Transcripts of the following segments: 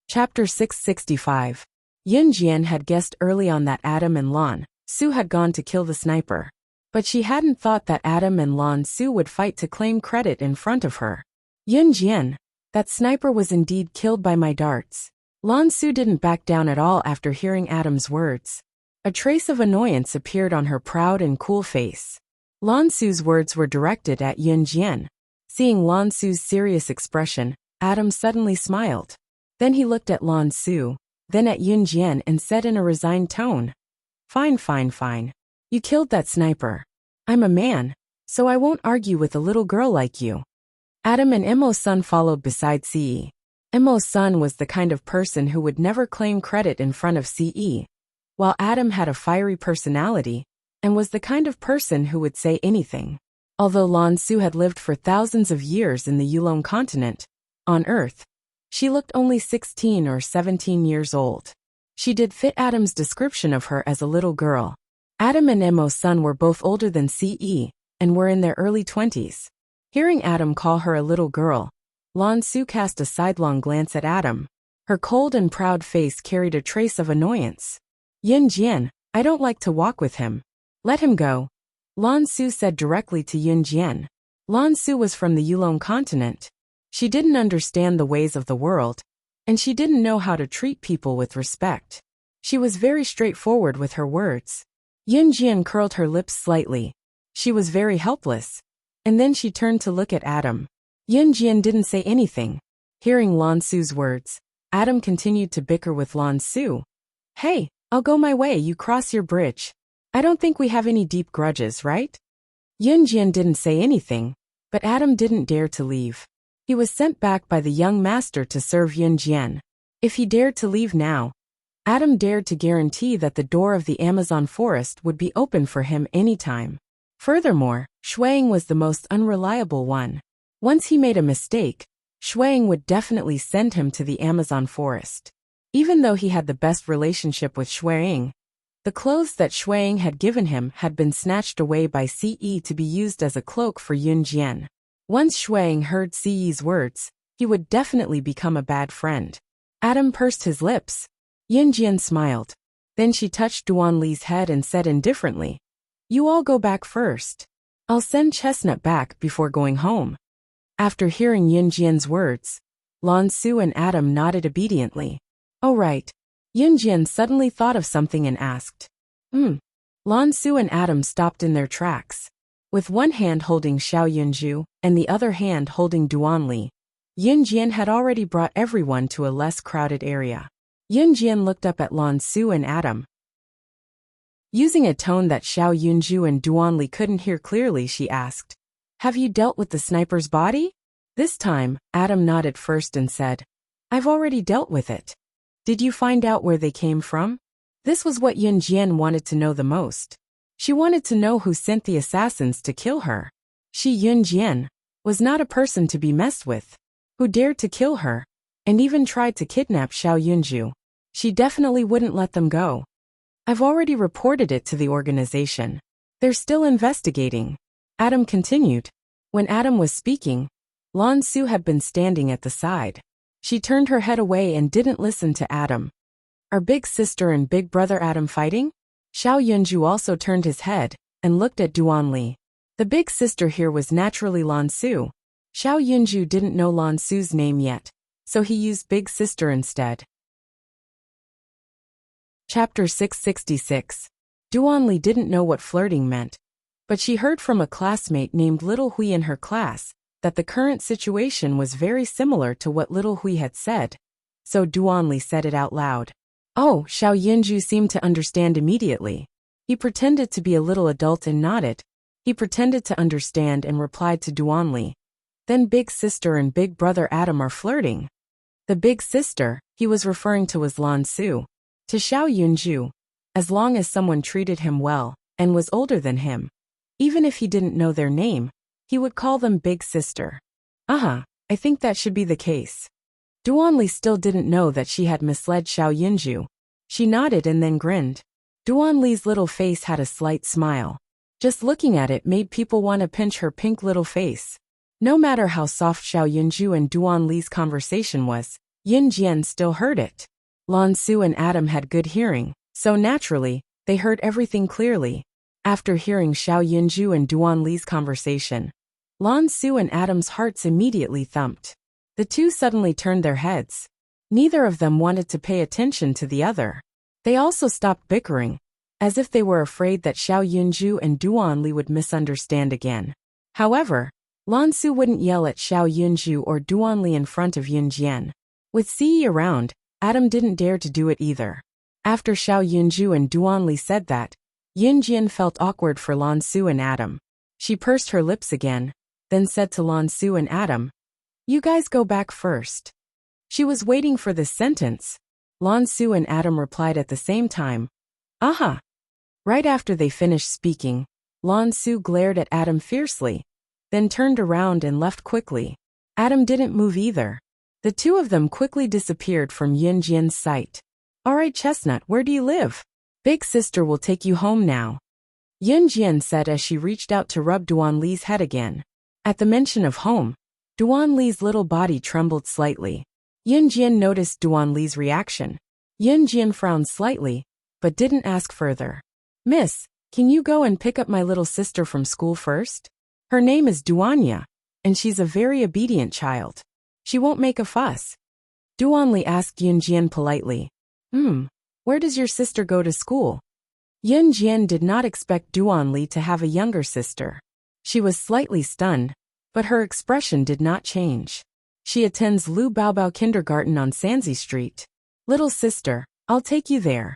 Chapter 665. Yun Jian had guessed early on that Adam and Lan Su had gone to kill the sniper. But she hadn't thought that Adam and Lan Su would fight to claim credit in front of her. Yun Jian, that sniper was indeed killed by my darts. Lan Su didn't back down at all after hearing Adam's words. A trace of annoyance appeared on her proud and cool face. Lan Su's words were directed at Yun Jian. Seeing Lan Su's serious expression, Adam suddenly smiled. Then he looked at Lan Su, then at Yun Jian and said in a resigned tone, Fine. You killed that sniper. I'm a man, so I won't argue with a little girl like you. Adam and Emo's son followed beside Ce. Emo's son was the kind of person who would never claim credit in front of Ce, while Adam had a fiery personality and was the kind of person who would say anything. Although Lan Su had lived for thousands of years in the Yulong continent, on Earth, she looked only 16 or 17 years old. She did fit Adam's description of her as a little girl. Adam and Emo's son were both older than Ce, and were in their early 20s. Hearing Adam call her a little girl, Lan Su cast a sidelong glance at Adam. Her cold and proud face carried a trace of annoyance. Yun Jian, I don't like to walk with him. Let him go. Lan Su said directly to Yun Jian. Lan Su was from the Yulong continent. She didn't understand the ways of the world, and she didn't know how to treat people with respect. She was very straightforward with her words. Yun Jian curled her lips slightly. She was very helpless. And then she turned to look at Adam. Yun Jian didn't say anything. Hearing Lan Su's words, Adam continued to bicker with Lan Su. Hey, I'll go my way, you cross your bridge. I don't think we have any deep grudges, right? Yun Jian didn't say anything, but Adam didn't dare to leave. He was sent back by the young master to serve Yun Jian. If he dared to leave now, Adam dared to guarantee that the door of the Amazon forest would be open for him anytime. Furthermore, Shuang was the most unreliable one. Once he made a mistake, Shuang would definitely send him to the Amazon forest. Even though he had the best relationship with Shuang, the clothes that Shuang had given him had been snatched away by Ce to be used as a cloak for Yun Jian. Once Shuang heard Ce's words, he would definitely become a bad friend. Adam pursed his lips. Yun Jian smiled. Then she touched Duan Li's head and said indifferently, You all go back first. I'll send Chestnut back before going home. After hearing Yun Jian's words, Lan Su and Adam nodded obediently. Oh right. Yun Jian suddenly thought of something and asked. Lan Su and Adam stopped in their tracks. With one hand holding Xiao Yunju and the other hand holding Duan Li, Yun Jian had already brought everyone to a less crowded area. Yun Jian looked up at Lan Su and Adam. Using a tone that Xiao Yunju and Duan Li couldn't hear clearly, she asked, Have you dealt with the sniper's body? This time, Adam nodded first and said, I've already dealt with it. Did you find out where they came from? This was what Yun Jian wanted to know the most. She wanted to know who sent the assassins to kill her. She, Yun Jian, was not a person to be messed with. Who dared to kill her, and even tried to kidnap Xiao Yunju. She definitely wouldn't let them go. I've already reported it to the organization. They're still investigating. Adam continued. When Adam was speaking, Lan Su had been standing at the side. She turned her head away and didn't listen to Adam. Are big sister and big brother Adam fighting? Xiao Yunju also turned his head and looked at Duan Li. The big sister here was naturally Lan Su. Xiao Yunju didn't know Lan Su's name yet, so he used big sister instead. Chapter 666. Duan Li didn't know what flirting meant, but she heard from a classmate named Little Hui in her class that the current situation was very similar to what Little Hui had said, so Duan Li said it out loud. Oh, Xiao Yunju seemed to understand immediately. He pretended to be a little adult and nodded. He pretended to understand and replied to Duan Li. Then big sister and big brother Adam are flirting. The big sister he was referring to was Lan Su. To Xiao Yunju, as long as someone treated him well and was older than him, even if he didn't know their name, he would call them big sister. I think that should be the case. Duan Li still didn't know that she had misled Xiao Yunju. She nodded and then grinned. Duan Li's little face had a slight smile. Just looking at it made people want to pinch her pink little face. No matter how soft Xiao Yunju and Duan Li's conversation was, Yin Jian still heard it. Lan Su and Adam had good hearing, so naturally, they heard everything clearly. After hearing Xiao Yunju and Duan Li's conversation, Lan Su and Adam's hearts immediately thumped. The two suddenly turned their heads. Neither of them wanted to pay attention to the other. They also stopped bickering, as if they were afraid that Xiao Yunju and Duan Li would misunderstand again. However, Lan Su wouldn't yell at Xiao Yunju or Duan Li in front of Yin Jian. With Ci around, Adam didn't dare to do it either. After Xiao Yunju and Duan Li said that, Yin Jian felt awkward for Lan Su and Adam. She pursed her lips again, then said to Lan Su and Adam, "You guys go back first." She was waiting for this sentence. Lan Su and Adam replied at the same time, "Aha." Right after they finished speaking, Lan Su glared at Adam fiercely, then turned around and left quickly. Adam didn't move either. The two of them quickly disappeared from Yin Jian's sight. "Alright, Chestnut, where do you live? Big sister will take you home now," Yin Jian said as she reached out to rub Duan Li's head again. At the mention of home, Duan Li's little body trembled slightly. Yin Jian noticed Duan Li's reaction. Yin Jian frowned slightly, but didn't ask further. "Miss, can you go and pick up my little sister from school first? Her name is Duanya, and she's a very obedient child. She won't make a fuss." Duan Li asked Yin Jian politely, Where does your sister go to school?" Yin Jian did not expect Duan Li to have a younger sister. She was slightly stunned, but her expression did not change. "She attends Lu Baobao Kindergarten on Sanzi Street. Little sister, I'll take you there,"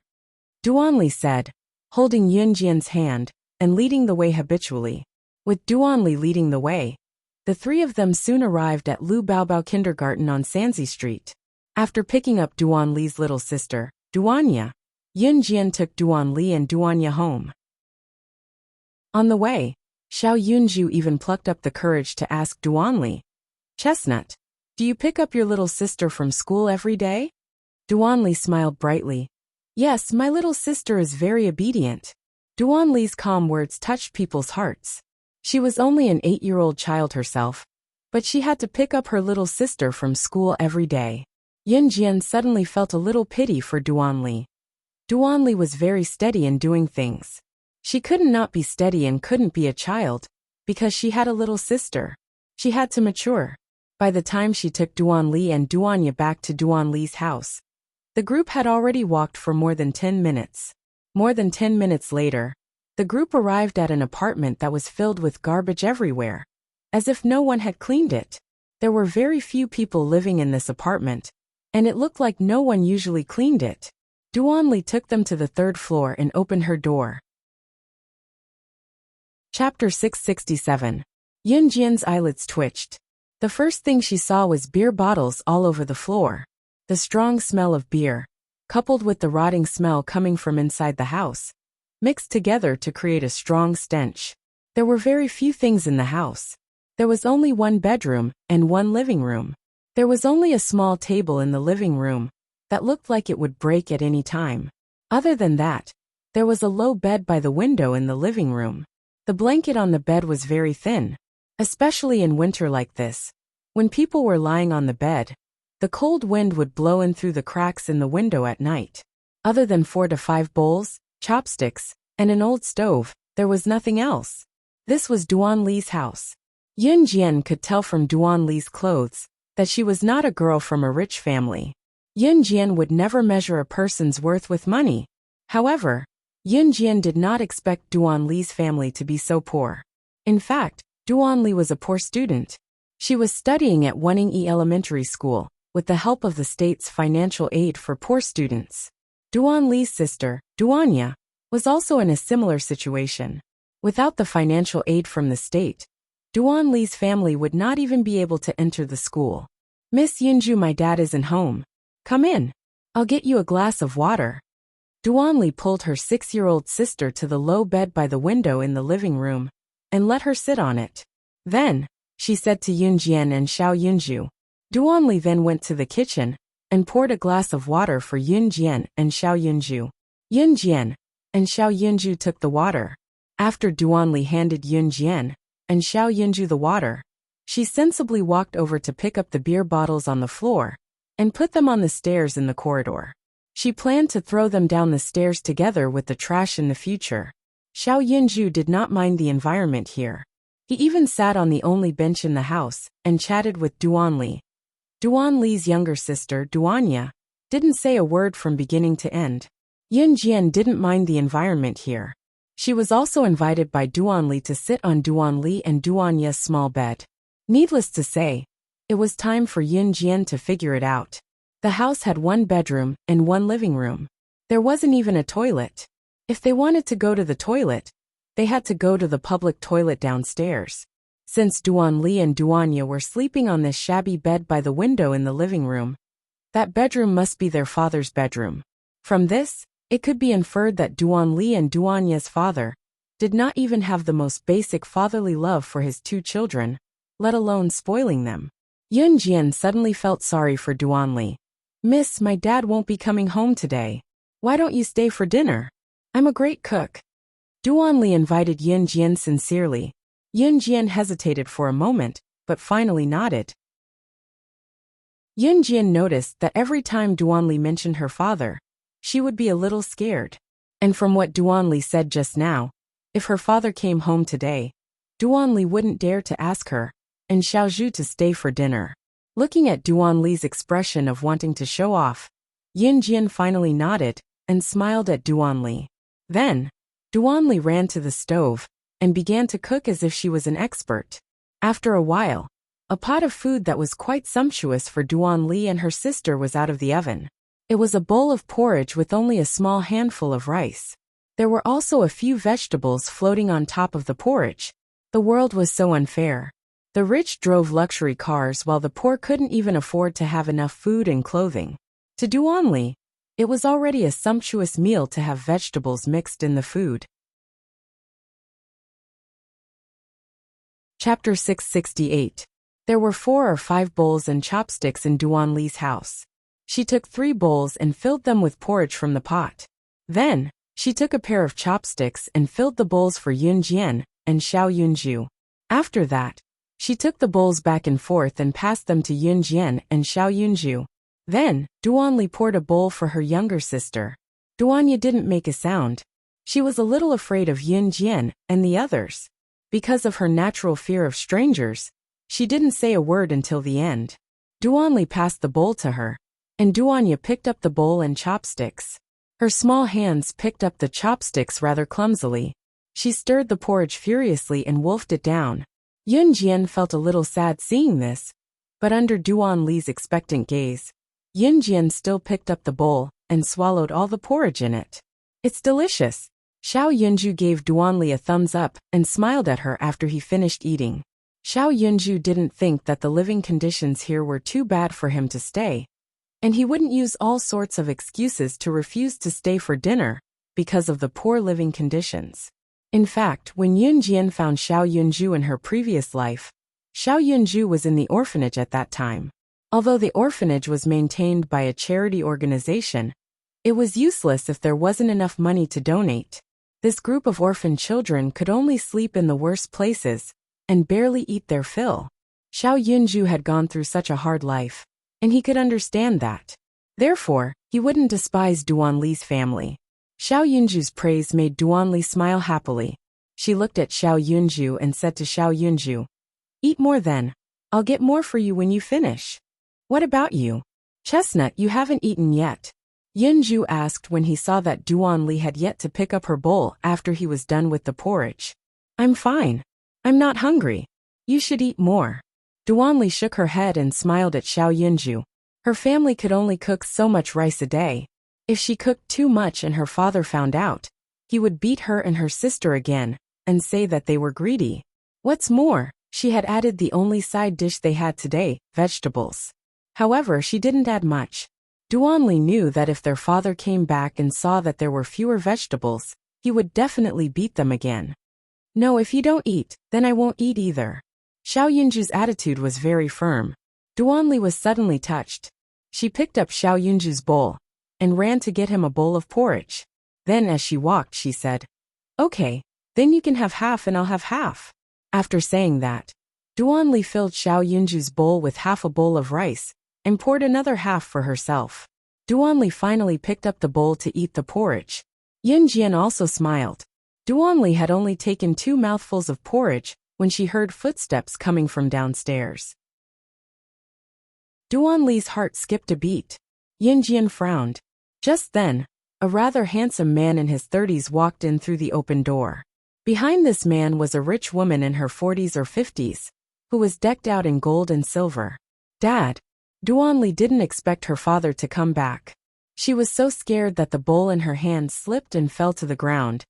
Duan Li said, holding Yin Jian's hand and leading the way habitually. With Duan Li leading the way, the three of them soon arrived at Lu Baobao Kindergarten on Sanzi Street. After picking up Duan Li's little sister, Duanya, Yin Jian took Duan Li and Duanya home. On the way, Xiao Yunju even plucked up the courage to ask Duan Li, "Chestnut, do you pick up your little sister from school every day?" Duan Li smiled brightly. "Yes, my little sister is very obedient." Duan Li's calm words touched people's hearts. She was only an 8-year-old child herself, but she had to pick up her little sister from school every day. Yin Jian suddenly felt a little pity for Duan Li. Duan Li was very steady in doing things. She couldn't not be steady and couldn't be a child, because she had a little sister. She had to mature. By the time she took Duan Li and Duanya back to Duan Li's house, the group had already walked for more than 10 minutes. More than 10 minutes later, the group arrived at an apartment that was filled with garbage everywhere, as if no one had cleaned it. There were very few people living in this apartment, and it looked like no one usually cleaned it. Duan Li took them to the 3rd floor and opened her door. Chapter 667. Yin Jian's eyelids twitched. The first thing she saw was beer bottles all over the floor. The strong smell of beer, coupled with the rotting smell coming from inside the house, mixed together to create a strong stench. There were very few things in the house. There was only one bedroom and one living room. There was only a small table in the living room that looked like it would break at any time. Other than that, there was a low bed by the window in the living room. The blanket on the bed was very thin, especially in winter like this. When people were lying on the bed, the cold wind would blow in through the cracks in the window at night. Other than 4 to 5 bowls, chopsticks, and an old stove, there was nothing else. This was Duan Li's house. Yin Jian could tell from Duan Li's clothes that she was not a girl from a rich family. Yin Jian would never measure a person's worth with money. However, Yin Jian did not expect Duan Li's family to be so poor. In fact, Duan Li was a poor student. She was studying at Wenning Elementary School, with the help of the state's financial aid for poor students. Duan Li's sister, Duanya, was also in a similar situation. Without the financial aid from the state, Duan Li's family would not even be able to enter the school. "Miss Yunju, my dad isn't home. Come in. I'll get you a glass of water." Duan Li pulled her 6-year-old sister to the low bed by the window in the living room and let her sit on it. Then, she said to Yin Jian and Xiao Yunju. Duan Li then went to the kitchen and poured a glass of water for Yin Jian and Xiao Yunju. Yin Jian and Xiao Yunju took the water. After Duan Li handed Yin Jian and Xiao Yunju the water, she sensibly walked over to pick up the beer bottles on the floor and put them on the stairs in the corridor. She planned to throw them down the stairs together with the trash in the future. Xiao Yunju did not mind the environment here. He even sat on the only bench in the house and chatted with Duan Li. Duan Li's younger sister, Duanya, didn't say a word from beginning to end. Yun Jian didn't mind the environment here. She was also invited by Duan Li to sit on Duan Li and Duanya's small bed. Needless to say, it was time for Yun Jian to figure it out. The house had one bedroom and one living room. There wasn't even a toilet. If they wanted to go to the toilet, they had to go to the public toilet downstairs. Since Duan Li and Duanya were sleeping on this shabby bed by the window in the living room, that bedroom must be their father's bedroom. From this, it could be inferred that Duan Li and Duanya's father did not even have the most basic fatherly love for his two children, let alone spoiling them. Yun Jian suddenly felt sorry for Duan Li. "Miss, my dad won't be coming home today. Why don't you stay for dinner? I'm a great cook." Duan Li invited Yun Jian sincerely. Yun Jian hesitated for a moment, but finally nodded. Yun Jian noticed that every time Duan Li mentioned her father, she would be a little scared. And from what Duan Li said just now, if her father came home today, Duan Li wouldn't dare to ask her and Xiao Zhu to stay for dinner. Looking at Duan Li's expression of wanting to show off, Yun Jian finally nodded and smiled at Duan Li. Then, Duan Li ran to the stove and began to cook as if she was an expert. After a while, a pot of food that was quite sumptuous for Duan Li and her sister was out of the oven. It was a bowl of porridge with only a small handful of rice. There were also a few vegetables floating on top of the porridge. The world was so unfair. The rich drove luxury cars while the poor couldn't even afford to have enough food and clothing. To Duan Li, it was already a sumptuous meal to have vegetables mixed in the food. Chapter 668. There were 4 or 5 bowls and chopsticks in Duan Li's house. She took 3 bowls and filled them with porridge from the pot. Then, she took a pair of chopsticks and filled the bowls for Yun Jian and Xiao Yunju. After that, she took the bowls back and forth and passed them to Yun Jian and Xiao Yunju. Then, Duan Li poured a bowl for her younger sister. Duanya didn't make a sound. She was a little afraid of Yun Jian and the others. Because of her natural fear of strangers, she didn't say a word until the end. Duan Li passed the bowl to her, and Duanya picked up the bowl and chopsticks. Her small hands picked up the chopsticks rather clumsily. She stirred the porridge furiously and wolfed it down. Yun Jian felt a little sad seeing this, but under Duan Li's expectant gaze, Yun Jian still picked up the bowl and swallowed all the porridge in it. "It's delicious." Xiao Yunju gave Duan Li a thumbs up and smiled at her after he finished eating. Xiao Yunju didn't think that the living conditions here were too bad for him to stay, and he wouldn't use all sorts of excuses to refuse to stay for dinner because of the poor living conditions. In fact, when Yun Jian found Xiao Yunju in her previous life, Xiao Yunju was in the orphanage at that time. Although the orphanage was maintained by a charity organization, it was useless if there wasn't enough money to donate. This group of orphan children could only sleep in the worst places and barely eat their fill. Xiao Yunju had gone through such a hard life, and he could understand that. Therefore, he wouldn't despise Duan Li's family. Xiao Yunju's praise made Duan Li smile happily. She looked at Xiao Yunju and said to Xiao Yunju, "Eat more then. I'll get more for you when you finish." "What about you? Chestnut, you haven't eaten yet?" Yunju asked when he saw that Duan Li had yet to pick up her bowl after he was done with the porridge. "I'm fine. I'm not hungry. You should eat more." Duan Li shook her head and smiled at Xiao Yunju. Her family could only cook so much rice a day. If she cooked too much and her father found out, he would beat her and her sister again and say that they were greedy. What's more, she had added the only side dish they had today, vegetables. However, she didn't add much. Duan Li knew that if their father came back and saw that there were fewer vegetables, he would definitely beat them again. "No, if you don't eat, then I won't eat either." Xiao Yunju's attitude was very firm. Duan Li was suddenly touched. She picked up Xiao Yunju's bowl and ran to get him a bowl of porridge. Then as she walked, she said, "Okay, then you can have half and I'll have half." After saying that, Duan Li filled Xiao Yunju's bowl with half a bowl of rice and poured another half for herself. Duanli finally picked up the bowl to eat the porridge. Yunjian also smiled. Duanli had only taken 2 mouthfuls of porridge when she heard footsteps coming from downstairs. Duanli's heart skipped a beat. Yunjian frowned. Just then, a rather handsome man in his 30s walked in through the open door. Behind this man was a rich woman in her 40s or 50s, who was decked out in gold and silver. Dad. Duanli didn't expect her father to come back. She was so scared that the bowl in her hand slipped and fell to the ground,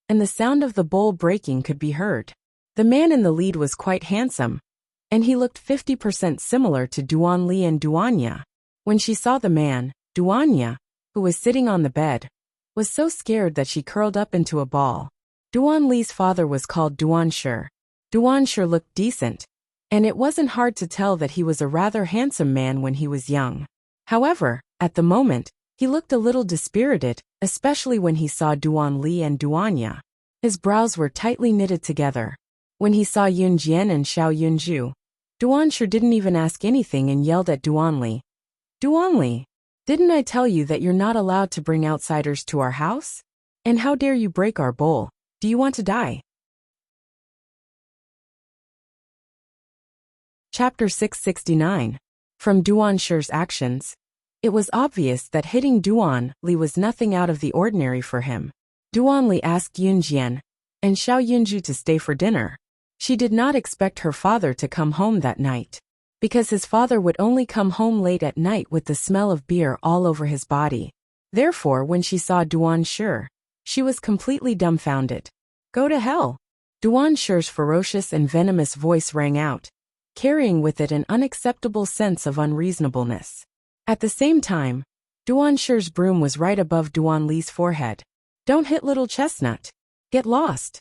and the sound of the bowl breaking could be heard. The man in the lead was quite handsome, and he looked 50% similar to Duanli and Duanya. When she saw the man, Duanya, who was sitting on the bed, was so scared that she curled up into a ball. Duanli's father was called Duanshi. Duanshi looked decent, and it wasn't hard to tell that he was a rather handsome man when he was young. However, at the moment, he looked a little dispirited, especially when he saw Duanli and Duanya. His brows were tightly knitted together. When he saw Yunjian and Xiao Yunju, Duanshi didn't even ask anything and yelled at Duanli. Duanli, didn't I tell you that you're not allowed to bring outsiders to our house? And how dare you break our bowl? Do you want to die? Chapter 669. From Duanshi's actions. It was obvious that hitting Duanli was nothing out of the ordinary for him. Duanli asked Yunjian and Xiao Yunju to stay for dinner. She did not expect her father to come home that night, because his father would only come home late at night with the smell of beer all over his body. Therefore, when she saw Duanshi, she was completely dumbfounded. Go to hell! Duanshi's ferocious and venomous voice rang out, carrying with it an unacceptable sense of unreasonableness. At the same time, Duanshi's broom was right above Duanli's forehead. Don't hit little chestnut. Get lost.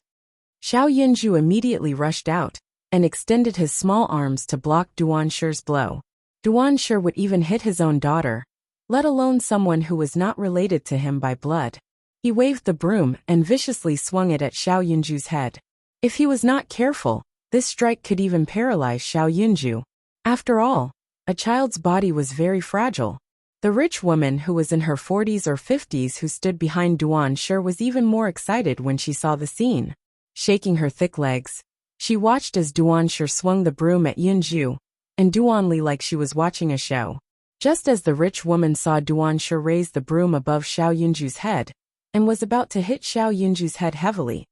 Xiao Yunju immediately rushed out and extended his small arms to block Duanshi's blow. Duanshi would even hit his own daughter, let alone someone who was not related to him by blood. He waved the broom and viciously swung it at Xiao Yunju's head. If he was not careful, this strike could even paralyze Xiao Yunju. After all, a child's body was very fragile. The rich woman who was in her 40s or 50s who stood behind Duanshi was even more excited when she saw the scene. Shaking her thick legs, she watched as Duanshi swung the broom at Yunju and Duanli like she was watching a show. Just as the rich woman saw Duanshi raise the broom above Xiao Yunju's head and was about to hit Xiao Yunju's head heavily,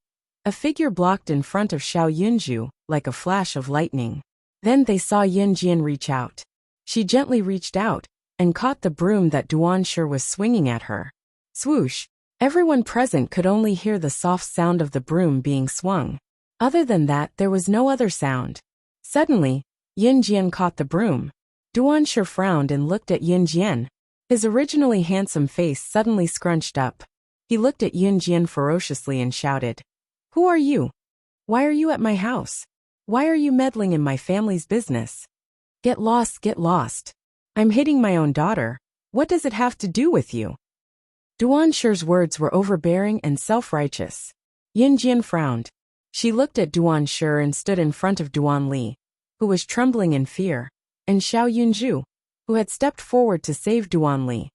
a figure blocked in front of Xiao Yunju like a flash of lightning. Then they saw Yunjian reach out. She gently reached out and caught the broom that Duanshi was swinging at her. Swoosh! Everyone present could only hear the soft sound of the broom being swung. Other than that, there was no other sound. Suddenly, Yunjian caught the broom. Duanshi frowned and looked at Yunjian. His originally handsome face suddenly scrunched up. He looked at Yunjian ferociously and shouted, Who are you? Why are you at my house? Why are you meddling in my family's business? Get lost, get lost. I'm hitting my own daughter. What does it have to do with you? Duanshi's words were overbearing and self-righteous. Yunjian frowned. She looked at Duanshi and stood in front of Duanli, who was trembling in fear, and Xiao Yunju, who had stepped forward to save Duanli.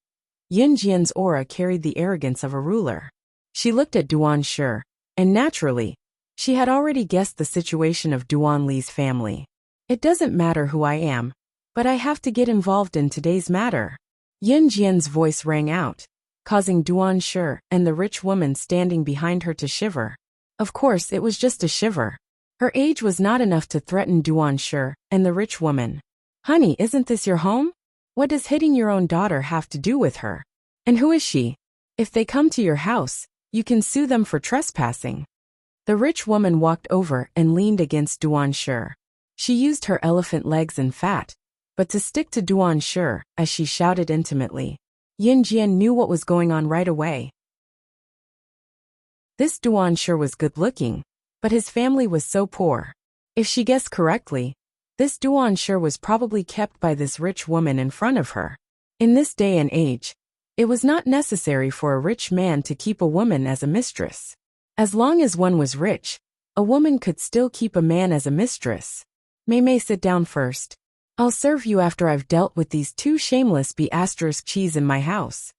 Yunjian's aura carried the arrogance of a ruler. She looked at Duanshi, and naturally, she had already guessed the situation of Duanli's family. It doesn't matter who I am, but I have to get involved in today's matter. Yunjian's voice rang out, causing Duanshi and the rich woman standing behind her to shiver. Of course, it was just a shiver. Her age was not enough to threaten Duanshi and the rich woman. Honey, isn't this your home? What does hitting your own daughter have to do with her? And who is she? If they come to your house, you can sue them for trespassing. The rich woman walked over and leaned against Duanshi. She used her elephant legs and fat, but to stick to Duanshi as she shouted intimately. Yunjian knew what was going on right away. This Duanshi was good-looking, but his family was so poor. If she guessed correctly, this Duanshi was probably kept by this rich woman in front of her. In this day and age, it was not necessary for a rich man to keep a woman as a mistress. As long as one was rich, a woman could still keep a man as a mistress. Mei, sit down first. I'll serve you after I've dealt with these two shameless cheese in my house.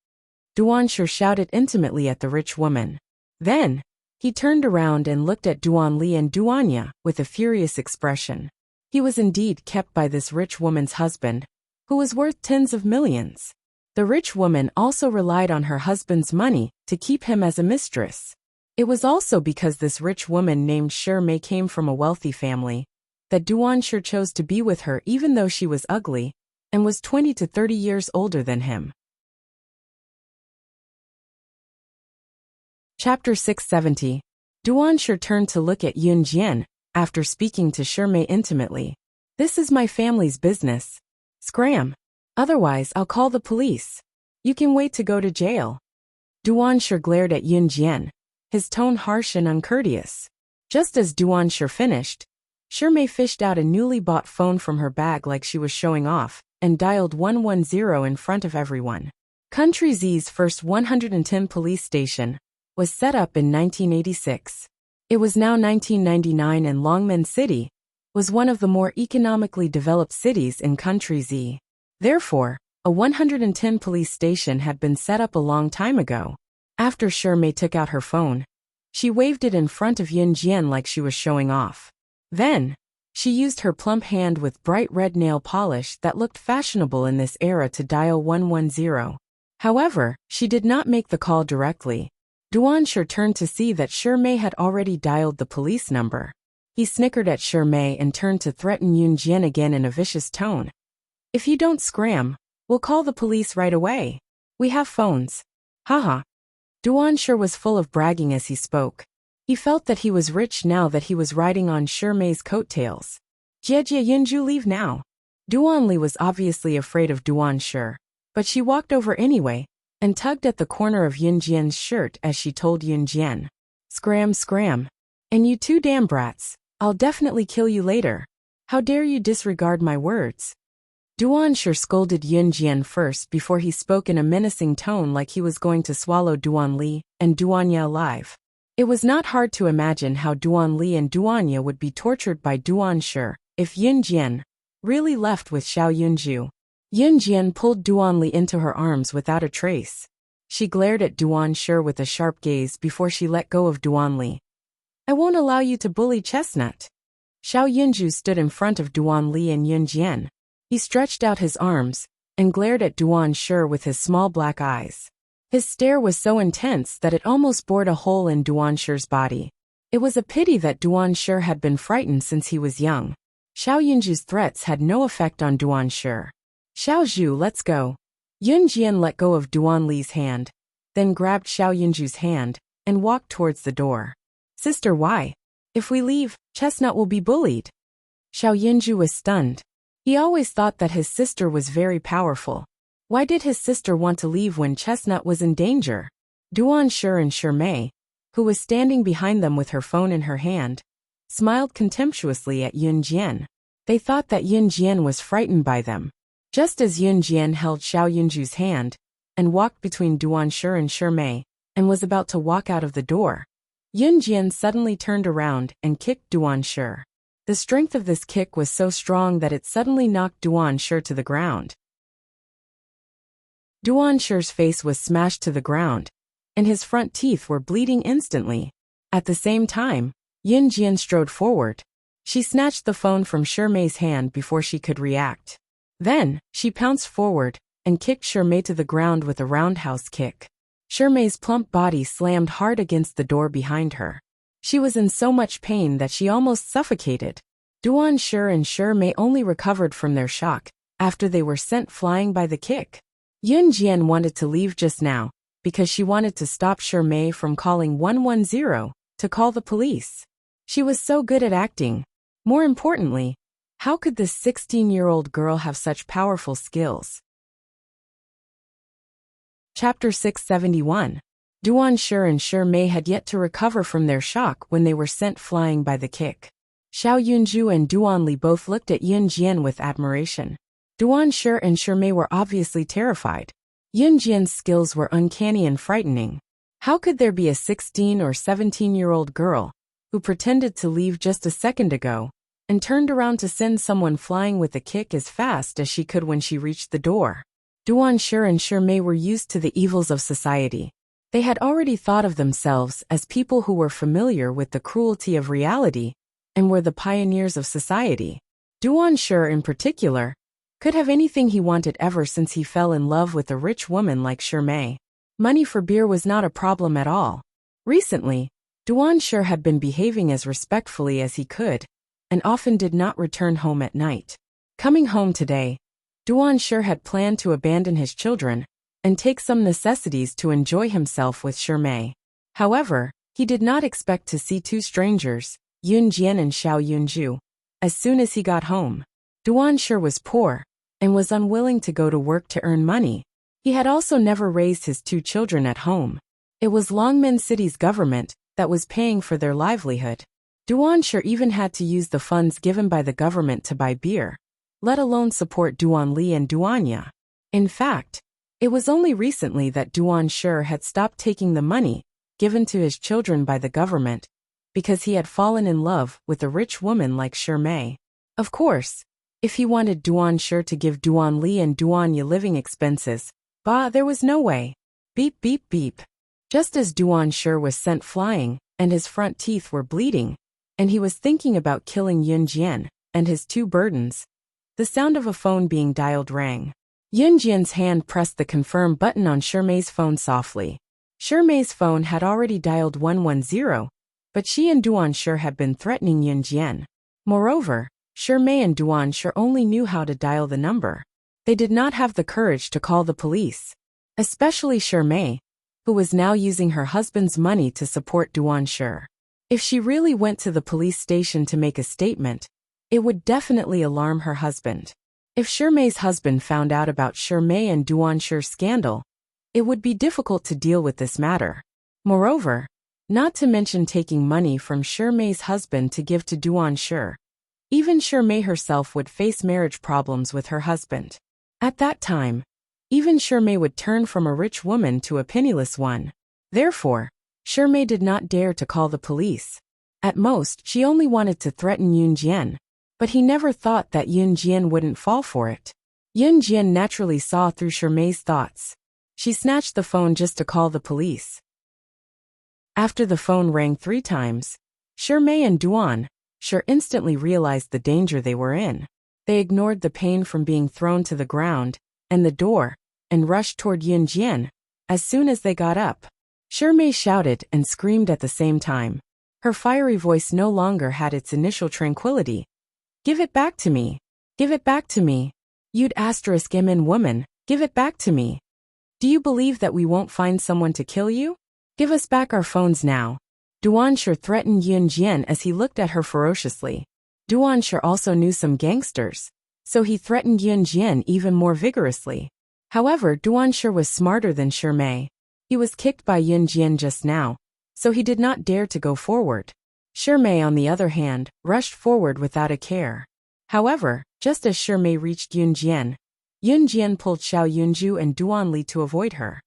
Duanshir shouted intimately at the rich woman. Then, he turned around and looked at Duanli and Duanya with a furious expression. He was indeed kept by this rich woman's husband, who was worth tens of millions. The rich woman also relied on her husband's money to keep him as a mistress. It was also because this rich woman named Shirmay came from a wealthy family that Duanshir chose to be with her even though she was ugly and was 20 to 30 years older than him. Chapter 670. Duanshir turned to look at Yun Jian after speaking to Shirmay intimately. This is my family's business. Scram. Otherwise, I'll call the police. You can wait to go to jail. Duanshir glared at Yun Jian, his tone harsh and uncourteous. Just as Duanshir finished, Shirmay fished out a newly bought phone from her bag like she was showing off and dialed 110 in front of everyone. Country Z's first 110 police station was set up in 1986. It was now 1999 and Longmen City was one of the more economically developed cities in Country Z. Therefore, a 110 police station had been set up a long time ago. After Shirmay took out her phone, she waved it in front of Yun Jian like she was showing off. Then, she used her plump hand with bright red nail polish that looked fashionable in this era to dial 110. However, she did not make the call directly. Duanshir turned to see that Shirmay had already dialed the police number. He snickered at Shirmay and turned to threaten Yun Jian again in a vicious tone. If you don't scram, we'll call the police right away. We have phones. Haha. Duanshir was full of bragging as he spoke. He felt that he was rich now that he was riding on Shirmay's coattails. Jie Yunju, leave now. Duanli was obviously afraid of Duanshir, but she walked over anyway and tugged at the corner of Yun Jian's shirt as she told Yun Jian. Scram, scram. And you two damn brats, I'll definitely kill you later. How dare you disregard my words? Duanshir scolded Yun Jian first before he spoke in a menacing tone like he was going to swallow Duanli and Duanya alive. It was not hard to imagine how Duanli and Duanya would be tortured by Duanshir if Yun Jian really left with Xiao Yunju. Yun Jian pulled Duanli into her arms without a trace. She glared at Duanshir with a sharp gaze before she let go of Duanli. I won't allow you to bully Chestnut. Xiao Yunju stood in front of Duanli and Yun Jian. He stretched out his arms and glared at Duanshir with his small black eyes. His stare was so intense that it almost bored a hole in Duanshir's body. It was a pity that Duanshir had been frightened since he was young. Xiao Yunju's threats had no effect on Duanshir. Xiao Zhu, let's go. Yun Jian let go of Duanli's hand, then grabbed Xiao Yunju's hand and walked towards the door. Sister, why? If we leave, Chestnut will be bullied. Xiao Yunju was stunned. He always thought that his sister was very powerful. Why did his sister want to leave when Chestnut was in danger? Duanshir and Shirmay, who was standing behind them with her phone in her hand, smiled contemptuously at Yun Jian. They thought that Yun Jian was frightened by them. Just as Yun Jian held Xiao Yunju's hand and walked between Duanshir and Shirmay and was about to walk out of the door, Yun Jian suddenly turned around and kicked Duanshir. The strength of this kick was so strong that it suddenly knocked Duanshir to the ground. Duanshir's face was smashed to the ground, and his front teeth were bleeding instantly. At the same time, Yun Jian strode forward. She snatched the phone from Shirmay's hand before she could react. Then, she pounced forward and kicked Shirmay to the ground with a roundhouse kick. Shirmay's plump body slammed hard against the door behind her. She was in so much pain that she almost suffocated. Duanshir and Shirmay only recovered from their shock after they were sent flying by the kick. Yun Jian wanted to leave just now because she wanted to stop Shirmay from calling 110 to call the police. She was so good at acting. More importantly, how could this 16-year-old girl have such powerful skills? Chapter 671. Duanshir and Shirmay had yet to recover from their shock when they were sent flying by the kick. Xiao Yunju and Duanli both looked at Yun Jian with admiration. Duanshir and Shirmay were obviously terrified. Yun Jian's skills were uncanny and frightening. How could there be a 16 or 17-year-old girl who pretended to leave just a second ago and turned around to send someone flying with a kick as fast as she could when she reached the door. Duan-shi and Shimei were used to the evils of society. They had already thought of themselves as people who were familiar with the cruelty of reality and were the pioneers of society. Duan-shi, in particular, could have anything he wanted ever since he fell in love with a rich woman like Shimei. Money for beer was not a problem at all. Recently, Duan-shi had been behaving as respectfully as he could, and often did not return home at night. Coming home today, Duan-shi had planned to abandon his children and take some necessities to enjoy himself with Shimei. However, he did not expect to see two strangers, Yun Jian and Xiao Yunju. As soon as he got home, Duan-shi was poor and was unwilling to go to work to earn money. He had also never raised his two children at home. It was Longmen City's government that was paying for their livelihood. Duan-shi even had to use the funds given by the government to buy beer, let alone support Duan-li and Duanya. In fact, it was only recently that Duan-shi had stopped taking the money given to his children by the government because he had fallen in love with a rich woman like Shimei. Of course, if he wanted Duan-shi to give Duan-li and Duanya living expenses, there was no way. Beep beep beep. Just as Duan-shi was sent flying and his front teeth were bleeding, and he was thinking about killing Yun Jian and his two burdens, the sound of a phone being dialed rang. Yun Jian's hand pressed the confirm button on Shimei's phone softly. Shimei's phone had already dialed 110, but she and Duan-shi had been threatening Yun Jian. Moreover, Shimei and Duan-shi only knew how to dial the number. They did not have the courage to call the police. Especially Shimei, who was now using her husband's money to support Duan-shi. If she really went to the police station to make a statement, it would definitely alarm her husband. If Shimei's husband found out about Shimei and Duan-shi's scandal, it would be difficult to deal with this matter. Moreover, not to mention taking money from Shimei's husband to give to Duan-shi. Even Shimei herself would face marriage problems with her husband. At that time, even Shimei would turn from a rich woman to a penniless one. Therefore, Shimei did not dare to call the police. At most, she only wanted to threaten Yun Jian, but he never thought that Yun Jian wouldn't fall for it. Yun Jian naturally saw through Shimei's thoughts. She snatched the phone just to call the police. After the phone rang 3 times, Shimei and Duan-shi instantly realized the danger they were in. They ignored the pain from being thrown to the ground and the door, and rushed toward Yun Jian. As soon as they got up, Shimei shouted and screamed at the same time. Her fiery voice no longer had its initial tranquility. "Give it back to me! Give it back to me! You'd *mn woman, give it back to me! Do you believe that we won't find someone to kill you? Give us back our phones now!" Duan-shi threatened Yun Jian as he looked at her ferociously. Duan-shi also knew some gangsters, so he threatened Yun Jian even more vigorously. However, Duan-shi was smarter than Shimei. He was kicked by Yun Jian just now, so he did not dare to go forward. Shimei, on the other hand, rushed forward without a care. However, just as Shimei reached Yun Jian pulled Xiao Yunju and Duan-li to avoid her.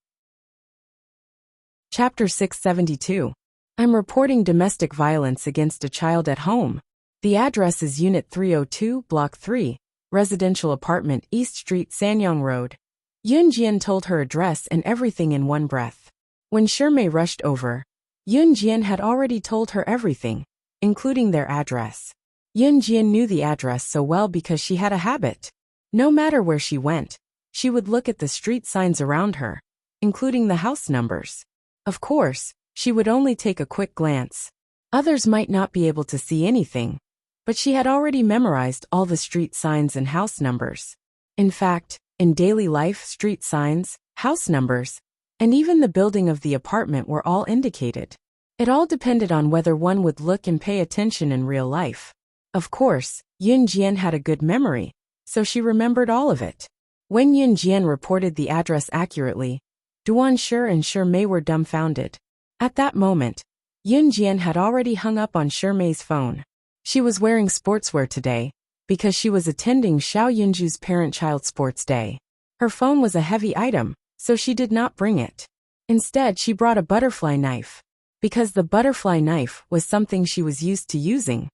Chapter 672. I'm reporting domestic violence against a child at home. The address is Unit 302, Block 3, Residential Apartment, East Street, Sanyang Road. Yun Jian told her address and everything in one breath. When Shimei rushed over, Yun Jian had already told her everything, including their address. Yun Jian knew the address so well because she had a habit. No matter where she went, she would look at the street signs around her, including the house numbers. Of course, she would only take a quick glance. Others might not be able to see anything, but she had already memorized all the street signs and house numbers. In fact, in daily life, street signs, house numbers, and even the building of the apartment were all indicated. It all depended on whether one would look and pay attention in real life. Of course, Yun Jian had a good memory, so she remembered all of it. When Yun Jian reported the address accurately, Duan-shi and Shimei were dumbfounded. At that moment, Yun Jian had already hung up on Shimei's phone. She was wearing sportswear today, because she was attending Xiao Yunju's parent-child sports day. Her phone was a heavy item, so she did not bring it. Instead, she brought a butterfly knife, because the butterfly knife was something she was used to using.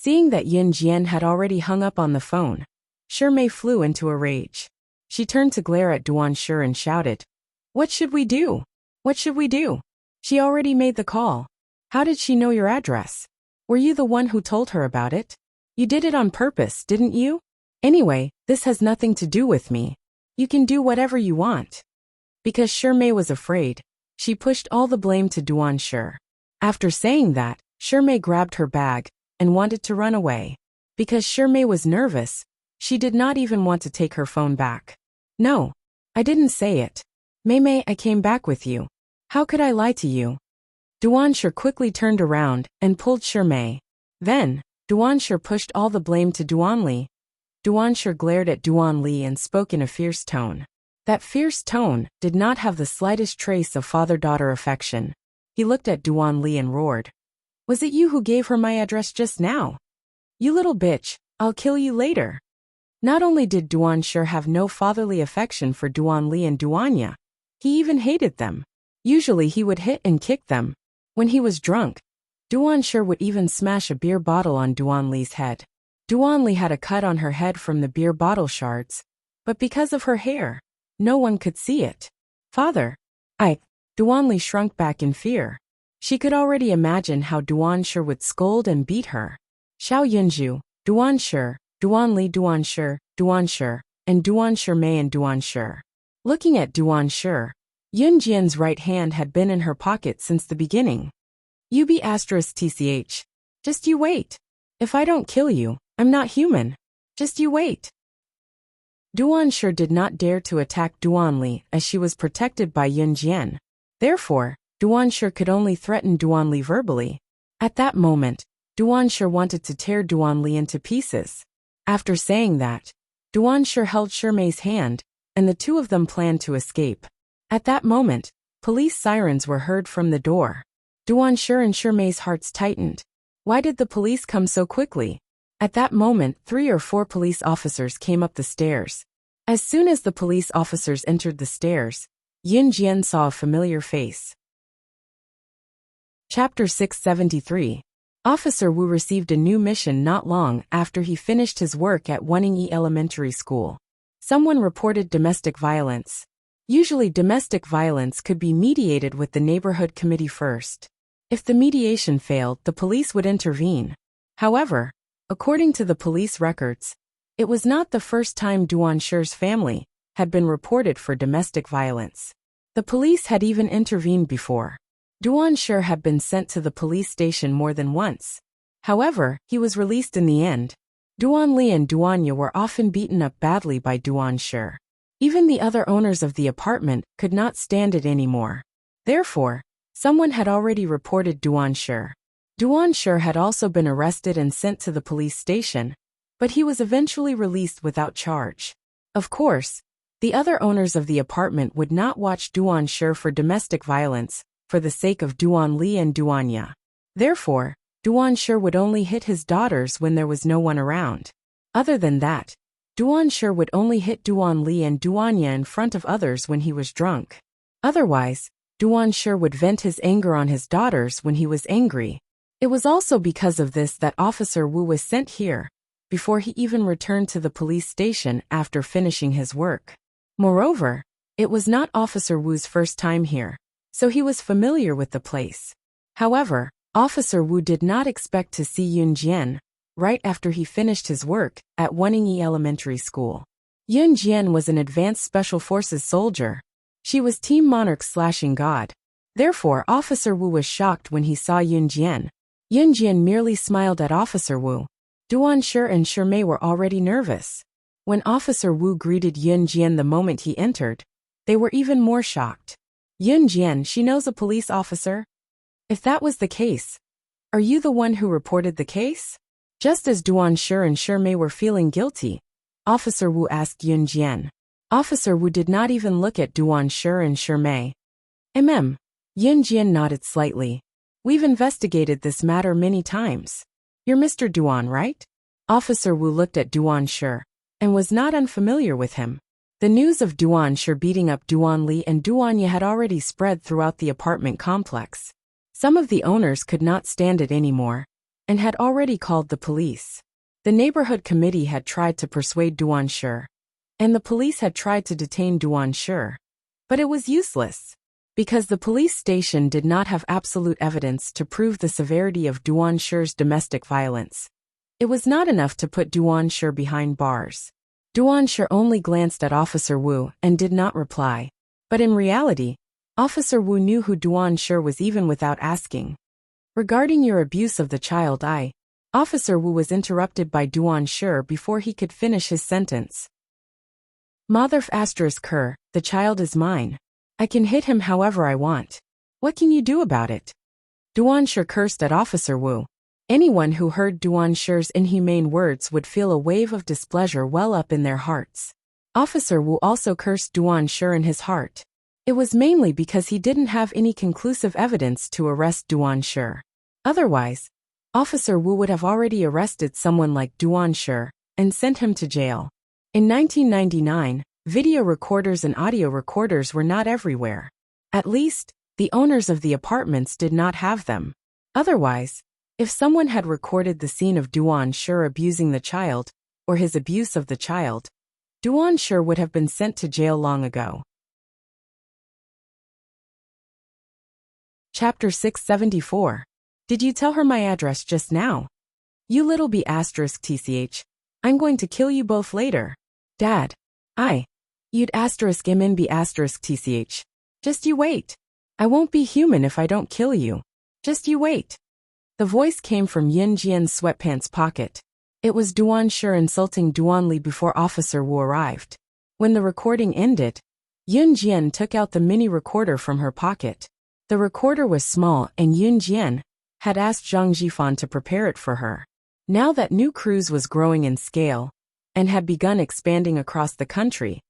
Seeing that Yin Jian had already hung up on the phone, Shimei flew into a rage. She turned to glare at Duan Shi and shouted, "What should we do? What should we do? She already made the call. How did she know your address? Were you the one who told her about it? You did it on purpose, didn't you? Anyway, this has nothing to do with me. You can do whatever you want." Because Shimei was afraid, she pushed all the blame to Duan Shi. After saying that, Shimei grabbed her bag and wanted to run away. Because Shimei was nervous, she did not even want to take her phone back. "No, I didn't say it. Mei, I came back with you. How could I lie to you?" Duan Shi quickly turned around and pulled Shimei. Then, Duan Shi pushed all the blame to Duan Li. Duan Shi glared at Duan Li and spoke in a fierce tone. That fierce tone did not have the slightest trace of father-daughter affection. He looked at Duan Li and roared, "Was it you who gave her my address just now? You little bitch, I'll kill you later." Not only did Duan Shi have no fatherly affection for Duan Li and Duanya, he even hated them. Usually he would hit and kick them. When he was drunk, Duan Shi would even smash a beer bottle on Duan Li's head. Duan Li had a cut on her head from the beer bottle shards, but because of her hair, no one could see it. "Father, Duan Li shrunk back in fear. She could already imagine how Duan Shi would scold and beat her. Xiao Yunju, Duan Shi, Duan Li, Duan Shi, and Duan Shimei and Duan Shi. Looking at Duan Shi, Yun Jian's right hand had been in her pocket since the beginning. *TCH. Just you wait. If I don't kill you, I'm not human. Just you wait. Duan Shi did not dare to attack Duan Li as she was protected by Yun Jian. Therefore, Duan Shi could only threaten Duan Li verbally. At that moment, Duan Shi wanted to tear Duan Li into pieces. After saying that, Duan Shi held Shimei's hand, and the two of them planned to escape. At that moment, police sirens were heard from the door. Duan Shi and Shimei's hearts tightened. Why did the police come so quickly? At that moment, 3 or 4 police officers came up the stairs. As soon as the police officers entered the stairs, Yin Jian saw a familiar face. Chapter 673. Officer Wu received a new mission not long after he finished his work at Wenning Elementary School. Someone reported domestic violence. Usually domestic violence could be mediated with the neighborhood committee first. If the mediation failed, the police would intervene. However, according to the police records, it was not the first time Duan Shi's family had been reported for domestic violence. The police had even intervened before. Duan Shi had been sent to the police station more than once. However, he was released in the end. Duan Li and Duanya were often beaten up badly by Duan Shi. Even the other owners of the apartment could not stand it anymore. Therefore, someone had already reported Duan Shi. Duan Shi had also been arrested and sent to the police station, but he was eventually released without charge. Of course, the other owners of the apartment would not watch Duan Shi for domestic violence for the sake of Duan Li and Duanya. Therefore, Duan Shi would only hit his daughters when there was no one around. Other than that, Duan Shi would only hit Duan Li and Duanya in front of others when he was drunk. Otherwise, Duan Shi would vent his anger on his daughters when he was angry. It was also because of this that Officer Wu was sent here, before he even returned to the police station after finishing his work. Moreover, it was not Officer Wu's first time here, so he was familiar with the place. However, Officer Wu did not expect to see Yun Jian right after he finished his work at Wenning Elementary School. Yun Jian was an advanced Special Forces soldier. She was Team Monarch slashing God. Therefore, Officer Wu was shocked when he saw Yun Jian. Yun Jian merely smiled at Officer Wu. Duan Shi and Shimei were already nervous. When Officer Wu greeted Yun Jian the moment he entered, they were even more shocked. Yun Jian, she knows a police officer? If that was the case, are you the one who reported the case? Just as Duan Shi and Shimei were feeling guilty, Officer Wu asked Yun Jian. Officer Wu did not even look at Duan Shi and Shimei. Yun Jian nodded slightly. We've investigated this matter many times. You're Mr. Duan, right? Officer Wu looked at Duan Shi and was not unfamiliar with him. The news of Duan Shi beating up Duan Li and Duanya had already spread throughout the apartment complex. Some of the owners could not stand it anymore. and had already called the police. The neighborhood committee had tried to persuade Duan Shi, and the police had tried to detain Duan Shi. But it was useless, because the police station did not have absolute evidence to prove the severity of Duan Shi's domestic violence. It was not enough to put Duan Shi behind bars. Duan Shi only glanced at Officer Wu and did not reply. But in reality, Officer Wu knew who Duan Shi was even without asking. Regarding your abuse of the child, Officer Wu was interrupted by Duan Shi before he could finish his sentence. Motherf *her, the child is mine. I can hit him however I want. What can you do about it? Duan Shi cursed at Officer Wu. Anyone who heard Duan Shi's inhumane words would feel a wave of displeasure well up in their hearts. Officer Wu also cursed Duan Shi in his heart. It was mainly because he didn't have any conclusive evidence to arrest Duan Shi. Otherwise, Officer Wu would have already arrested someone like Duan Shi and sent him to jail. In 1999, video recorders and audio recorders were not everywhere. At least, the owners of the apartments did not have them. Otherwise, if someone had recorded the scene of Duan Shi abusing the child, or his abuse of the child, Duan Shi would have been sent to jail long ago. Chapter 674. Did you tell her my address just now? You little b*****, I'm going to kill you both later. Dad. You'd *****. Just you wait. I won't be human if I don't kill you. Just you wait. The voice came from Yin Jian's sweatpants pocket. It was Duan Shi insulting Duan Li before Officer Wu arrived. When the recording ended, Yin Jian took out the mini recorder from her pocket. The recorder was small and Yin Jian had asked Zhang Jifan to prepare it for her. Now that New Cruise was growing in scale and had begun expanding across the country,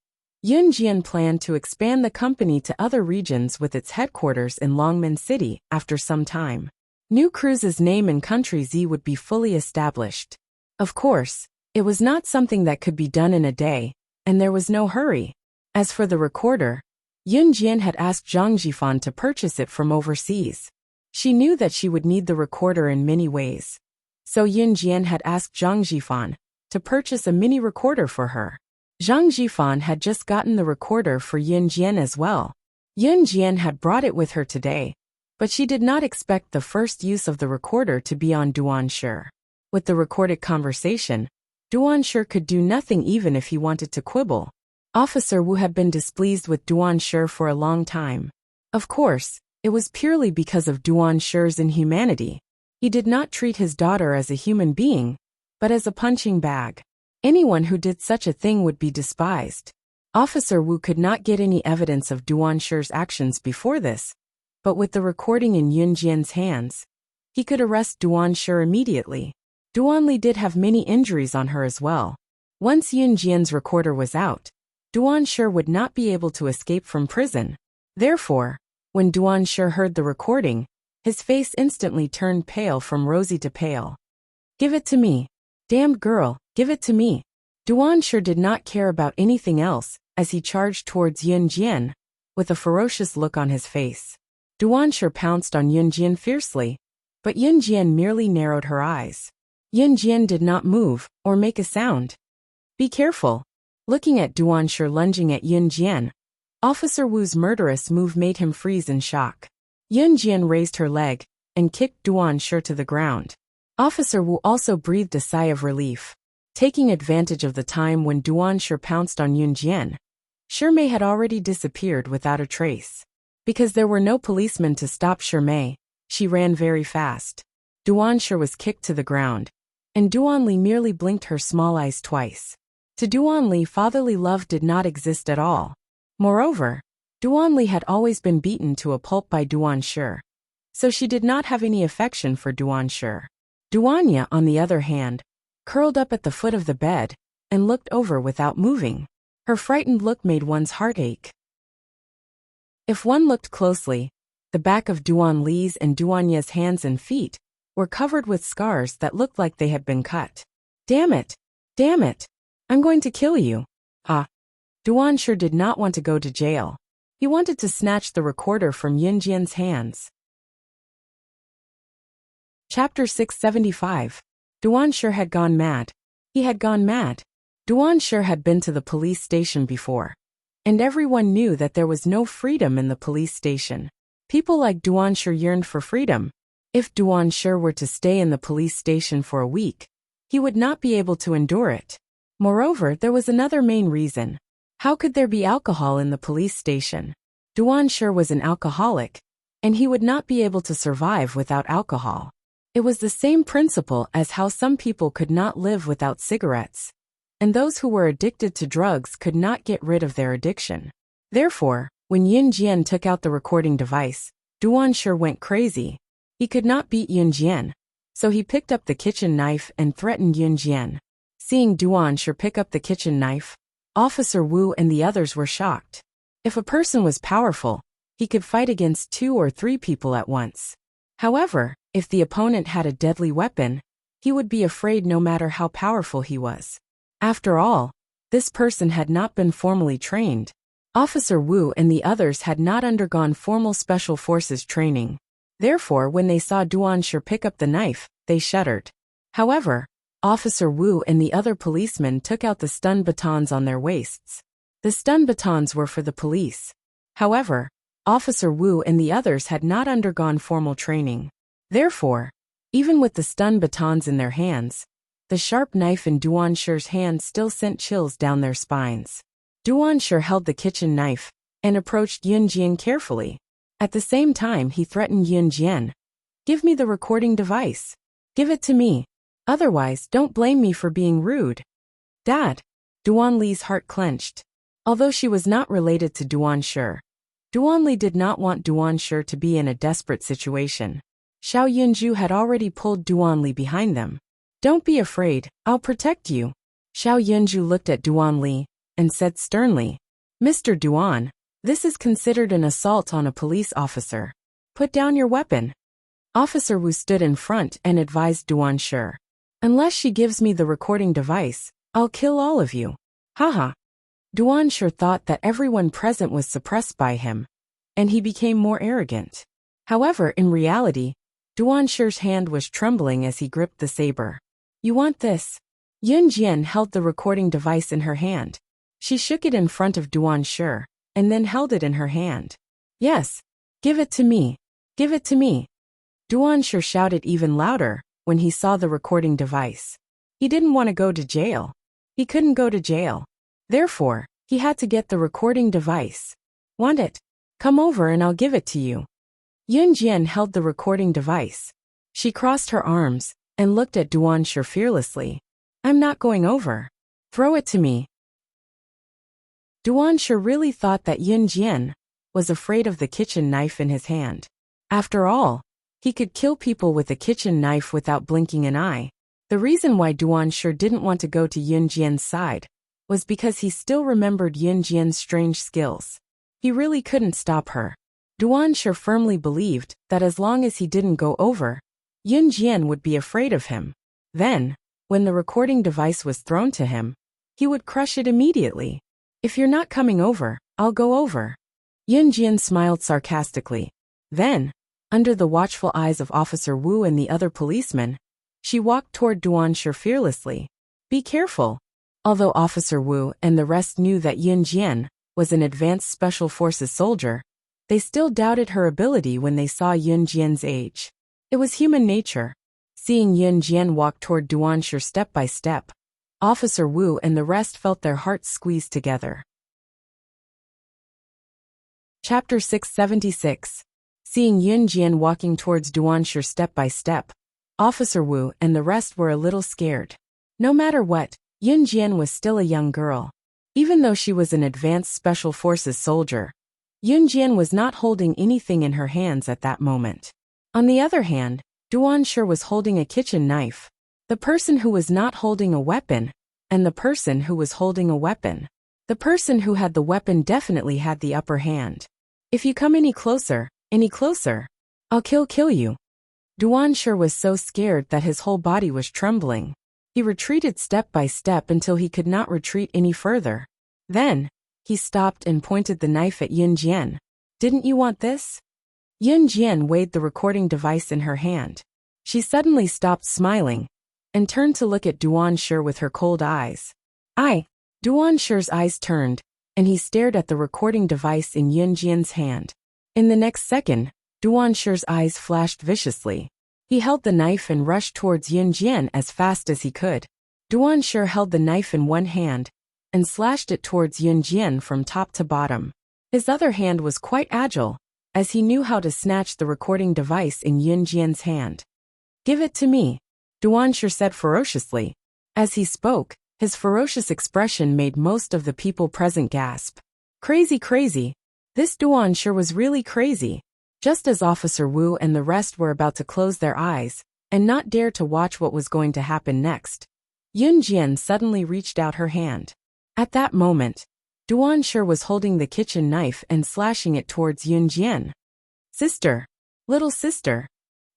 Yin Jian planned to expand the company to other regions with its headquarters in Longmen City after some time. New Cruise's name in Country Z would be fully established. Of course, it was not something that could be done in a day, and there was no hurry. As for the recorder, Yin Jian had asked Zhang Jifan to purchase it from overseas. She knew that she would need the recorder in many ways. So Yin Jian had asked Zhang Jifan to purchase a mini recorder for her. Zhang Jifan had just gotten the recorder for Yin Jian as well. Yin Jian had brought it with her today, but she did not expect the first use of the recorder to be on Duan Shi. With the recorded conversation, Duan Shi could do nothing even if he wanted to quibble. Officer Wu had been displeased with Duan Shi for a long time. Of course, it was purely because of Duan Shi's inhumanity. He did not treat his daughter as a human being, but as a punching bag. Anyone who did such a thing would be despised. Officer Wu could not get any evidence of Duan Shi's actions before this, but with the recording in Yin Jian's hands, he could arrest Duan Shi immediately. Duan Li did have many injuries on her as well. Once Yin Jian's recorder was out, Duan Shi would not be able to escape from prison. Therefore, when Duan Shi heard the recording, his face instantly turned pale from rosy to pale. Give it to me. Damned girl, give it to me. Duan Shi did not care about anything else as he charged towards Yin Jian, with a ferocious look on his face. Duan Shi pounced on Yin Jian fiercely, but Yin Jian merely narrowed her eyes. Yin Jian did not move or make a sound. Be careful. Looking at Duan Shi lunging at Yin Jian, Officer Wu's murderous move made him freeze in shock. Yin Jian raised her leg and kicked Duan Shi to the ground. Officer Wu also breathed a sigh of relief. Taking advantage of the time when Duan Shi pounced on Yin Jian, Shi Mei had already disappeared without a trace. Because there were no policemen to stop Shi Mei, she ran very fast. Duan Shi was kicked to the ground, and Duan Li merely blinked her small eyes twice. To Duan Li, fatherly love did not exist at all. Moreover, Duan Li had always been beaten to a pulp by Duan Shi, so she did not have any affection for Duan Shi. Duanya, on the other hand, curled up at the foot of the bed and looked over without moving. Her frightened look made one's heart ache. If one looked closely, the back of Duan Li's and Duanya's hands and feet were covered with scars that looked like they had been cut. Damn it! Damn it! I'm going to kill you. Duan Shi did not want to go to jail. He wanted to snatch the recorder from Yin Jian's hands. Chapter 675. Duanshir had gone mad. He had gone mad. Duanshir had been to the police station before. And everyone knew that there was no freedom in the police station. People like Duanshir yearned for freedom. If Duanshir were to stay in the police station for a week, he would not be able to endure it. Moreover, there was another main reason. How could there be alcohol in the police station? Duanshir was an alcoholic, and he would not be able to survive without alcohol. It was the same principle as how some people could not live without cigarettes, and those who were addicted to drugs could not get rid of their addiction. Therefore, when Yin Jian took out the recording device, Duanshir went crazy. He could not beat Yin Jian, so he picked up the kitchen knife and threatened Yin Jian. Seeing Duanshir pick up the kitchen knife, Officer Wu and the others were shocked. If a person was powerful, he could fight against 2 or 3 people at once. However, if the opponent had a deadly weapon, he would be afraid no matter how powerful he was. After all, this person had not been formally trained. Officer Wu and the others had not undergone formal special forces training. Therefore, when they saw Duanshir pick up the knife, they shuddered. However, Officer Wu and the other policemen took out the stun batons on their waists. The stun batons were for the police. However, Officer Wu and the others had not undergone formal training. Therefore, even with the stun batons in their hands, the sharp knife in Duanshir's hand still sent chills down their spines. Duanshir held the kitchen knife and approached Yin Jian carefully. At the same time, he threatened Yin Jian. "Give me the recording device. Give it to me. Otherwise, don't blame me for being rude." "Dad." Duanli's heart clenched. Although she was not related to Duanshir, Duanli did not want Duanshir to be in a desperate situation. Xiao Yunju had already pulled Duanli behind them. "Don't be afraid, I'll protect you." Xiao Yunju looked at Duanli and said sternly, "Mr. Duan, this is considered an assault on a police officer. Put down your weapon." Officer Wu stood in front and advised Duanshir, "Unless she gives me the recording device, I'll kill all of you." Haha. Duanshir thought that everyone present was suppressed by him, and he became more arrogant. However, in reality, Duanshir's hand was trembling as he gripped the saber. "You want this?" Yin Jian held the recording device in her hand. She shook it in front of Duanshir, and then held it in her hand. "Yes, give it to me. Give it to me." Duanshir shouted even louder when he saw the recording device. He didn't want to go to jail. He couldn't go to jail. Therefore, he had to get the recording device. "Want it? Come over and I'll give it to you." Yin Jian held the recording device. She crossed her arms and looked at Duanshir fearlessly. "I'm not going over. Throw it to me." Duanshir really thought that Yin Jian was afraid of the kitchen knife in his hand. After all, he could kill people with a kitchen knife without blinking an eye. The reason why Duanshir didn't want to go to Yin Jian's side was because he still remembered Yin Jian's strange skills. He really couldn't stop her. Duanshir firmly believed that as long as he didn't go over, Yin Jian would be afraid of him. Then, when the recording device was thrown to him, he would crush it immediately. "If you're not coming over, I'll go over." Yin Jian smiled sarcastically. Then, under the watchful eyes of Officer Wu and the other policemen, she walked toward Duanshir fearlessly. "Be careful." Although Officer Wu and the rest knew that Yin Jian was an advanced special forces soldier, they still doubted her ability when they saw Yin Jian's age. It was human nature. Seeing Yin Jian walk toward Duanshir step by step, Officer Wu and the rest felt their hearts squeeze together. Chapter 676. Seeing Yin Jian walking towards Duanshir step by step, Officer Wu and the rest were a little scared. No matter what, Yin Jian was still a young girl. Even though she was an advanced special forces soldier, Yin Jian was not holding anything in her hands at that moment. On the other hand, Duanshir was holding a kitchen knife. The person who was not holding a weapon, and the person who was holding a weapon. The person who had the weapon definitely had the upper hand. "If you come any closer, I'll kill you." Duanshir was so scared that his whole body was trembling. He retreated step by step until he could not retreat any further. Then, he stopped and pointed the knife at Yin Jian. "Didn't you want this?" Yin Jian weighed the recording device in her hand. She suddenly stopped smiling and turned to look at Duansher with her cold eyes. Duansher's eyes turned, and he stared at the recording device in Yunjian's hand. In the next second, Duansher's eyes flashed viciously. He held the knife and rushed towards Yunjian as fast as he could. Duansher held the knife in one hand and slashed it towards Yunjian from top to bottom. His other hand was quite agile, as he knew how to snatch the recording device in Yunjian's hand. "Give it to me," Duansher said ferociously. As he spoke, his ferocious expression made most of the people present gasp. Crazy. This Duansher was really crazy. Just as Officer Wu and the rest were about to close their eyes and not dare to watch what was going to happen next, Yunjian suddenly reached out her hand. At that moment, Duansher was holding the kitchen knife and slashing it towards Yunjian. "Sister! Little sister!"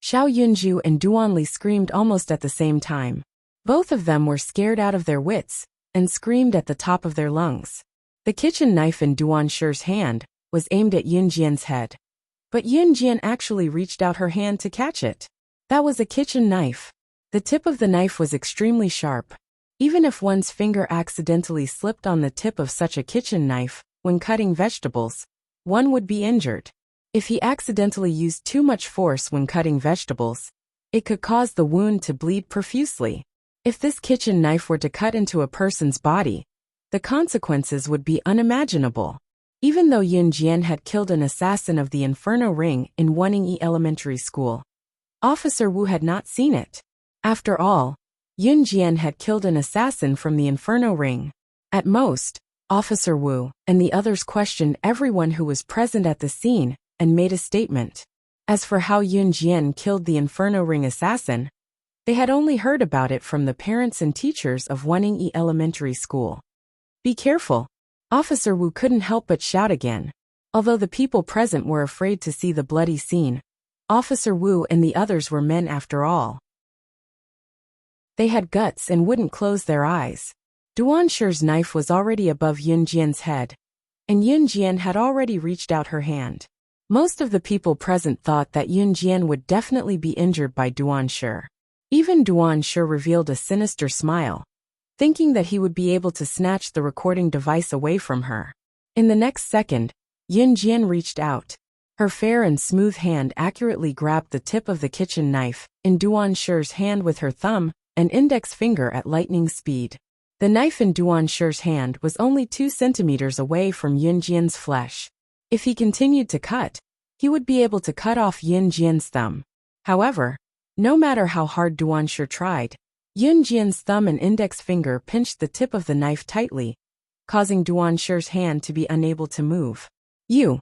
Xiao Yunju and Duanli screamed almost at the same time. Both of them were scared out of their wits and screamed at the top of their lungs. The kitchen knife in Duansher's hand was aimed at Yunjian's head. But Yunjian actually reached out her hand to catch it. That was a kitchen knife. The tip of the knife was extremely sharp. Even if one's finger accidentally slipped on the tip of such a kitchen knife when cutting vegetables, one would be injured. If he accidentally used too much force when cutting vegetables, it could cause the wound to bleed profusely. If this kitchen knife were to cut into a person's body, the consequences would be unimaginable. Even though Yunjian had killed an assassin of the Inferno Ring in Wanning Elementary School, Officer Wu had not seen it. After all, Yunjian had killed an assassin from the Inferno Ring. At most, Officer Wu and the others questioned everyone who was present at the scene and made a statement. As for how Yunjian killed the Inferno Ring assassin, they had only heard about it from the parents and teachers of Wanning Elementary School. "Be careful!" Officer Wu couldn't help but shout again. Although the people present were afraid to see the bloody scene, Officer Wu and the others were men after all. They had guts and wouldn't close their eyes. Duansher's knife was already above Yunjian's head, and Yunjian had already reached out her hand. Most of the people present thought that Yunjian would definitely be injured by Duansher. Even Duansher revealed a sinister smile, thinking that he would be able to snatch the recording device away from her. In the next second, Yunjian reached out. Her fair and smooth hand accurately grabbed the tip of the kitchen knife in Duansher's hand with her thumb and index finger at lightning speed. The knife in Duansher's hand was only 2 centimeters away from Yunjian's flesh. If he continued to cut, he would be able to cut off Yunjian's thumb. However, no matter how hard Duansher tried, Yunjian's thumb and index finger pinched the tip of the knife tightly, causing Duansher's hand to be unable to move. You!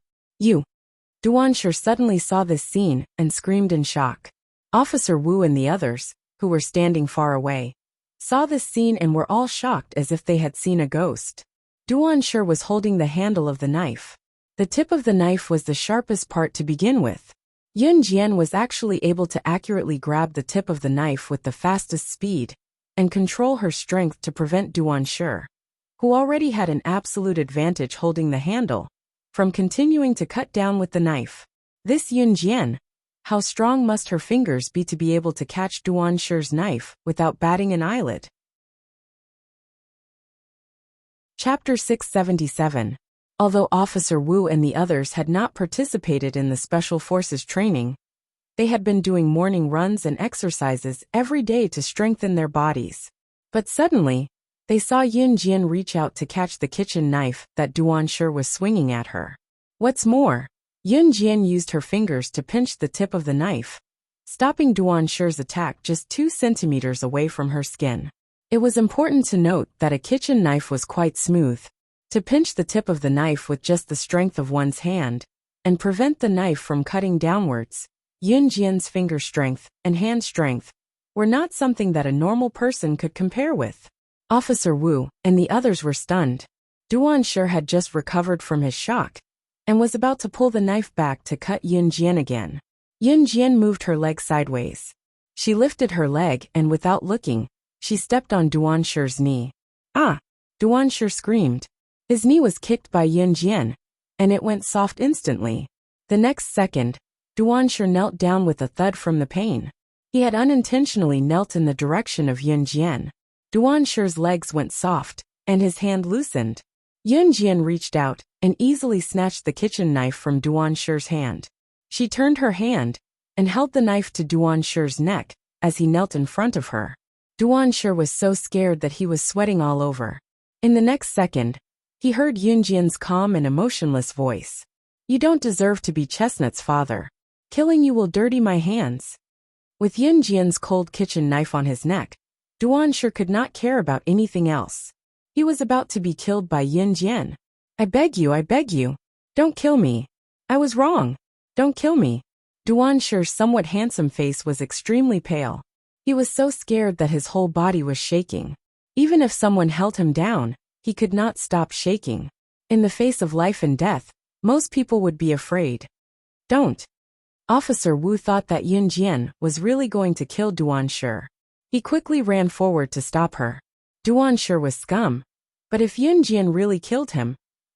Duansher suddenly saw this scene and screamed in shock. Officer Wu and the others, who were standing far away, saw this scene and were all shocked as if they had seen a ghost. Duansher was holding the handle of the knife. The tip of the knife was the sharpest part to begin with. Yunjian was actually able to accurately grab the tip of the knife with the fastest speed and control her strength to prevent Duansher, who already had an absolute advantage holding the handle, from continuing to cut down with the knife. This Yunjian, how strong must her fingers be to be able to catch Duansher's knife without batting an eyelid? Chapter 677. Although Officer Wu and the others had not participated in the Special Forces training, they had been doing morning runs and exercises every day to strengthen their bodies. But suddenly, they saw Yunjian reach out to catch the kitchen knife that Duansher was swinging at her. What's more, Yunjian used her fingers to pinch the tip of the knife, stopping Duansher's attack just 2 centimeters away from her skin. It was important to note that a kitchen knife was quite smooth. To pinch the tip of the knife with just the strength of one's hand and prevent the knife from cutting downwards, Yunjian's finger strength and hand strength were not something that a normal person could compare with. Officer Wu and the others were stunned. Duansher had just recovered from his shock and was about to pull the knife back to cut Yunjian again. Yunjian moved her leg sideways. She lifted her leg and without looking, she stepped on Duansher's knee. "Ah!" Duansher screamed. His knee was kicked by Yunjian, and it went soft instantly. The next second, Duansher knelt down with a thud from the pain. He had unintentionally knelt in the direction of Yunjian. Duanshi's legs went soft, and his hand loosened. Yunjian reached out and easily snatched the kitchen knife from Duanshi's hand. She turned her hand and held the knife to Duanshi's neck as he knelt in front of her. Duanshi was so scared that he was sweating all over. In the next second, he heard Yunjian's calm and emotionless voice. "You don't deserve to be Chestnut's father. Killing you will dirty my hands." With Yunjian's cold kitchen knife on his neck, Duanshi could not care about anything else. He was about to be killed by Yunjian. I beg you, don't kill me. I was wrong. Don't kill me." Duanshi's somewhat handsome face was extremely pale. He was so scared that his whole body was shaking. Even if someone held him down, he could not stop shaking. In the face of life and death, most people would be afraid. "Don't." Officer Wu thought that Yunjian was really going to kill Duanshi. He quickly ran forward to stop her. Duanshi was scum. But if Yunjian really killed him,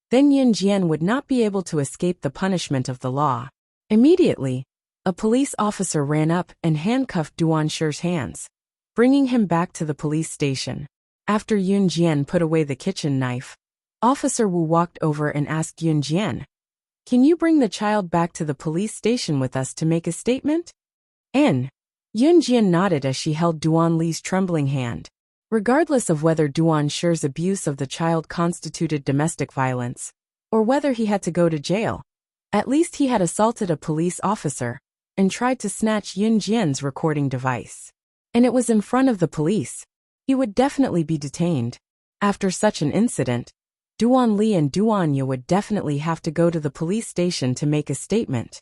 then Yunjian would not be able to escape the punishment of the law. Immediately, a police officer ran up and handcuffed Duanshi's hands, bringing him back to the police station. After Yunjian put away the kitchen knife, Officer Wu walked over and asked Yunjian, "Can you bring the child back to the police station with us to make a statement?" Yunjian nodded as she held Duanli's trembling hand. Regardless of whether Duanshi's abuse of the child constituted domestic violence, or whether he had to go to jail, at least he had assaulted a police officer and tried to snatch Yunjian's recording device. And it was in front of the police. He would definitely be detained. After such an incident, Duanli and Duanya would definitely have to go to the police station to make a statement.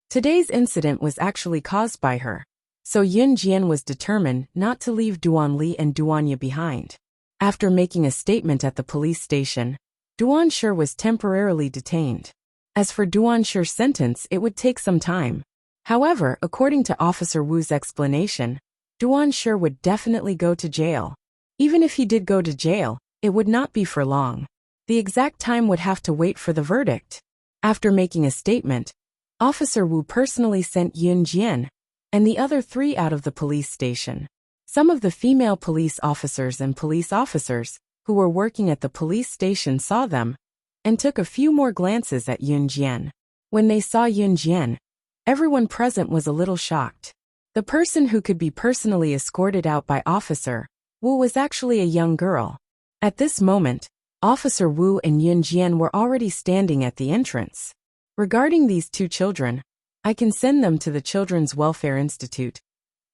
Today's incident was actually caused by her. So Yunjian was determined not to leave Duanli and Duanya behind. After making a statement at the police station, Duanshi was temporarily detained. As for Duanshi's sentence, it would take some time. However, according to Officer Wu's explanation, Duanshi would definitely go to jail. Even if he did go to jail, it would not be for long. The exact time would have to wait for the verdict. After making a statement, Officer Wu personally sent Yunjian and the other 3 out of the police station. Some of the female police officers and police officers who were working at the police station saw them and took a few more glances at Yunjian. When they saw Yunjian, everyone present was a little shocked. The person who could be personally escorted out by Officer Wu was actually a young girl. At this moment, Officer Wu and Yunjian were already standing at the entrance. Regarding these 2 children, I can send them to the Children's Welfare Institute.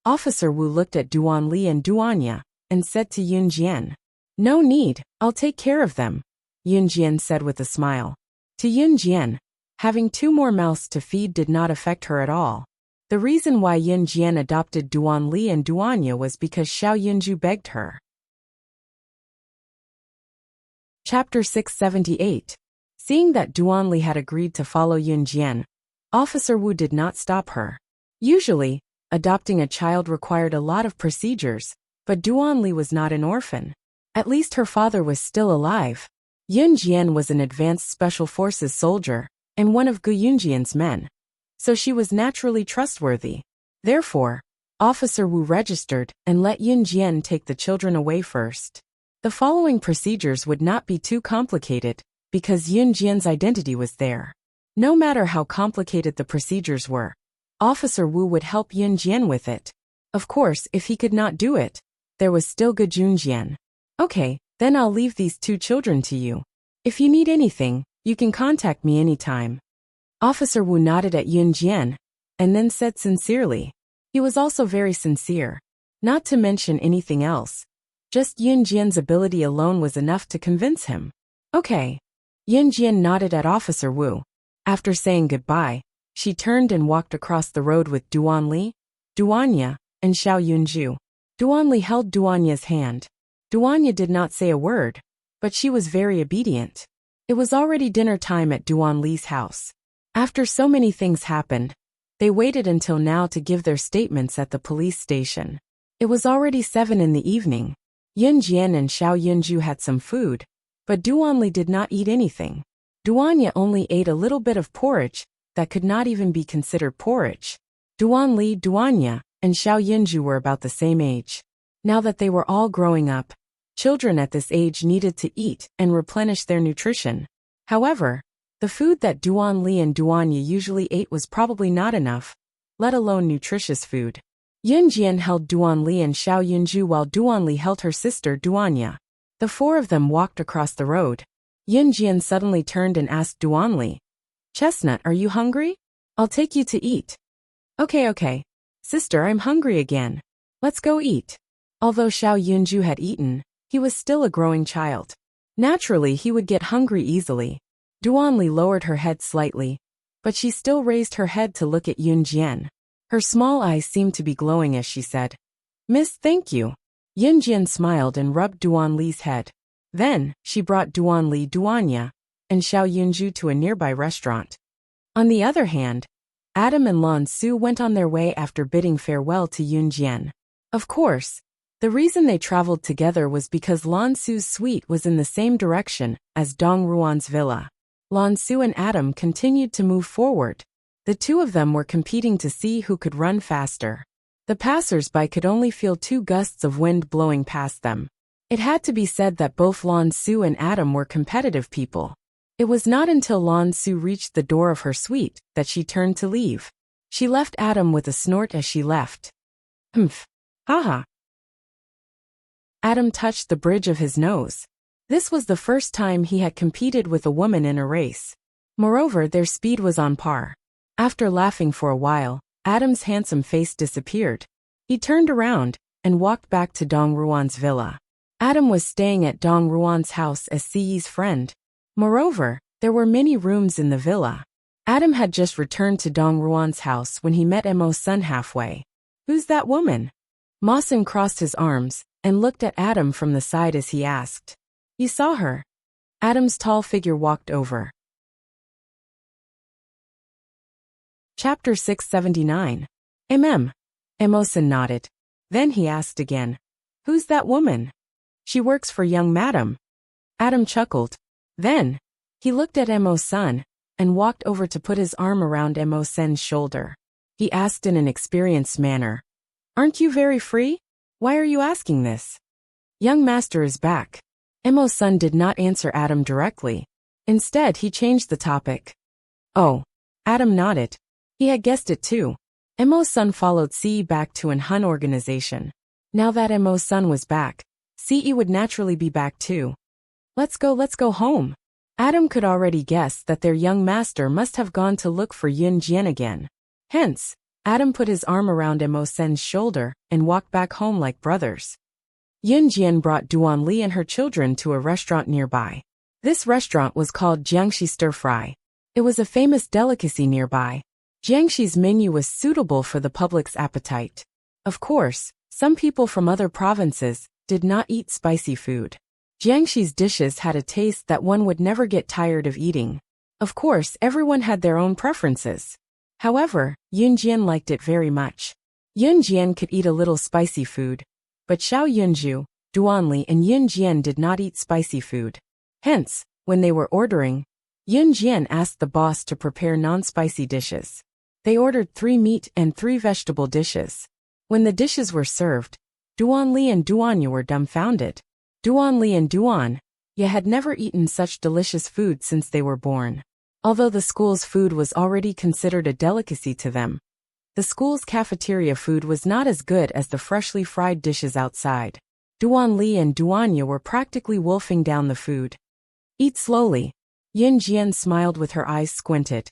Officer Wu looked at Duanli and Duanya and said to Yunjian, "No need, I'll take care of them," Yunjian said with a smile. To Yunjian, having 2 more mouths to feed did not affect her at all. The reason why Yunjian adopted Duanli and Duanya was because Xiao Yunju begged her. Chapter 678. Seeing that Duanli had agreed to follow Yunjian, Officer Wu did not stop her. Usually, adopting a child required a lot of procedures, but Duanli was not an orphan. At least her father was still alive. Yunjian was an advanced special forces soldier and one of Gu Yunjian's men, so she was naturally trustworthy. Therefore, Officer Wu registered and let Yunjian take the children away first. The following procedures would not be too complicated because Yunjian's identity was there. No matter how complicated the procedures were, Officer Wu would help Yunjian with it. Of course, if he could not do it, there was still Gu Yunjian. "Okay, then I'll leave these 2 children to you. If you need anything, you can contact me anytime." Officer Wu nodded at Yunjian and then said sincerely. He was also very sincere. Not to mention anything else. Just Yunjian's ability alone was enough to convince him. "Okay." Yunjian nodded at Officer Wu. After saying goodbye, she turned and walked across the road with Duanli, Duanya, and Xiao Yunju. Duanli held Duanya's hand. Duanya did not say a word, but she was very obedient. It was already dinner time at Duanli's house. After so many things happened, they waited until now to give their statements at the police station. It was already 7 in the evening. Yunjian and Xiao Yunju had some food, but Duanli did not eat anything. Duanya only ate a little bit of porridge that could not even be considered porridge. Duanli, Duanya, and Xiao Yinju were about the same age. Now that they were all growing up, children at this age needed to eat and replenish their nutrition. However, the food that Duanli and Duanya usually ate was probably not enough, let alone nutritious food. Yunjian held Duanli and Xiao Yunju while Duanli held her sister Duanya. The four of them walked across the road. Yunjian suddenly turned and asked Duanli, "Chestnut, are you hungry? I'll take you to eat." Okay. Sister, I'm hungry again. Let's go eat." Although Xiao Yunju had eaten, he was still a growing child. Naturally, he would get hungry easily. Duanli lowered her head slightly, but she still raised her head to look at Yunjian. Her small eyes seemed to be glowing as she said, "Miss, thank you." Yunjian smiled and rubbed Duanli's head. Then, she brought Duanli, Duanya, and Xiao Yunju to a nearby restaurant. On the other hand, Adam and Lan Su went on their way after bidding farewell to Yunjian. Of course, the reason they traveled together was because Lan Su's suite was in the same direction as Dong Ruan's villa. Lan Su and Adam continued to move forward. The two of them were competing to see who could run faster. The passers-by could only feel 2 gusts of wind blowing past them. It had to be said that both Lan Su and Adam were competitive people. It was not until Lan Su reached the door of her suite that she turned to leave. She left Adam with a snort as she left. Humph. Haha. Adam touched the bridge of his nose. This was the first time he had competed with a woman in a race. Moreover, their speed was on par. After laughing for a while, Adam's handsome face disappeared. He turned around and walked back to Dong Ruan's villa. Adam was staying at Dong Ruan's house as Siyi's friend. Moreover, there were many rooms in the villa. Adam had just returned to Dong Ruan's house when he met Emo's son halfway. "Who's that woman?" Mawson crossed his arms and looked at Adam from the side as he asked. "You saw her?" Adam's tall figure walked over. Chapter 679. Emoson nodded. Then he asked again, "Who's that woman?" "She works for young madam." Adam chuckled. Then, he looked at Emo's son and walked over to put his arm around Emosen's shoulder. He asked in an experienced manner, "Aren't you very free? Why are you asking this?" "Young master is back." Emo's son did not answer Adam directly. Instead, he changed the topic. "Oh." Adam nodded. He had guessed it too. Emo's son followed Siyi back to an Hun organization. Now that Emo's son was back, Siyi would naturally be back too. Let's go home." Adam could already guess that their young master must have gone to look for Yunjian again. Hence, Adam put his arm around Emosen's shoulder and walked back home like brothers. Yunjian brought Duanli and her children to a restaurant nearby. This restaurant was called Jiangxi Stir Fry. It was a famous delicacy nearby. Jiangxi's menu was suitable for the public's appetite. Of course, some people from other provinces did not eat spicy food. Jiangxi's dishes had a taste that one would never get tired of eating. Of course, everyone had their own preferences. However, Yunjian liked it very much. Yunjian could eat a little spicy food, but Xiao Yunju, Duanli and Yunjian did not eat spicy food. Hence, when they were ordering, Yunjian asked the boss to prepare non-spicy dishes. They ordered 3 meat and 3 vegetable dishes. When the dishes were served, Duanli and Duanya were dumbfounded. Duanli and Duanya had never eaten such delicious food since they were born. Although the school's food was already considered a delicacy to them, the school's cafeteria food was not as good as the freshly fried dishes outside. Duanli and Duanya were practically wolfing down the food. "Eat slowly." Yunjian smiled with her eyes squinted.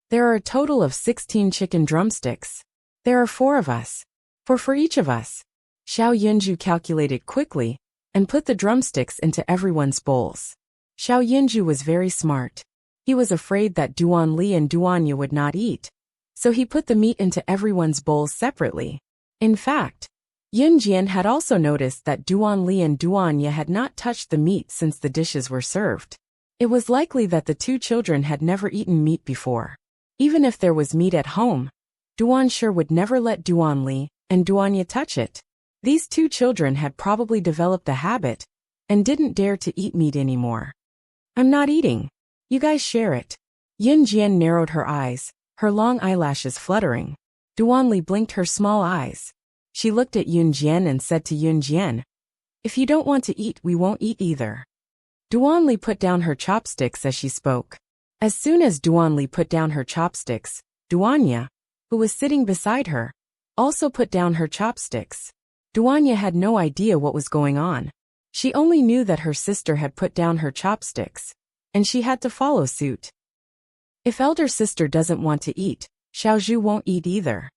"There are a total of 16 chicken drumsticks. There are 4 of us. 4 for each of us." Xiao Yunju calculated quickly and put the drumsticks into everyone's bowls. Xiao Yunju was very smart. He was afraid that Duanli and Duanya would not eat, so he put the meat into everyone's bowls separately. In fact, Yunjian had also noticed that Duanli and Duanya had not touched the meat since the dishes were served. It was likely that the 2 children had never eaten meat before. Even if there was meat at home, Duan sure would never let Duanli and Duanya touch it. These 2 children had probably developed the habit and didn't dare to eat meat anymore. "I'm not eating. You guys share it." Yunjian narrowed her eyes, her long eyelashes fluttering. Duanli blinked her small eyes. She looked at Yunjian and said to Yunjian, "If you don't want to eat, we won't eat either." Duanli put down her chopsticks as she spoke. As soon as Duanli put down her chopsticks, Duanya, who was sitting beside her, also put down her chopsticks. Duanya had no idea what was going on. She only knew that her sister had put down her chopsticks, and she had to follow suit. If elder sister doesn't want to eat, Xiaozhu won't eat either.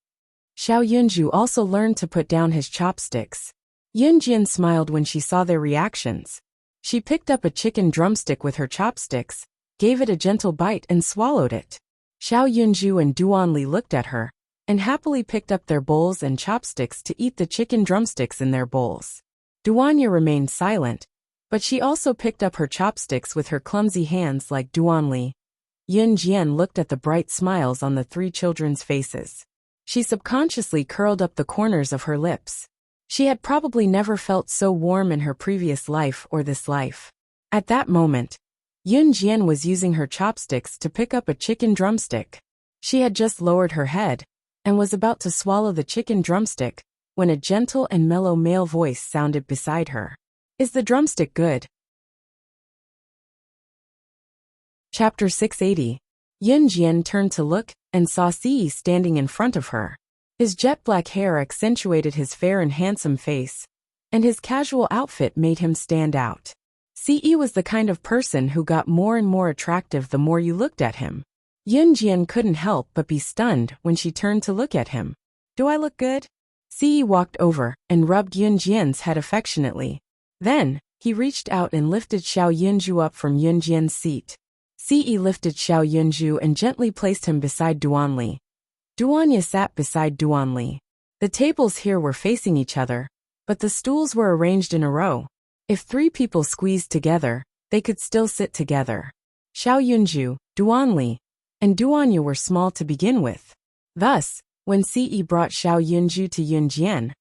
Xiao Yunju also learned to put down his chopsticks. Yunjian smiled when she saw their reactions. She picked up a chicken drumstick with her chopsticks, gave it a gentle bite and swallowed it. Xiao Yunju and Duanli looked at her, and happily picked up their bowls and chopsticks to eat the chicken drumsticks in their bowls. Duanya remained silent, but she also picked up her chopsticks with her clumsy hands like Duanli. Yunjian looked at the bright smiles on the three children's faces. She subconsciously curled up the corners of her lips. She had probably never felt so warm in her previous life or this life. At that moment, Yunjian was using her chopsticks to pick up a chicken drumstick. She had just lowered her head and was about to swallow the chicken drumstick when a gentle and mellow male voice sounded beside her. "Is the drumstick good?" Chapter 680. Yunjian turned to look and saw Si standing in front of her. His jet black hair accentuated his fair and handsome face, and his casual outfit made him stand out. Si was the kind of person who got more and more attractive the more you looked at him. Yunjian couldn't help but be stunned when she turned to look at him. "Do I look good?" Si walked over and rubbed Yunjian's head affectionately. Then, he reached out and lifted Xiao Yunju up from Yunjian's seat. Si lifted Xiao Yunju and gently placed him beside Duanli. Duanya sat beside Duanli. The tables here were facing each other, but the stools were arranged in a row. If three people squeezed together, they could still sit together. Xiao Yunju, Duanli, and Duanya were small to begin with. Thus, when Si brought Xiao Yunju to Yunjian,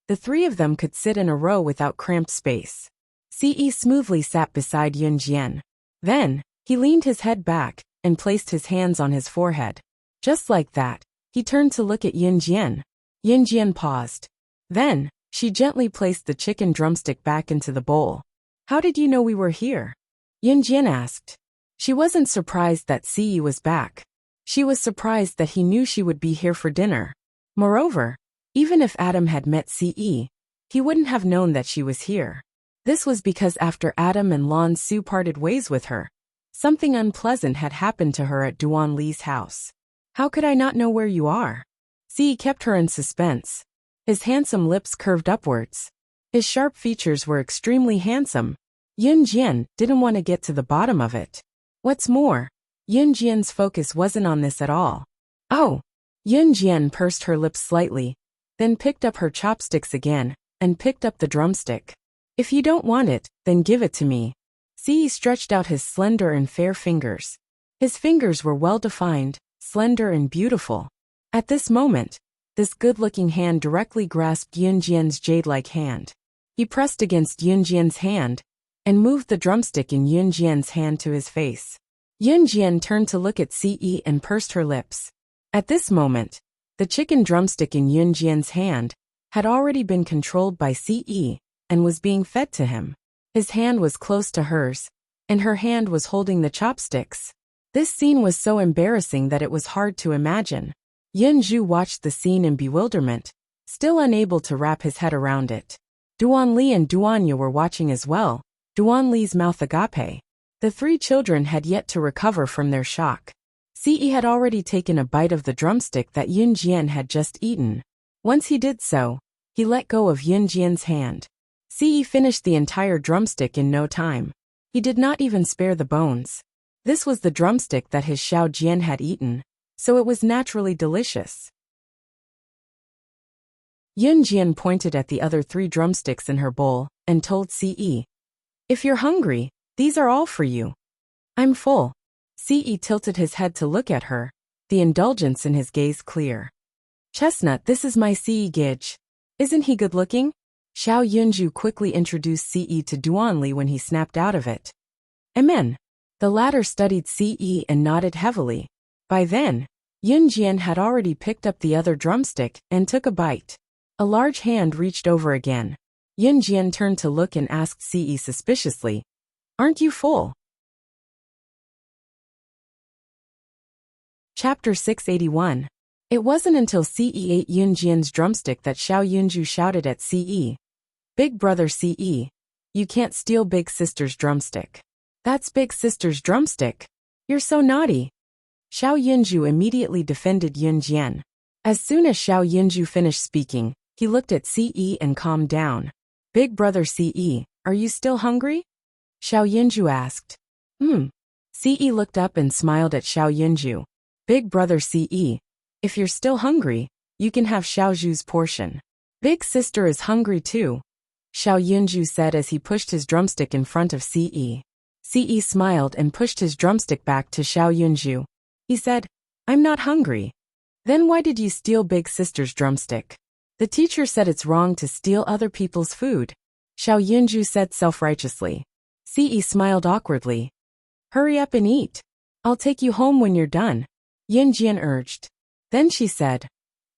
the three of them could sit in a row without cramped space. Si smoothly sat beside Yunjian. Then, he leaned his head back and placed his hands on his forehead. Just like that, he turned to look at Yunjian. Yunjian paused. Then, she gently placed the chicken drumstick back into the bowl. "How did you know we were here?" Yunjian asked. She wasn't surprised that Si was back. She was surprised that he knew she would be here for dinner. Moreover, even if Adam had met Si, he wouldn't have known that she was here. This was because after Adam and Lan Su parted ways with her, something unpleasant had happened to her at Duan Li's house. "How could I not know where you are?" Si kept her in suspense. His handsome lips curved upwards. His sharp features were extremely handsome. Yunjian didn't want to get to the bottom of it. What's more, Yunjian's focus wasn't on this at all. "Oh!" Yunjian pursed her lips slightly, then picked up her chopsticks again, and picked up the drumstick. "If you don't want it, then give it to me." Si stretched out his slender and fair fingers. His fingers were well-defined, slender and beautiful. At this moment, this good-looking hand directly grasped Yunjian's jade-like hand. He pressed against Yunjian's hand, and moved the drumstick in Yunjian's hand to his face. Yunjian turned to look at Si and pursed her lips. At this moment, the chicken drumstick in Yunjian's hand had already been controlled by Si, and was being fed to him. His hand was close to hers, and her hand was holding the chopsticks. This scene was so embarrassing that it was hard to imagine. Yunju watched the scene in bewilderment, still unable to wrap his head around it. Duan Li and Duanya were watching as well. Duan Li's mouth agape. The three children had yet to recover from their shock. Si had already taken a bite of the drumstick that Yunjian had just eaten. Once he did so, he let go of Yunjian's hand. Si finished the entire drumstick in no time. He did not even spare the bones. This was the drumstick that his Xiao Jian had eaten, so it was naturally delicious. Yunjian pointed at the other three drumsticks in her bowl, and told Si, "If you're hungry, these are all for you." "I'm full." Si tilted his head to look at her, the indulgence in his gaze clear. "Chestnut, this is my Si Gij. Isn't he good-looking?" Xiao Yunju quickly introduced Si to Duanli when he snapped out of it. "Amen." The latter studied Si and nodded heavily. By then, Yunjian had already picked up the other drumstick and took a bite. A large hand reached over again. Yunjian turned to look and asked Ce suspiciously, "Aren't you full?" Chapter 681. It wasn't until Ce ate Yunjian's drumstick that Xiao Yunju shouted at Ce, "Big brother Ce, you can't steal big sister's drumstick. That's big sister's drumstick. You're so naughty." Xiao Yunju immediately defended Yunjian. As soon as Xiao Yunju finished speaking, he looked at Ce and calmed down. "Big brother Ce, are you still hungry?" Xiao Yunju asked. Ce looked up and smiled at Xiao Yunju. "Big brother Ce, if you're still hungry, you can have Xiaoju's portion. Big sister is hungry too," Xiao Yunju said as he pushed his drumstick in front of Ce. Ce smiled and pushed his drumstick back to Xiao Yunju. He said, "I'm not hungry." "Then why did you steal big sister's drumstick?" "The teacher said it's wrong to steal other people's food," Xiao Yunju said self-righteously. Ce smiled awkwardly. "Hurry up and eat. I'll take you home when you're done," Yunjian urged. Then she said,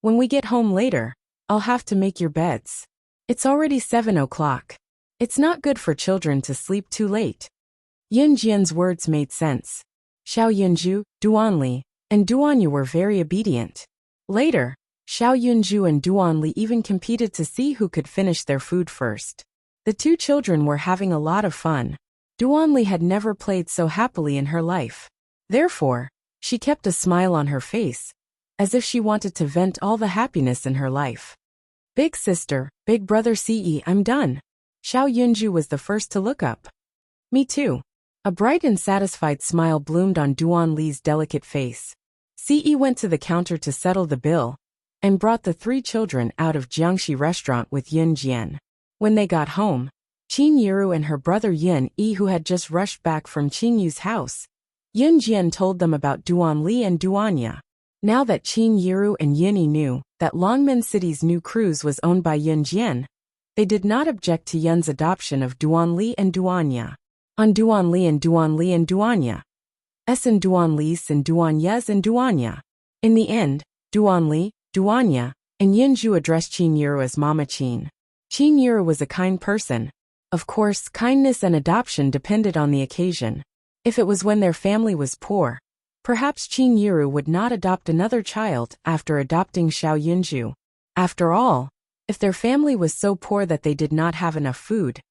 "When we get home later, I'll have to make your beds. It's already 7 o'clock. It's not good for children to sleep too late." Yunjian's words made sense. Xiao Yunju, Duanli, and Duanya were very obedient. Later, Xiao Yunju and Duanli even competed to see who could finish their food first. The two children were having a lot of fun. Duanli had never played so happily in her life. Therefore, she kept a smile on her face, as if she wanted to vent all the happiness in her life. "Big sister, big brother Ce, I'm done." Xiao Yunju was the first to look up. "Me too." A bright and satisfied smile bloomed on Duanli's delicate face. Ce went to the counter to settle the bill, and brought the three children out of Jiangxi restaurant with Yunjian. When they got home, Qin Yiru and her brother Yun Yi, who had just rushed back from Qin Yu's house, Yunjian told them about Duanli and Duanya. Now that Qin Yiru and Yun Yi knew that Longmen City's new cruise was owned by Yunjian, they did not object to Yun's adoption of Duanli and Duanya. On Duanli and Duanli and Duanya. S and Duanlis and Duanyas and Duanya. In the end, Duanli, Duanya, and Yunju addressed Qin Yiru as Mama Qin. Qin Yiru was a kind person. Of course, kindness and adoption depended on the occasion. If it was when their family was poor, perhaps Qin Yiru would not adopt another child after adopting Xiao Yunju. After all, if their family was so poor that they did not have enough food,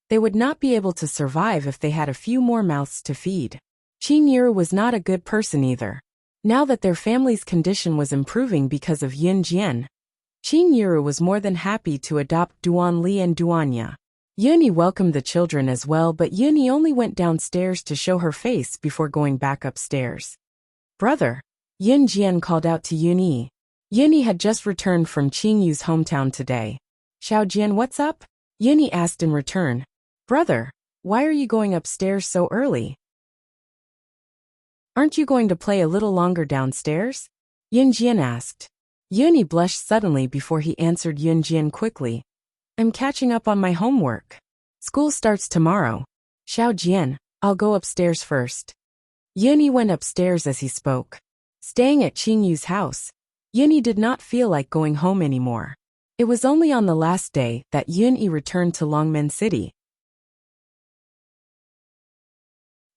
they would not be able to survive if they had a few more mouths to feed. Qin Yiru was not a good person either. Now that their family's condition was improving because of Yunjian, Qin Yiru was more than happy to adopt Duanli and Duanya. Yunyi welcomed the children as well, but Yunyi only went downstairs to show her face before going back upstairs. "Brother," Yunjian called out to Yunyi. Yunyi had just returned from Qin Yu's hometown today. "Xiaojian, what's up?" Yunyi asked in return. "Brother, why are you going upstairs so early? Aren't you going to play a little longer downstairs?" Yunjian asked. Yunyi blushed suddenly before he answered Yunjian quickly. "I'm catching up on my homework. School starts tomorrow." "Xiaojian, I'll go upstairs first." Yunyi went upstairs as he spoke. Staying at Qin Yu's house, Yunyi did not feel like going home anymore. It was only on the last day that Yunyi returned to Longmen City.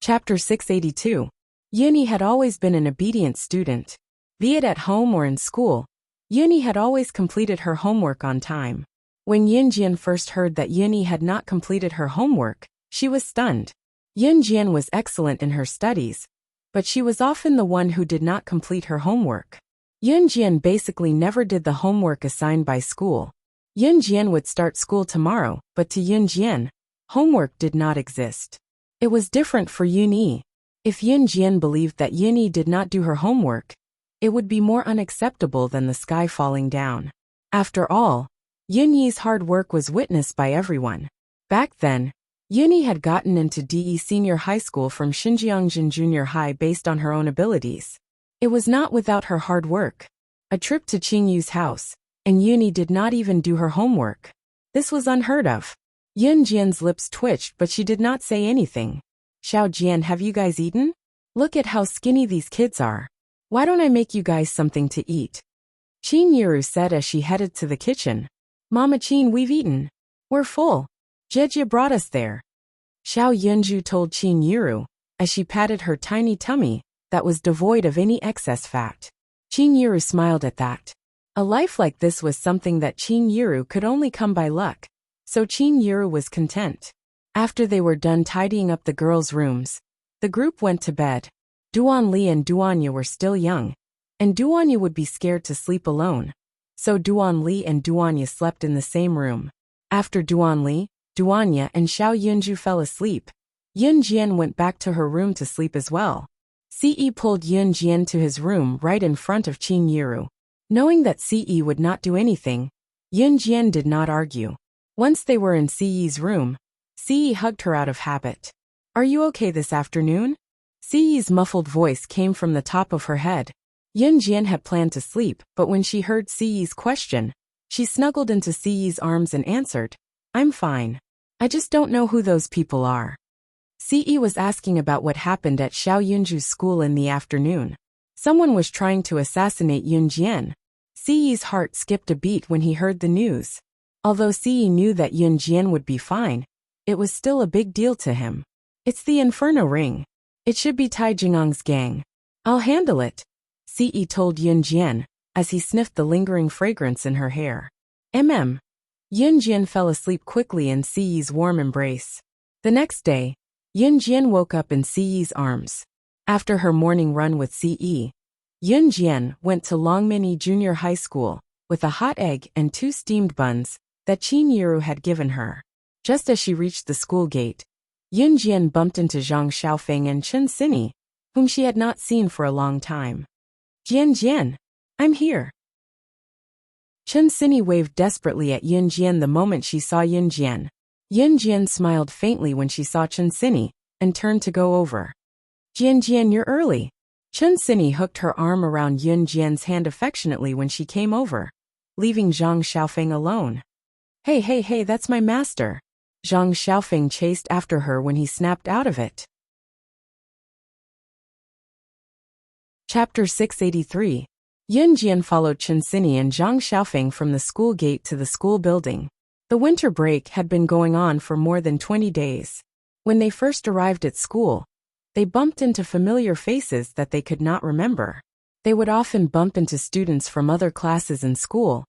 Chapter 682. Yunyi had always been an obedient student. Be it at home or in school, Yunyi had always completed her homework on time. When Yunjian first heard that Yunyi had not completed her homework, she was stunned. Yunjian was excellent in her studies, but she was often the one who did not complete her homework. Yunjian basically never did the homework assigned by school. Yunjian would start school tomorrow, but to Yunjian, homework did not exist. It was different for Yunyi. If Yunjian believed that Yunyi did not do her homework, it would be more unacceptable than the sky falling down. After all, Yunyi's hard work was witnessed by everyone. Back then, Yunyi had gotten into DE Senior High School from Xinjiangjin Junior High based on her own abilities. It was not without her hard work. A trip to Qin Yu's house, and Yunyi did not even do her homework. This was unheard of. Yunjian's lips twitched, but she did not say anything. "Xiaojian, have you guys eaten? Look at how skinny these kids are. Why don't I make you guys something to eat? Chin Yiru said as she headed to the kitchen. Mama Chin, we've eaten. We're full. Jejia brought us there. Xiao Yunju told Chin Yiru, as she patted her tiny tummy that was devoid of any excess fat. Chin Yiru smiled at that. A life like this was something that Chin Yiru could only come by luck, so Chin Yiru was content. After they were done tidying up the girls' rooms, the group went to bed. Duan Li and Duanya were still young, and Duanya would be scared to sleep alone, so Duan Li and Duanya slept in the same room. After Duan Li, Duanya and Xiao Yunju fell asleep, Yun Jian went back to her room to sleep as well. Ce pulled Yun Jian to his room right in front of Chin Yiru. Knowing that Ce would not do anything, Yun Jian did not argue. Once they were in Ce's room, Ce hugged her out of habit. Are you okay this afternoon? Ce's muffled voice came from the top of her head. Yun Jian had planned to sleep, but when she heard Ce's question, she snuggled into Ce's arms and answered, I'm fine. I just don't know who those people are. Ce was asking about what happened at Xiao Yunju's school in the afternoon. Someone was trying to assassinate Yun Jian. Ce's heart skipped a beat when he heard the news. Although Ce knew that Yun Jian would be fine, it was still a big deal to him. It's the Inferno ring. It should be Tai Jingang's gang. I'll handle it, Ce told Yun Jian, as he sniffed the lingering fragrance in her hair. Yun Jian fell asleep quickly in Ce's warm embrace. The next day, Yun Jian woke up in Ce's arms. After her morning run with Ce, Yun Jian went to Longmini Junior High School with a hot egg and 2 steamed buns that Chin Yiru had given her. Just as she reached the school gate, Yun Jian bumped into Zhang Xiaofeng and Chen Xini, whom she had not seen for a long time. Jian, I'm here. Chen Xini waved desperately at Yun Jian the moment she saw Yun Jian. Yun Jian smiled faintly when she saw Chen Xini and turned to go over. Jian, you're early. Chen Xini hooked her arm around Yun Jian's hand affectionately when she came over, leaving Zhang Xiaofeng alone. Hey, that's my master. Zhang Xiaofeng chased after her when he snapped out of it. Chapter 683. Yun Jian followed Chen Xini and Zhang Xiaofeng from the school gate to the school building. The winter break had been going on for more than 20 days. When they first arrived at school, they bumped into familiar faces that they could not remember. They would often bump into students from other classes in school,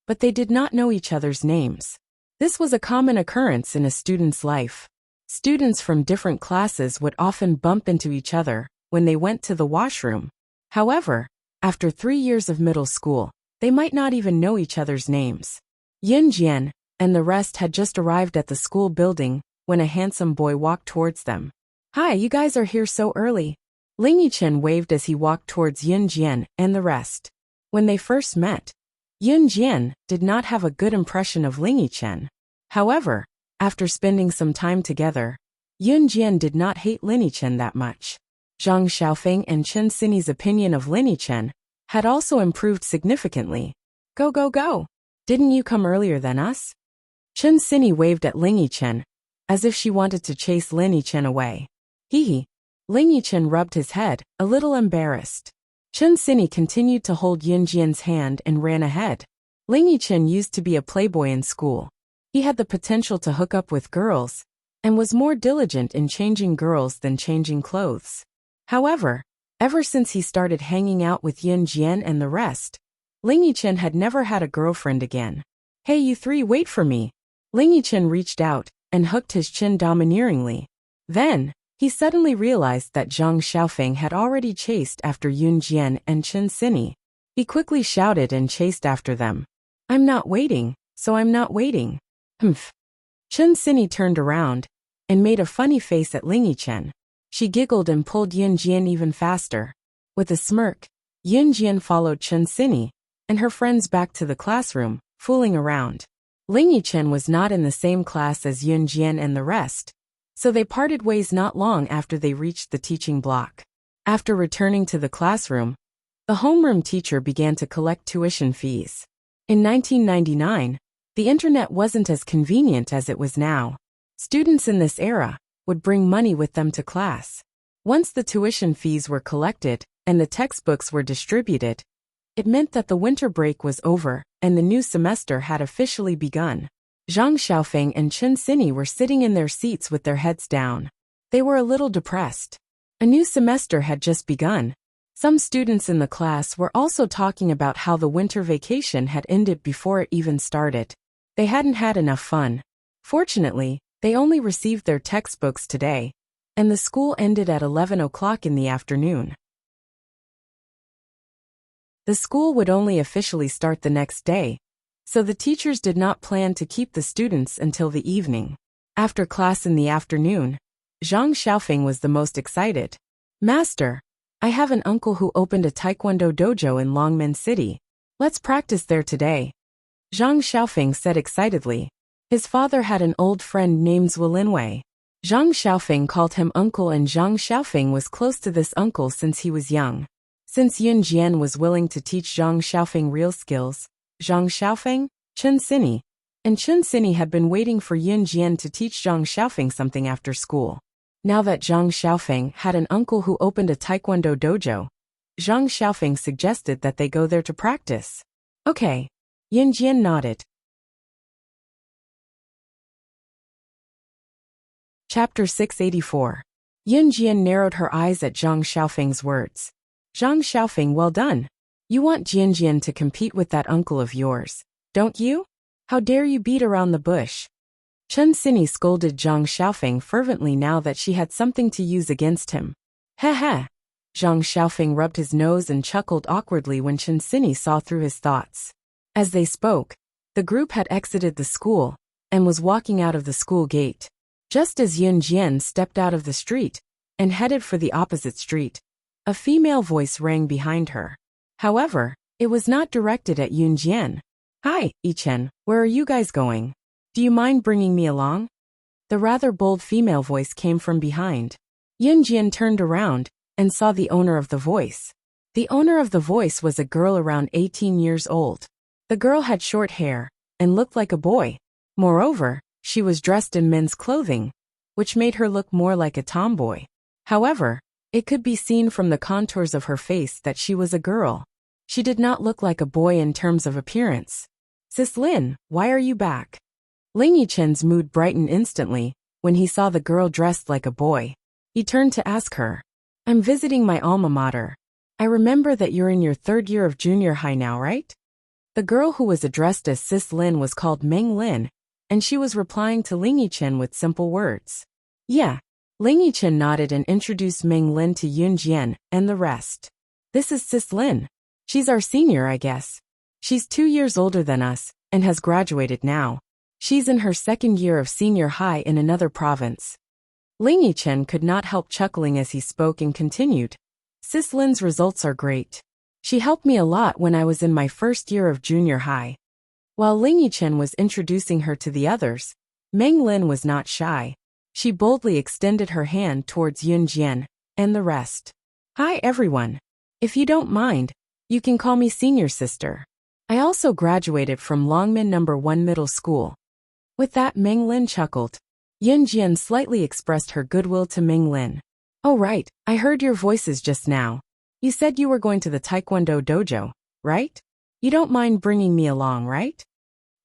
but they did not know each other's names. This was a common occurrence in a student's life. Students from different classes would often bump into each other when they went to the washroom. However, after 3 years of middle school, they might not even know each other's names. Yun Jian and the rest had just arrived at the school building when a handsome boy walked towards them. Hi, you guys are here so early. Ling Yichen waved as he walked towards Yun Jian and the rest. When they first met, Yun Jian did not have a good impression of Ling Yichen. However, after spending some time together, Yun Jian did not hate Lin Yichen that much. Zhang Xiaofeng and Chen Xini's opinion of Lin Yichen had also improved significantly. Go! Didn't you come earlier than us? Chen Xini waved at Ling Yichen, as if she wanted to chase Lin Yichen away. Hee. Ling Yichen rubbed his head, a little embarrassed. Chen Xini continued to hold Yun Jian's hand and ran ahead. Ling Yichen used to be a playboy in school. He had the potential to hook up with girls, and was more diligent in changing girls than changing clothes. However, ever since he started hanging out with Yun Jian and the rest, Ling Yichen had never had a girlfriend again. Hey, you three, wait for me. Ling Yichen reached out and hooked his chin domineeringly. Then, he suddenly realized that Zhang Xiaofeng had already chased after Yun Jian and Chen Xini. He quickly shouted and chased after them. I'm not waiting, so I'm not waiting. Humph. Chen Xini turned around and made a funny face at Ling Yichen. She giggled and pulled Yun Jian even faster. With a smirk, Yun Jian followed Chen Xini and her friends back to the classroom, fooling around. Ling Yichen was not in the same class as Yun Jian and the rest, so they parted ways not long after they reached the teaching block. After returning to the classroom, the homeroom teacher began to collect tuition fees. In 1999, the internet wasn't as convenient as it was now. Students in this era would bring money with them to class. Once the tuition fees were collected, and the textbooks were distributed, it meant that the winter break was over and the new semester had officially begun. Zhang Xiaofeng and Chen Xinyi were sitting in their seats with their heads down. They were a little depressed. A new semester had just begun. Some students in the class were also talking about how the winter vacation had ended before it even started. They hadn't had enough fun. Fortunately, they only received their textbooks today, and the school ended at 11 o'clock in the afternoon. The school would only officially start the next day, so the teachers did not plan to keep the students until the evening. After class in the afternoon, Zhang Xiaofeng was the most excited. "Master, I have an uncle who opened a taekwondo dojo in Longmen City. Let's practice there today," Zhang Xiaofeng said excitedly. His father had an old friend named Zhuolinwei. Zhang Xiaofeng called him uncle, and Zhang Xiaofeng was close to this uncle since he was young. Since Yun Jian was willing to teach Zhang Xiaofeng real skills, Zhang Xiaofeng, Chen Xinyi, and Chen Xinyi had been waiting for Yun Jian to teach Zhang Xiaofeng something after school. Now that Zhang Xiaofeng had an uncle who opened a taekwondo dojo, Zhang Xiaofeng suggested that they go there to practice. "Okay." Yun Jian nodded. Chapter 684. Yun Jian narrowed her eyes at Zhang Xiaofeng's words. "Zhang Xiaofeng, well done. You want Jian to compete with that uncle of yours, don't you? How dare you beat around the bush?" Chen Xinyi scolded Zhang Xiaofeng fervently now that she had something to use against him. "Heh heh." Zhang Xiaofeng rubbed his nose and chuckled awkwardly when Chen Xinyi saw through his thoughts. As they spoke, the group had exited the school and was walking out of the school gate. Just as Yun Jian stepped out of the street and headed for the opposite street, a female voice rang behind her. However, it was not directed at Yun Jian. "Hi, Yichen, where are you guys going? Do you mind bringing me along?" The rather bold female voice came from behind. Yun Jian turned around and saw the owner of the voice. The owner of the voice was a girl around 18 years old. The girl had short hair and looked like a boy. Moreover, she was dressed in men's clothing, which made her look more like a tomboy. However, it could be seen from the contours of her face that she was a girl. She did not look like a boy in terms of appearance. "Sis Lin, why are you back?" Ling Yichen's mood brightened instantly when he saw the girl dressed like a boy. He turned to ask her, "I'm visiting my alma mater. I remember that you're in your 3rd year of junior high now, right?" The girl who was addressed as Sis Lin was called Meng Lin, and she was replying to Ling Yichen with simple words. "Yeah." Ling Yichen nodded and introduced Meng Lin to Yun Jian and the rest. "This is Sis Lin. She's our senior, I guess. She's 2 years older than us and has graduated now. She's in her 2nd year of senior high in another province." Ling Yichen could not help chuckling as he spoke and continued. "Sis Lin's results are great. She helped me a lot when I was in my 1st year of junior high." While Ling Yichen was introducing her to the others, Meng Lin was not shy. She boldly extended her hand towards Yun Jian and the rest. "Hi everyone. If you don't mind, you can call me senior sister. I also graduated from Longmen No. 1 Middle School." With that, Meng Lin chuckled. Yun Jian slightly expressed her goodwill to Meng Lin. "Oh right, I heard your voices just now. You said you were going to the Taekwondo dojo, right? You don't mind bringing me along, right?"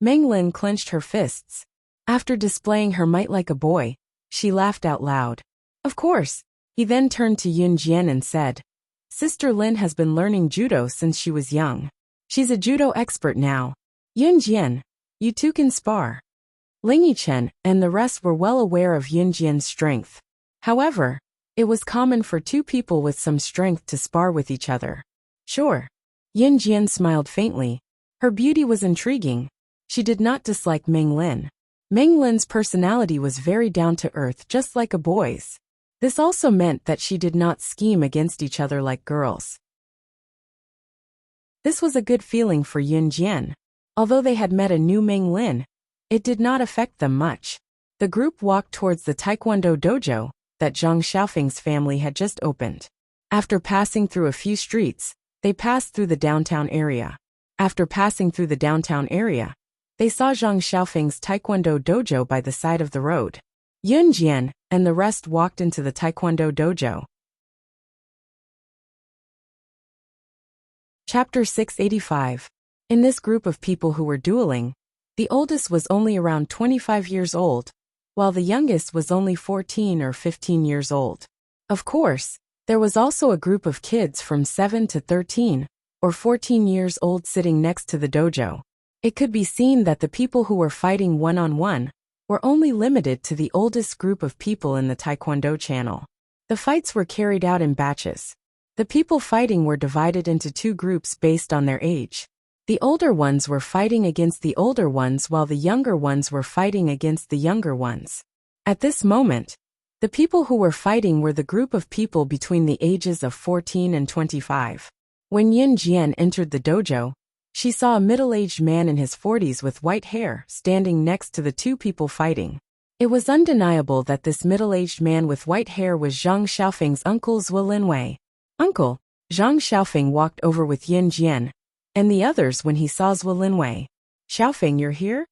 Meng Lin clenched her fists. After displaying her might like a boy, she laughed out loud. "Of course." He then turned to Yun Jian and said, "Sister Lin has been learning judo since she was young. She's a judo expert now. Yun Jian, you two can spar." Ling Yichen and the rest were well aware of Yun Jian's strength. However, it was common for 2 people with some strength to spar with each other. "Sure." Yun Jian smiled faintly. Her beauty was intriguing. She did not dislike Meng Lin. Meng Lin's personality was very down-to-earth, just like a boy's. This also meant that she did not scheme against each other like girls. This was a good feeling for Yun Jian. Although they had met a new Meng Lin, it did not affect them much. The group walked towards the Taekwondo dojo that Zhang Xiaofeng's family had just opened. After passing through a few streets, they passed through the downtown area. After passing through the downtown area, they saw Zhang Xiaofeng's Taekwondo dojo by the side of the road. Yun Jian and the rest walked into the Taekwondo dojo. Chapter 685. In this group of people who were dueling, the oldest was only around 25 years old, while the youngest was only 14 or 15 years old. Of course, there was also a group of kids from 7 to 13 or 14 years old sitting next to the dojo. It could be seen that the people who were fighting one-on-one were only limited to the oldest group of people in the Taekwondo channel. The fights were carried out in batches. The people fighting were divided into two groups based on their age. The older ones were fighting against the older ones while the younger ones were fighting against the younger ones. At this moment, the people who were fighting were the group of people between the ages of 14 and 25. When Yin Jian entered the dojo, she saw a middle-aged man in his 40s with white hair standing next to the two people fighting. It was undeniable that this middle-aged man with white hair was Zhang Xiaofeng's uncle Zhuo Linwei. "Uncle," Zhang Xiaofeng walked over with Yin Jian and the others when he saw Zhuo Linwei. "Xiaofeng, you're here?"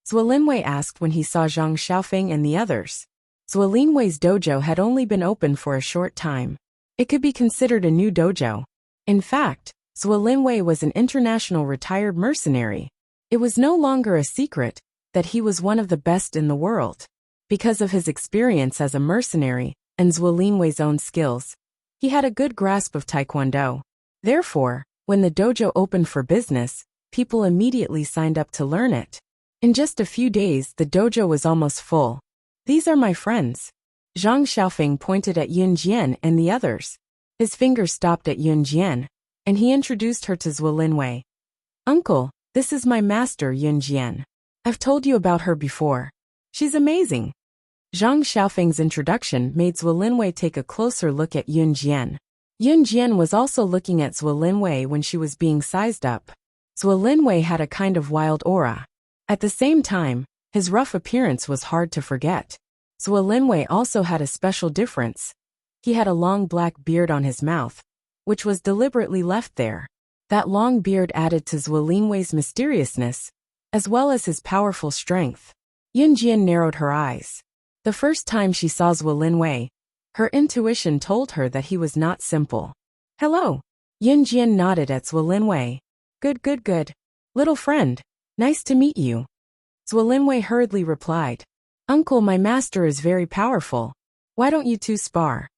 Zhuo Linwei asked when he saw Zhang Xiaofeng and the others. Zhuo Linwei's dojo had only been open for a short time. It could be considered a new dojo. In fact, Zhuo Linwei was an international retired mercenary. It was no longer a secret that he was one of the best in the world. Because of his experience as a mercenary and Zhuo Linwei's own skills, he had a good grasp of Taekwondo. Therefore, when the dojo opened for business, people immediately signed up to learn it. In just a few days, the dojo was almost full. "These are my friends." Zhang Xiaofeng pointed at Yin Jian and the others. His finger stopped at Yin Jian, and he introduced her to Zhuo Linwei. "Uncle, this is my master Yin Jian. I've told you about her before. She's amazing." Zhang Xiaofeng's introduction made Zhuo Linwei take a closer look at Yin Jian. Yin Jian was also looking at Zhuo Linwei when she was being sized up. Zhuo Linwei had a kind of wild aura. At the same time, his rough appearance was hard to forget. Zhuo Linwei also had a special difference. He had a long black beard on his mouth, which was deliberately left there. That long beard added to Zhuo Linwei's mysteriousness, as well as his powerful strength. Yin Jian narrowed her eyes. The first time she saw Zhuo Linwei, her intuition told her that he was not simple. "Hello." Yin Jian nodded at Zhuo Linwei. Good. Little friend, nice to meet you." Zhuo Linwei hurriedly replied. "Uncle, my master is very powerful. Why don't you two spar?"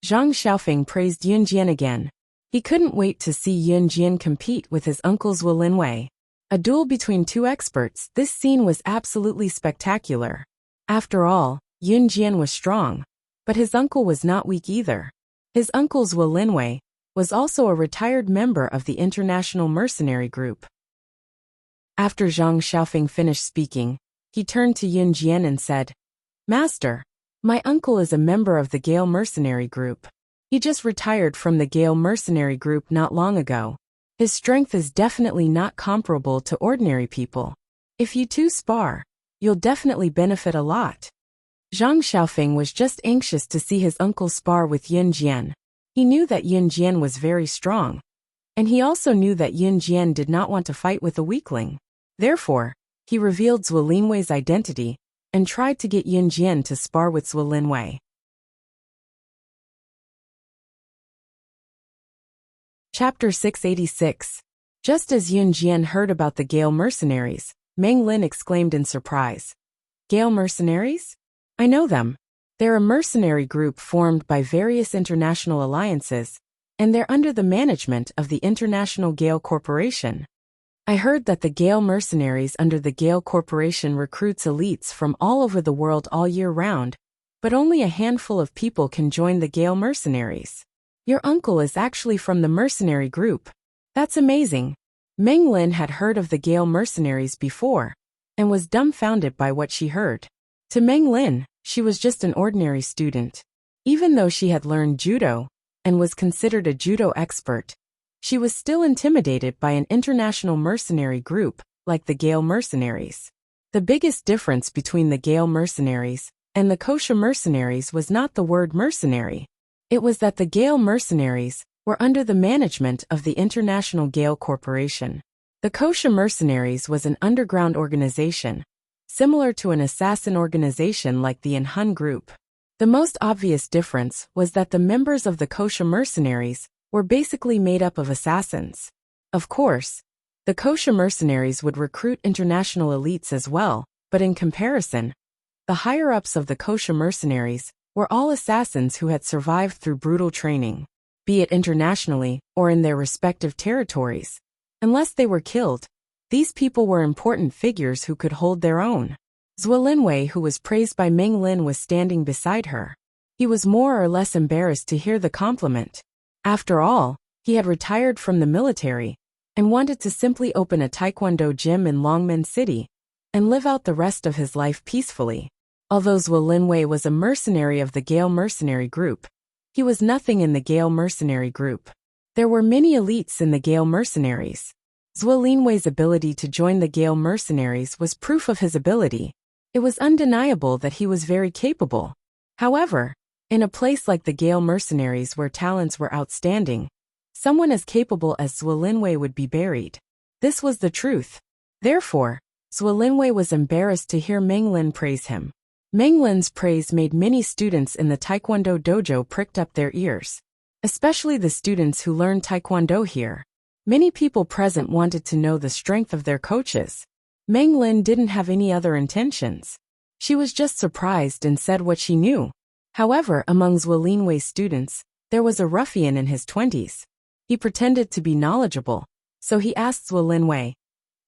Zhang Xiaofeng praised Yin Jian again. He couldn't wait to see Yin Jian compete with his uncle Zhuo Linwei. A duel between two experts, this scene was absolutely spectacular. After all, Yin Jian was strong, but his uncle was not weak either. His uncle Zhuo Linwei was also a retired member of the International Mercenary Group. After Zhang Xiaofeng finished speaking, he turned to Yin Jian and said, "Master, my uncle is a member of the Gale Mercenary Group. He just retired from the Gale Mercenary Group not long ago. His strength is definitely not comparable to ordinary people. If you two spar, you'll definitely benefit a lot." Zhang Xiaofeng was just anxious to see his uncle spar with Yin Jian. He knew that Yin Jian was very strong, and he also knew that Yin Jian did not want to fight with a weakling. Therefore, he revealed Zhuo Linwei's identity and tried to get Yin Jian to spar with Zhuo Linwei. Chapter 686. Just as Yin Jian heard about the Gale mercenaries, Meng Lin exclaimed in surprise. "Gale mercenaries? I know them. They're a mercenary group formed by various international alliances, and they're under the management of the International Gale Corporation. I heard that the Gale mercenaries under the Gale Corporation recruits elites from all over the world all year round, but only a handful of people can join the Gale mercenaries. Your uncle is actually from the mercenary group. That's amazing." Meng Lin had heard of the Gale mercenaries before, and was dumbfounded by what she heard. To Meng Lin, she was just an ordinary student. Even though she had learned judo, and was considered a judo expert, she was still intimidated by an international mercenary group, like the Gale mercenaries. The biggest difference between the Gale mercenaries and the kosher mercenaries was not the word mercenary. It was that the Gale mercenaries were under the management of the International Gale Corporation. The kosher mercenaries was an underground organization, similar to an assassin organization like the Hun group. The most obvious difference was that the members of the kosher mercenaries were basically made up of assassins. Of course, the kosher mercenaries would recruit international elites as well, but in comparison, the higher-ups of the kosher mercenaries were all assassins who had survived through brutal training, be it internationally or in their respective territories. Unless they were killed, these people were important figures who could hold their own. Zhuo Linwei, who was praised by Meng Lin, was standing beside her. He was more or less embarrassed to hear the compliment. After all, he had retired from the military and wanted to simply open a taekwondo gym in Longmen City and live out the rest of his life peacefully. Although Zhuo Linwei was a mercenary of the Gale mercenary group, he was nothing in the Gale mercenary group. There were many elites in the Gale mercenaries. Zhuo Linwei's ability to join the Gale mercenaries was proof of his ability. It was undeniable that he was very capable. However, in a place like the Gale mercenaries where talents were outstanding, someone as capable as Zhuo Linwei would be buried. This was the truth. Therefore, Zhuo Linwei was embarrassed to hear Meng Lin praise him. Meng Lin's praise made many students in the Taekwondo dojo pricked up their ears, especially the students who learned Taekwondo here. Many people present wanted to know the strength of their coaches. Meng Lin didn't have any other intentions. She was just surprised and said what she knew. However, among Zhuo Linwei's students, there was a ruffian in his 20s. He pretended to be knowledgeable, so he asked Zhuo Linwei,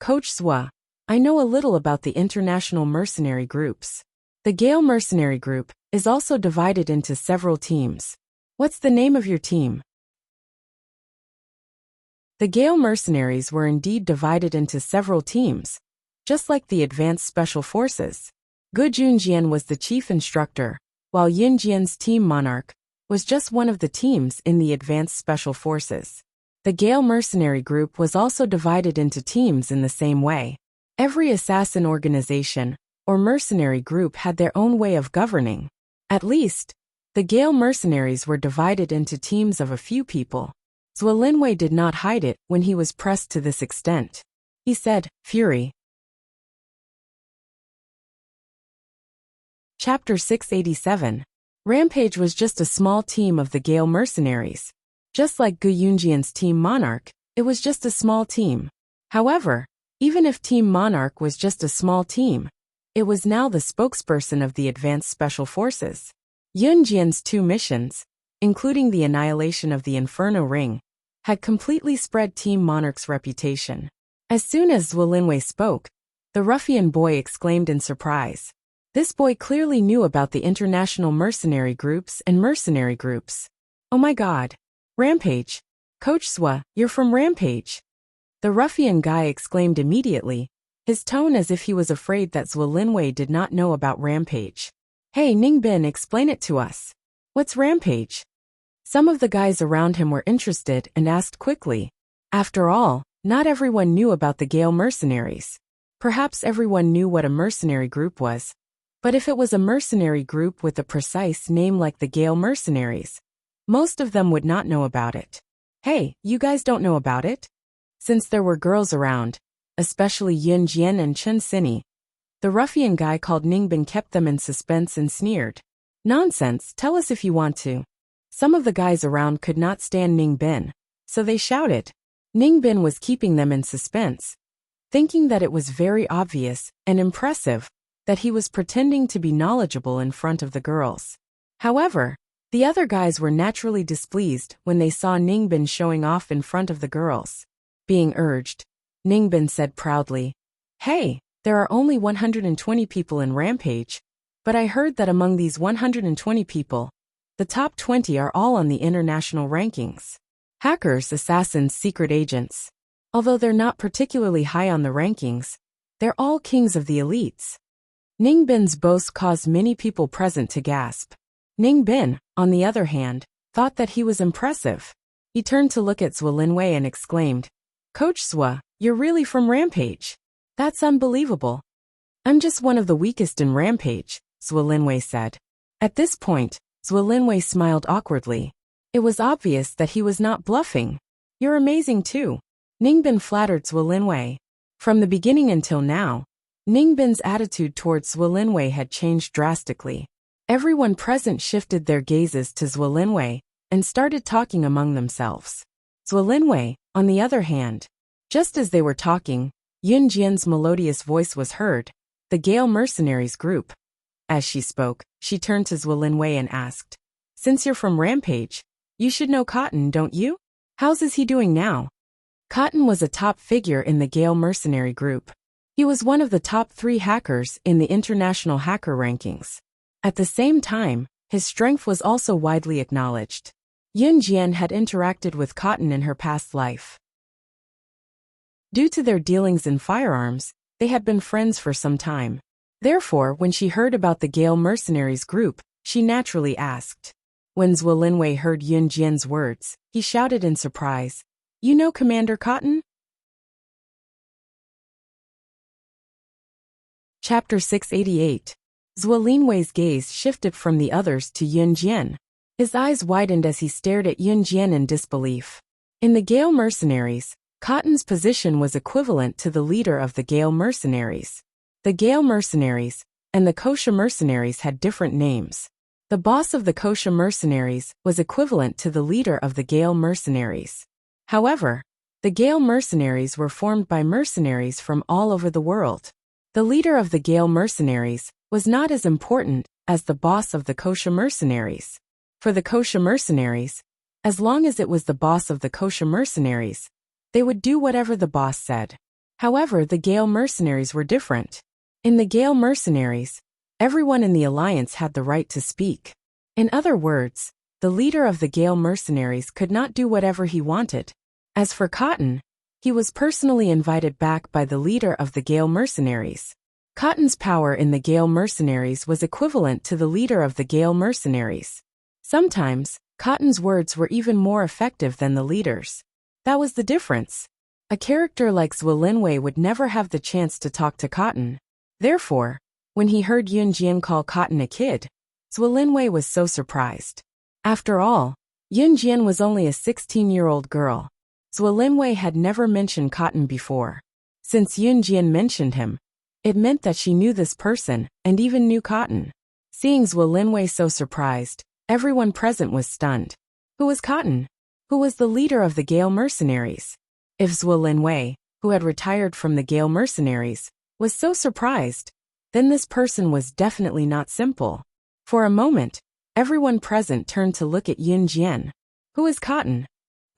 "Coach Zhuo, I know a little about the international mercenary groups. The Gale mercenary group is also divided into several teams. What's the name of your team?" The Gale mercenaries were indeed divided into several teams, just like the advanced special forces. Gu Junjian was the chief instructor, while Yin Jian's team Monarch was just one of the teams in the advanced special forces. The Gale mercenary group was also divided into teams in the same way. Every assassin organization or mercenary group had their own way of governing. At least, the Gale mercenaries were divided into teams of a few people. Zhuo Linwei did not hide it when he was pressed to this extent. He said, "Fury." Chapter 687. Rampage was just a small team of the Gale mercenaries. Just like Gu Yunjian's team Monarch, it was just a small team. However, even if Team Monarch was just a small team, it was now the spokesperson of the advanced special forces. Yunjian's 2 missions, including the annihilation of the Inferno Ring, had completely spread Team Monarch's reputation. As soon as Zhuo Linwei spoke, the ruffian boy exclaimed in surprise. This boy clearly knew about the international mercenary groups and mercenary groups. "Oh my god. Rampage. Coach Zhuo, you're from Rampage." The ruffian guy exclaimed immediately, his tone as if he was afraid that Zhuo Linwei did not know about Rampage. "Hey Ningbin, explain it to us. What's Rampage?" Some of the guys around him were interested and asked quickly. After all, not everyone knew about the Gale mercenaries. Perhaps everyone knew what a mercenary group was. But if it was a mercenary group with a precise name like the Gale mercenaries, most of them would not know about it. "Hey, you guys don't know about it?" Since there were girls around, especially Yun Jian and Chen Sini, the ruffian guy called Ningbin kept them in suspense and sneered. "Nonsense, tell us if you want to." Some of the guys around could not stand Ningbin, so they shouted. Ningbin was keeping them in suspense, thinking that it was very obvious and impressive that he was pretending to be knowledgeable in front of the girls. However, the other guys were naturally displeased when they saw Ningbin showing off in front of the girls. Being urged, Ningbin said proudly, "Hey, there are only 120 people in Rampage, but I heard that among these 120 people, the top 20 are all on the international rankings. Hackers, assassins, secret agents. Although they're not particularly high on the rankings, they're all kings of the elites." Ningbin's boast caused many people present to gasp. Ningbin, on the other hand, thought that he was impressive. He turned to look at Zhuo Linwei and exclaimed, "Coach Zhuo, you're really from Rampage? That's unbelievable." "I'm just one of the weakest in Rampage," Zhuo Linwei said. At this point, Zhuo Linwei smiled awkwardly. It was obvious that he was not bluffing. "You're amazing too." Ningbin flattered Zhuo Linwei. From the beginning until now, Ningbin's attitude towards Zhuo Linwei had changed drastically. Everyone present shifted their gazes to Zhuo Linwei and started talking among themselves. Zhuo Linwei, on the other hand, Just as they were talking, Yun Jian's melodious voice was heard. The Gale Mercenaries Group. As she spoke, she turned to Zhuolinwei and asked, "Since you're from Rampage, you should know Cotton, don't you? How's he doing now?" Cotton was a top figure in the Gale Mercenary Group. He was one of the top 3 hackers in the international hacker rankings. At the same time, his strength was also widely acknowledged. Yun Jian had interacted with Cotton in her past life. Due to their dealings in firearms, they had been friends for some time. Therefore, when she heard about the Gale Mercenaries Group, she naturally asked. When Zhuolinwei heard Yun Jian's words, he shouted in surprise, "You know Commander Cotton?" Chapter 688. Zhuolinwei's gaze shifted from the others to Yun Jian. His eyes widened as he stared at Yun Jian in disbelief. In the Gale Mercenaries, Cotton's position was equivalent to the leader of the Gale Mercenaries. The Gale Mercenaries and the Kosha Mercenaries had different names. The boss of the Kosha Mercenaries was equivalent to the leader of the Gale Mercenaries. However, the Gale Mercenaries were formed by mercenaries from all over the world. The leader of the Gale Mercenaries was not as important as the boss of the Kosha Mercenaries. For the Kosha Mercenaries, as long as it was the boss of the Kosha Mercenaries, they would do whatever the boss said. However, the Gale Mercenaries were different. In the Gale Mercenaries, everyone in the alliance had the right to speak. In other words, the leader of the Gale Mercenaries could not do whatever he wanted. As for Cotton, he was personally invited back by the leader of the Gale Mercenaries. Cotton's power in the Gale Mercenaries was equivalent to the leader of the Gale Mercenaries. Sometimes, Cotton's words were even more effective than the leader's. That was the difference. A character like Zhuolinwei would never have the chance to talk to Cotton. Therefore, when he heard Yun Jian call Cotton a kid, Zhuolinwei was so surprised. After all, Yun Jian was only a 16-year-old girl. Zhuolinwei had never mentioned Cotton before. Since Yun Jian mentioned him, it meant that she knew this person and even knew Cotton. Seeing Zhuolinwei so surprised, everyone present was stunned. Who was Cotton? Who was the leader of the Gale Mercenaries? If Zhuolinwei, who had retired from the Gale Mercenaries, was so surprised, then this person was definitely not simple. For a moment, everyone present turned to look at Yun Jian. Who is Cotton?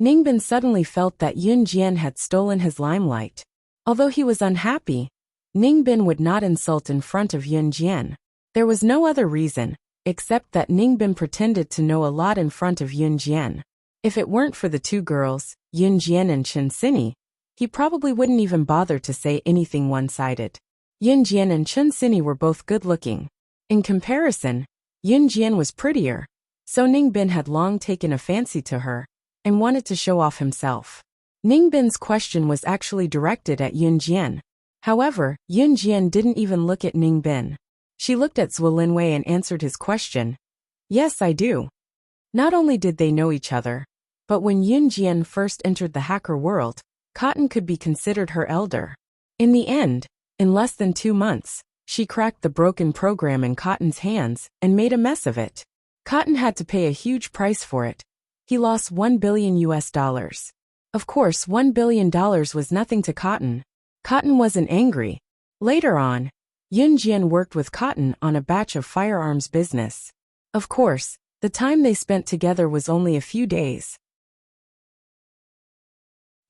Ningbin suddenly felt that Yun Jian had stolen his limelight. Although he was unhappy, Ningbin would not insult in front of Yun Jian. There was no other reason, except that Ningbin pretended to know a lot in front of Yun Jian. If it weren't for the 2 girls, Yun Jian and Chen Sini, he probably wouldn't even bother to say anything one-sided. Yun Jian and Chen Sini were both good-looking. In comparison, Yun Jian was prettier, so Ningbin had long taken a fancy to her and wanted to show off himself. Ningbin's question was actually directed at Yun Jian. However, Yun Jian didn't even look at Ningbin. She looked at Zhuolinwei and answered his question. "Yes, I do." Not only did they know each other, but when Yun Jian first entered the hacker world, Cotton could be considered her elder. In the end, in less than 2 months, she cracked the broken program in Cotton's hands and made a mess of it. Cotton had to pay a huge price for it. He lost $1 billion. Of course, $1 billion was nothing to Cotton. Cotton wasn't angry. Later on, Yun Jian worked with Cotton on a batch of firearms business. Of course, the time they spent together was only a few days.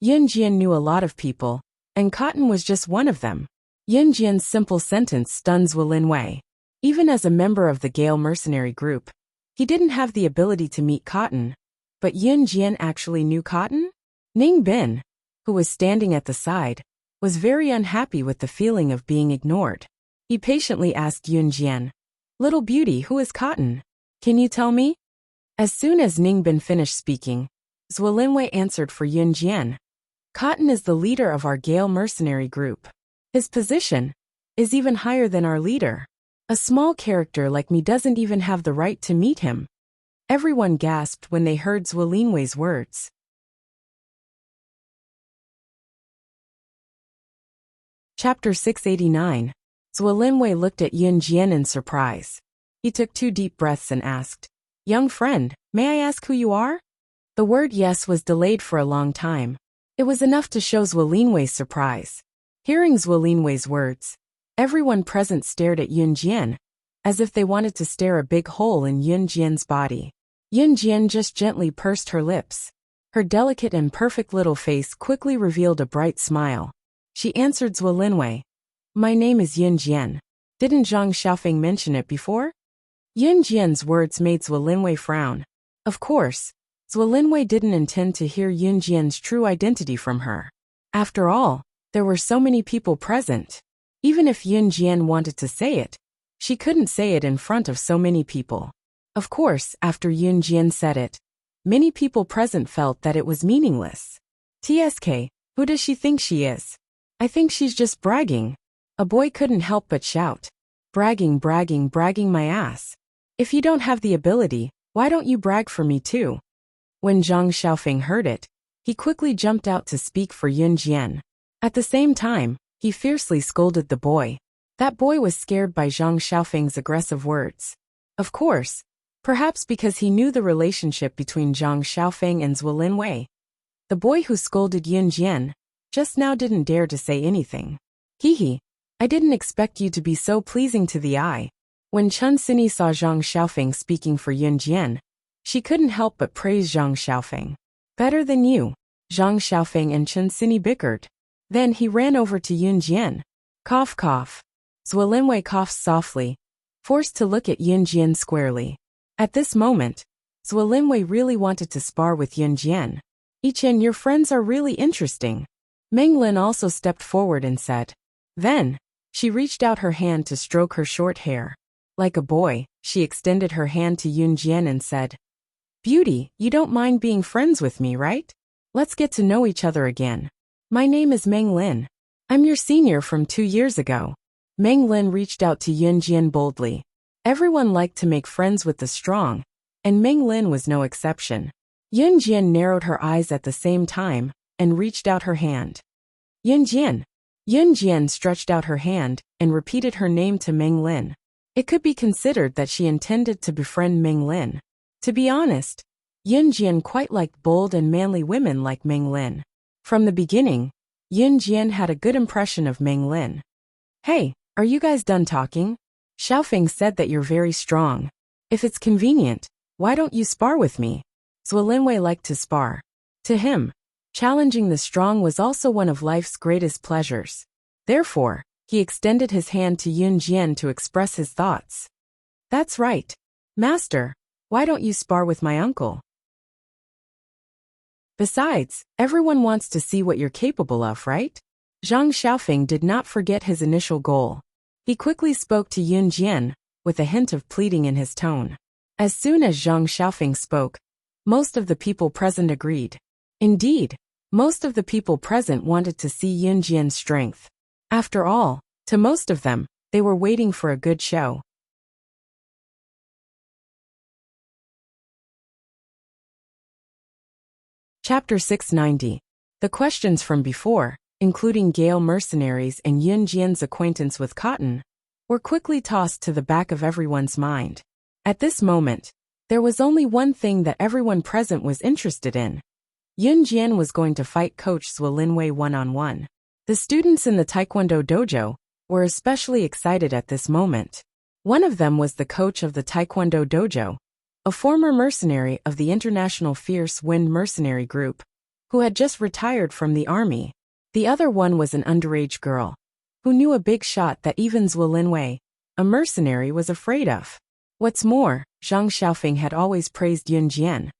Yun Jian knew a lot of people, and Cotton was just one of them. Yun Jian's simple sentence stunned Zhuolinwei. Even as a member of the Gale Mercenary Group, he didn't have the ability to meet Cotton. But Yun Jian actually knew Cotton? Ningbin, who was standing at the side, was very unhappy with the feeling of being ignored. He patiently asked Yun Jian, "Little beauty, who is Cotton? Can you tell me?" As soon as Ningbin finished speaking, Zhuolinwei answered for Yun Jian. "Cotton is the leader of our Gale Mercenary Group. His position is even higher than our leader. A small character like me doesn't even have the right to meet him." Everyone gasped when they heard Zhuolinwei's words. Chapter 689. Zhuolinwei looked at Yun Jian in surprise. He took 2 deep breaths and asked, "Young friend, may I ask who you are?" The word yes was delayed for a long time. It was enough to show Zhuolinwei's surprise. Hearing Zhuolinwei's words, everyone present stared at Yunjian, as if they wanted to stare a big hole in Yunjian's body. Yunjian just gently pursed her lips. Her delicate and perfect little face quickly revealed a bright smile. She answered Zhuolinwei. My name is Yunjian. Didn't Zhang Xiaofeng mention it before? Yunjian's words made Zhuolinwei frown. Of course, Zhuolinwei didn't intend to hear Yunjian's true identity from her. After all, there were so many people present. Even if Yunjian wanted to say it, she couldn't say it in front of so many people. Of course, after Yunjian said it, many people present felt that it was meaningless. TSK, who does she think she is? I think she's just bragging. A boy couldn't help but shout. Bragging, bragging, bragging my ass. If you don't have the ability, why don't you brag for me too? When Zhang Xiaofeng heard it, he quickly jumped out to speak for Yunjian. At the same time, he fiercely scolded the boy. That boy was scared by Zhang Xiaofeng's aggressive words. Of course, perhaps because he knew the relationship between Zhang Xiaofeng and Zhuolinwei. The boy who scolded Yunjian just now didn't dare to say anything. Hee, I didn't expect you to be so pleasing to the eye. When Chen Sini saw Zhang Xiaofeng speaking for Yunjian, she couldn't help but praise Zhang Xiaofeng. Better than you. Zhang Xiaofeng and Chen Sini bickered. Then he ran over to Yunjian. Cough, cough. Zhuolinwei coughed softly, forced to look at Yunjian squarely. At this moment, Zhuolinwei really wanted to spar with Yunjian. Yichen, your friends are really interesting. Meng Lin also stepped forward and said. Then, she reached out her hand to stroke her short hair. Like a boy, she extended her hand to Yunjian and said, Beauty, you don't mind being friends with me, right? Let's get to know each other again. My name is Meng Lin. I'm your senior from 2 years ago. Meng Lin reached out to Yunjian boldly. Everyone liked to make friends with the strong, and Meng Lin was no exception. Yunjian narrowed her eyes at the same time, and reached out her hand. Yunjian. Yunjian stretched out her hand, and repeated her name to Meng Lin. It could be considered that she intended to befriend Meng Lin. To be honest, Yunjian quite liked bold and manly women like Meng Lin. From the beginning, Yunjian had a good impression of Meng Lin. Hey, are you guys done talking? Xiaofeng said that you're very strong. If it's convenient, why don't you spar with me? Zhuolinwei liked to spar. To him, challenging the strong was also one of life's greatest pleasures. Therefore, he extended his hand to Yunjian to express his thoughts. That's right. Master, why don't you spar with my uncle? Besides, everyone wants to see what you're capable of, right? Zhang Xiaofeng did not forget his initial goal. He quickly spoke to Yunjian, with a hint of pleading in his tone. As soon as Zhang Xiaofeng spoke, most of the people present agreed. Indeed, most of the people present wanted to see Yunjian's strength. After all, to most of them, they were waiting for a good show. Chapter 690. The questions from before, including Gale mercenaries and Yunjian's acquaintance with cotton, were quickly tossed to the back of everyone's mind. At this moment, there was only one thing that everyone present was interested in. Yunjian was going to fight Coach Zhuolinwei one-on-one. The students in the Taekwondo dojo were especially excited at this moment. One of them was the coach of the Taekwondo dojo, a former mercenary of the International Fierce Wind Mercenary Group, who had just retired from the army. The other one was an underage girl, who knew a big shot that even Zhuolinwei, a mercenary, was afraid of. What's more, Zhang Xiaofeng had always praised Yunjian,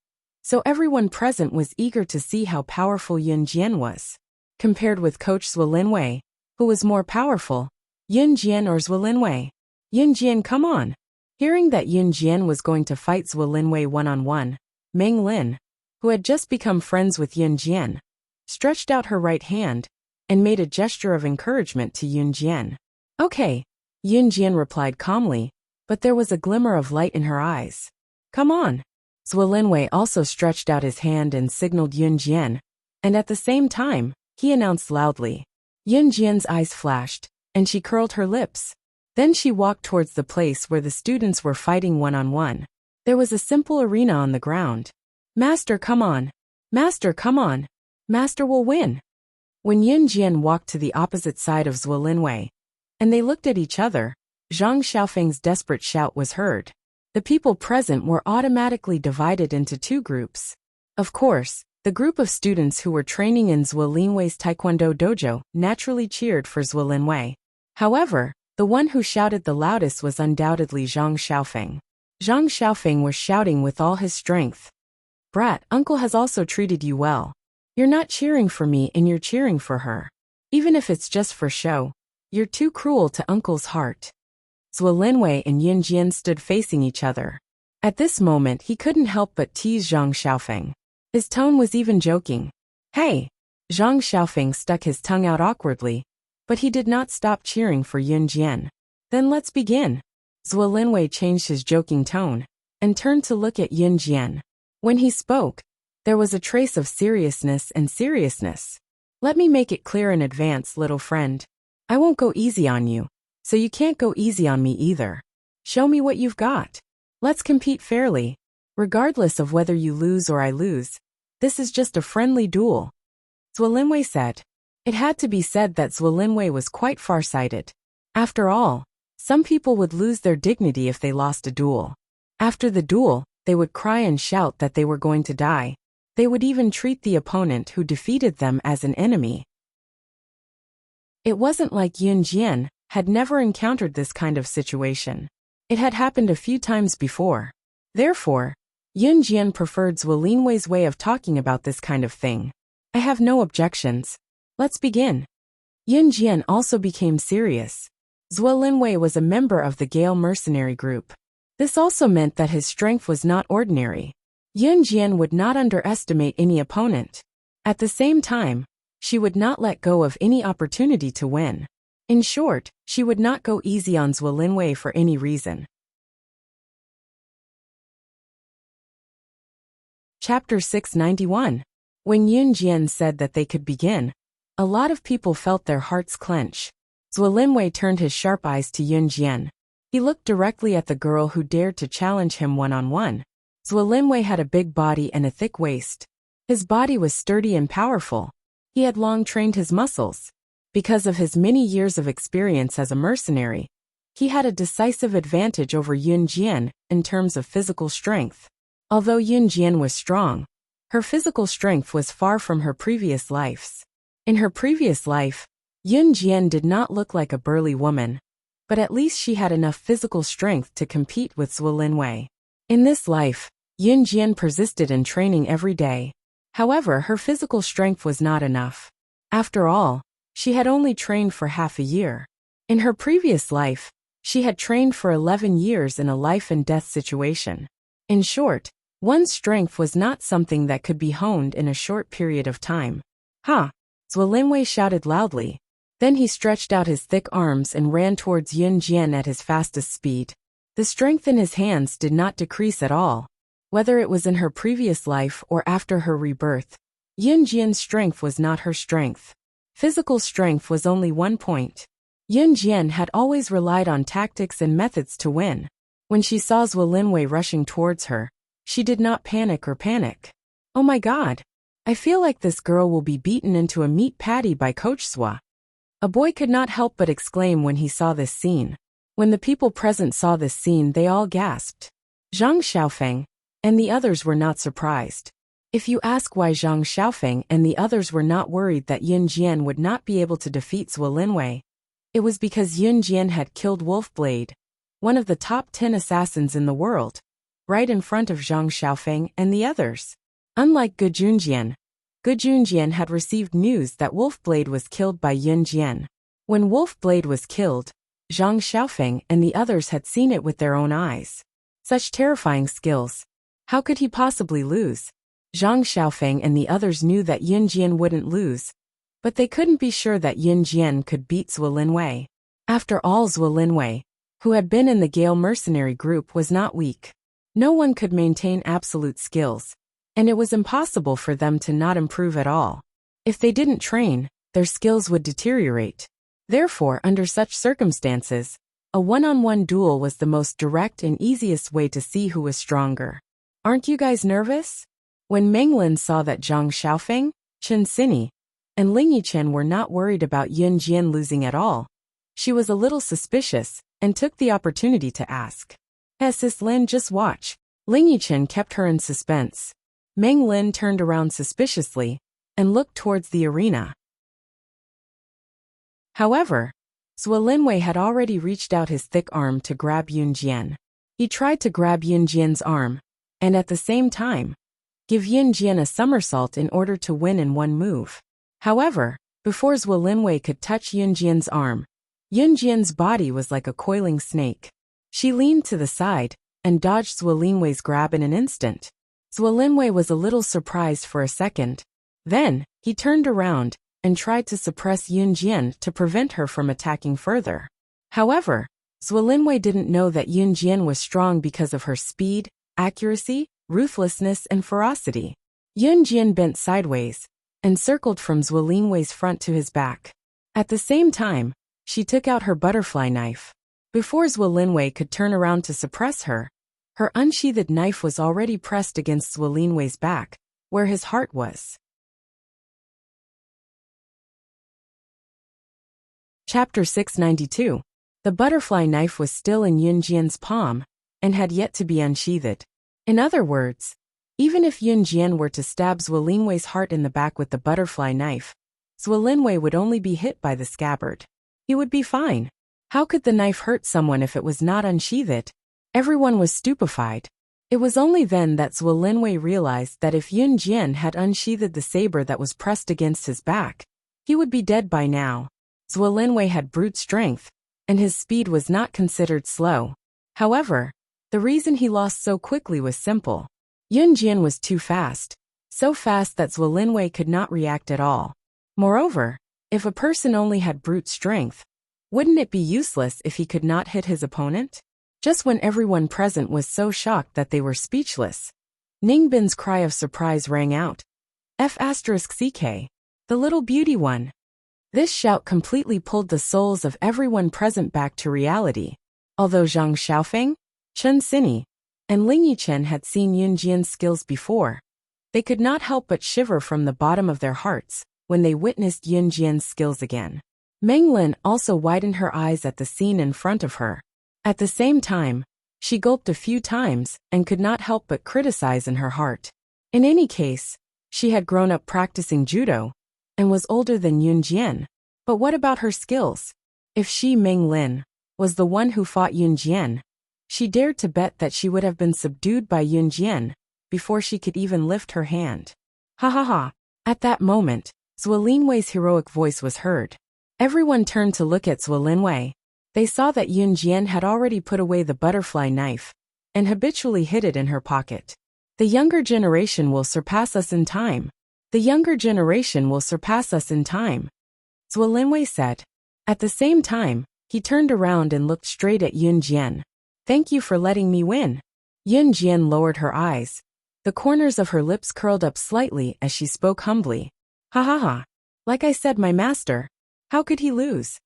so everyone present was eager to see how powerful Yunjian was. Compared with Coach Zhuolinwei, who was more powerful, Yunjian or Zhuolinwei? Yunjian, come on! Hearing that Yunjian was going to fight Zhuolinwei one-on-one, Meng Lin, who had just become friends with Yunjian, stretched out her right hand, and made a gesture of encouragement to Yunjian. Okay, Yunjian replied calmly, but there was a glimmer of light in her eyes. Come on! Zhuolinwei also stretched out his hand and signaled Yunjian, and at the same time, he announced loudly. Yunjian's eyes flashed, and she curled her lips. Then she walked towards the place where the students were fighting one-on-one. There was a simple arena on the ground. Master, come on! Master, come on! Master will win. When Yun Jian walked to the opposite side of Zhuo Linwei, and they looked at each other, Zhang Xiaofeng's desperate shout was heard. The people present were automatically divided into two groups. Of course, the group of students who were training in Zhuo Linwei's Taekwondo dojo naturally cheered for Zhuo Linwei. However, the one who shouted the loudest was undoubtedly Zhang Xiaofeng. Zhang Xiaofeng was shouting with all his strength. Brat, uncle has also treated you well. You're not cheering for me and you're cheering for her. Even if it's just for show, you're too cruel to uncle's heart. Zhuo Linwei and Yun Jian stood facing each other. At this moment he couldn't help but tease Zhang Xiaofeng. His tone was even joking. Hey! Zhang Xiaofeng stuck his tongue out awkwardly, but he did not stop cheering for Yun Jian. Then let's begin. Zhuo Linwei changed his joking tone, and turned to look at Yun Jian. When he spoke, there was a trace of seriousness and seriousness. Let me make it clear in advance, little friend. I won't go easy on you, so you can't go easy on me either. Show me what you've got. Let's compete fairly, regardless of whether you lose or I lose. This is just a friendly duel. Zhuo Linwei said. It had to be said that Zhuo Linwei was quite far-sighted. After all, some people would lose their dignity if they lost a duel. After the duel, they would cry and shout that they were going to die. They would even treat the opponent who defeated them as an enemy. It wasn't like Yun Jian had never encountered this kind of situation. It had happened a few times before. Therefore, Yun Jian preferred Zhuo Linwei's way of talking about this kind of thing. I have no objections. Let's begin. Yun Jian also became serious. Zhuo Linwei was a member of the Gale mercenary group. This also meant that his strength was not ordinary. Yun Jian would not underestimate any opponent. At the same time, she would not let go of any opportunity to win. In short, she would not go easy on Zhuo Linwei for any reason. Chapter 691. When Yun Jian said that they could begin, a lot of people felt their hearts clench. Zhuo Linwei turned his sharp eyes to Yun Jian. He looked directly at the girl who dared to challenge him one-on-one. Zhuo Linwei had a big body and a thick waist. His body was sturdy and powerful. He had long trained his muscles. Because of his many years of experience as a mercenary, he had a decisive advantage over Yun Jian in terms of physical strength. Although Yun Jian was strong, her physical strength was far from her previous lives. In her previous life, Yun Jian did not look like a burly woman, but at least she had enough physical strength to compete with Zhuo Linwei. In this life, Yun Jian persisted in training every day. However, her physical strength was not enough. After all, she had only trained for half a year. In her previous life, she had trained for 11 years in a life-and-death situation. In short, one's strength was not something that could be honed in a short period of time. Ha! Zhuo Linwei shouted loudly. Then he stretched out his thick arms and ran towards Yun Jian at his fastest speed. The strength in his hands did not decrease at all. Whether it was in her previous life or after her rebirth, Yun Jian's strength was not her strength. Physical strength was only one point. Yun Jian had always relied on tactics and methods to win. When she saw Zhuo Linwei rushing towards her, she did not panic or panic. Oh my God! I feel like this girl will be beaten into a meat patty by Coach Zhuo. A boy could not help but exclaim when he saw this scene. When the people present saw this scene, they all gasped. Zhang Xiaofeng and the others were not surprised. If you ask why Zhang Xiaofeng and the others were not worried that Yun Jian would not be able to defeat Zhuo Linwei, it was because Yun Jian had killed Wolfblade, one of the top 10 assassins in the world, right in front of Zhang Xiaofeng and the others. Unlike Gu Junjian had received news that Wolfblade was killed by Yun Jian. When Wolfblade was killed, Zhang Xiaofeng and the others had seen it with their own eyes. Such terrifying skills. How could he possibly lose? Zhang Xiaofeng and the others knew that Yun Jian wouldn't lose, but they couldn't be sure that Yun Jian could beat Zhuo Linwei. After all, Zhuo Linwei, who had been in the Gale mercenary group, was not weak. No one could maintain absolute skills, and it was impossible for them to not improve at all. If they didn't train, their skills would deteriorate. Therefore, under such circumstances, a one-on-one duel was the most direct and easiest way to see who was stronger. Aren't you guys nervous? When Menglin saw that Zhang Xiaofeng, Chen Xini, and Ling Yichen were not worried about Yun Jian losing at all. She was a little suspicious and took the opportunity to ask. Sis Lin, just watch. Ling Yichen kept her in suspense. Meng Lin turned around suspiciously and looked towards the arena. However, Zhuo Linwei had already reached out his thick arm to grab Yun Jian. He tried to grab Yun Jian's arm, and at the same time, give Yun Jian a somersault in order to win in one move. However, before Zhuo Linwei could touch Yun Jian's arm, Yun Jian's body was like a coiling snake. She leaned to the side and dodged Zhuo Linwei's grab in an instant. Zhuo Linwei was a little surprised for a second. Then, he turned around and tried to suppress Yun Jian to prevent her from attacking further. However, Zhuo Linwei didn't know that Yun Jian was strong because of her speed, accuracy, ruthlessness, and ferocity. Yun Jian bent sideways and circled from Zhuo Linwei's front to his back. At the same time, she took out her butterfly knife. Before Zhuo Linwei could turn around to suppress her, her unsheathed knife was already pressed against Zhuo Linwei's back, where his heart was. Chapter 692. The butterfly knife was still in Yun Jian's palm and had yet to be unsheathed. In other words, even if Yun Jian were to stab Zhuo Linwei's heart in the back with the butterfly knife, Zhuo Linwei would only be hit by the scabbard. He would be fine. How could the knife hurt someone if it was not unsheathed? Everyone was stupefied. It was only then that Zhuo Linwei realized that if Yun Jian had unsheathed the saber that was pressed against his back, he would be dead by now. Zhuo Linwei had brute strength, and his speed was not considered slow. However, the reason he lost so quickly was simple. Yun Jian was too fast, so fast that Zhuo Linwei could not react at all. Moreover, if a person only had brute strength, wouldn't it be useless if he could not hit his opponent? Just when everyone present was so shocked that they were speechless, Ningbin's cry of surprise rang out. F*CK, the little beauty one. This shout completely pulled the souls of everyone present back to reality. Although Zhang Xiaofeng, Chen Xini, and Ling Yichen had seen Yun Jian's skills before, they could not help but shiver from the bottom of their hearts when they witnessed Yun Jian's skills again. Meng Lin also widened her eyes at the scene in front of her. At the same time, she gulped a few times and could not help but criticize in her heart. In any case, she had grown up practicing judo and was older than Yun Jian. But what about her skills? If she, Meng Lin, was the one who fought Yun Jian, she dared to bet that she would have been subdued by Yun Jian before she could even lift her hand. Ha ha ha. At that moment, Zhuo Linwei's heroic voice was heard. Everyone turned to look at Zhuo Linwei. They saw that Yun Jian had already put away the butterfly knife and habitually hid it in her pocket. The younger generation will surpass us in time. The younger generation will surpass us in time, Zhuo Linwei said. At the same time, he turned around and looked straight at Yun Jian. Thank you for letting me win. Yun Jian lowered her eyes. The corners of her lips curled up slightly as she spoke humbly. Ha ha ha. Like I said, my master. How could he lose?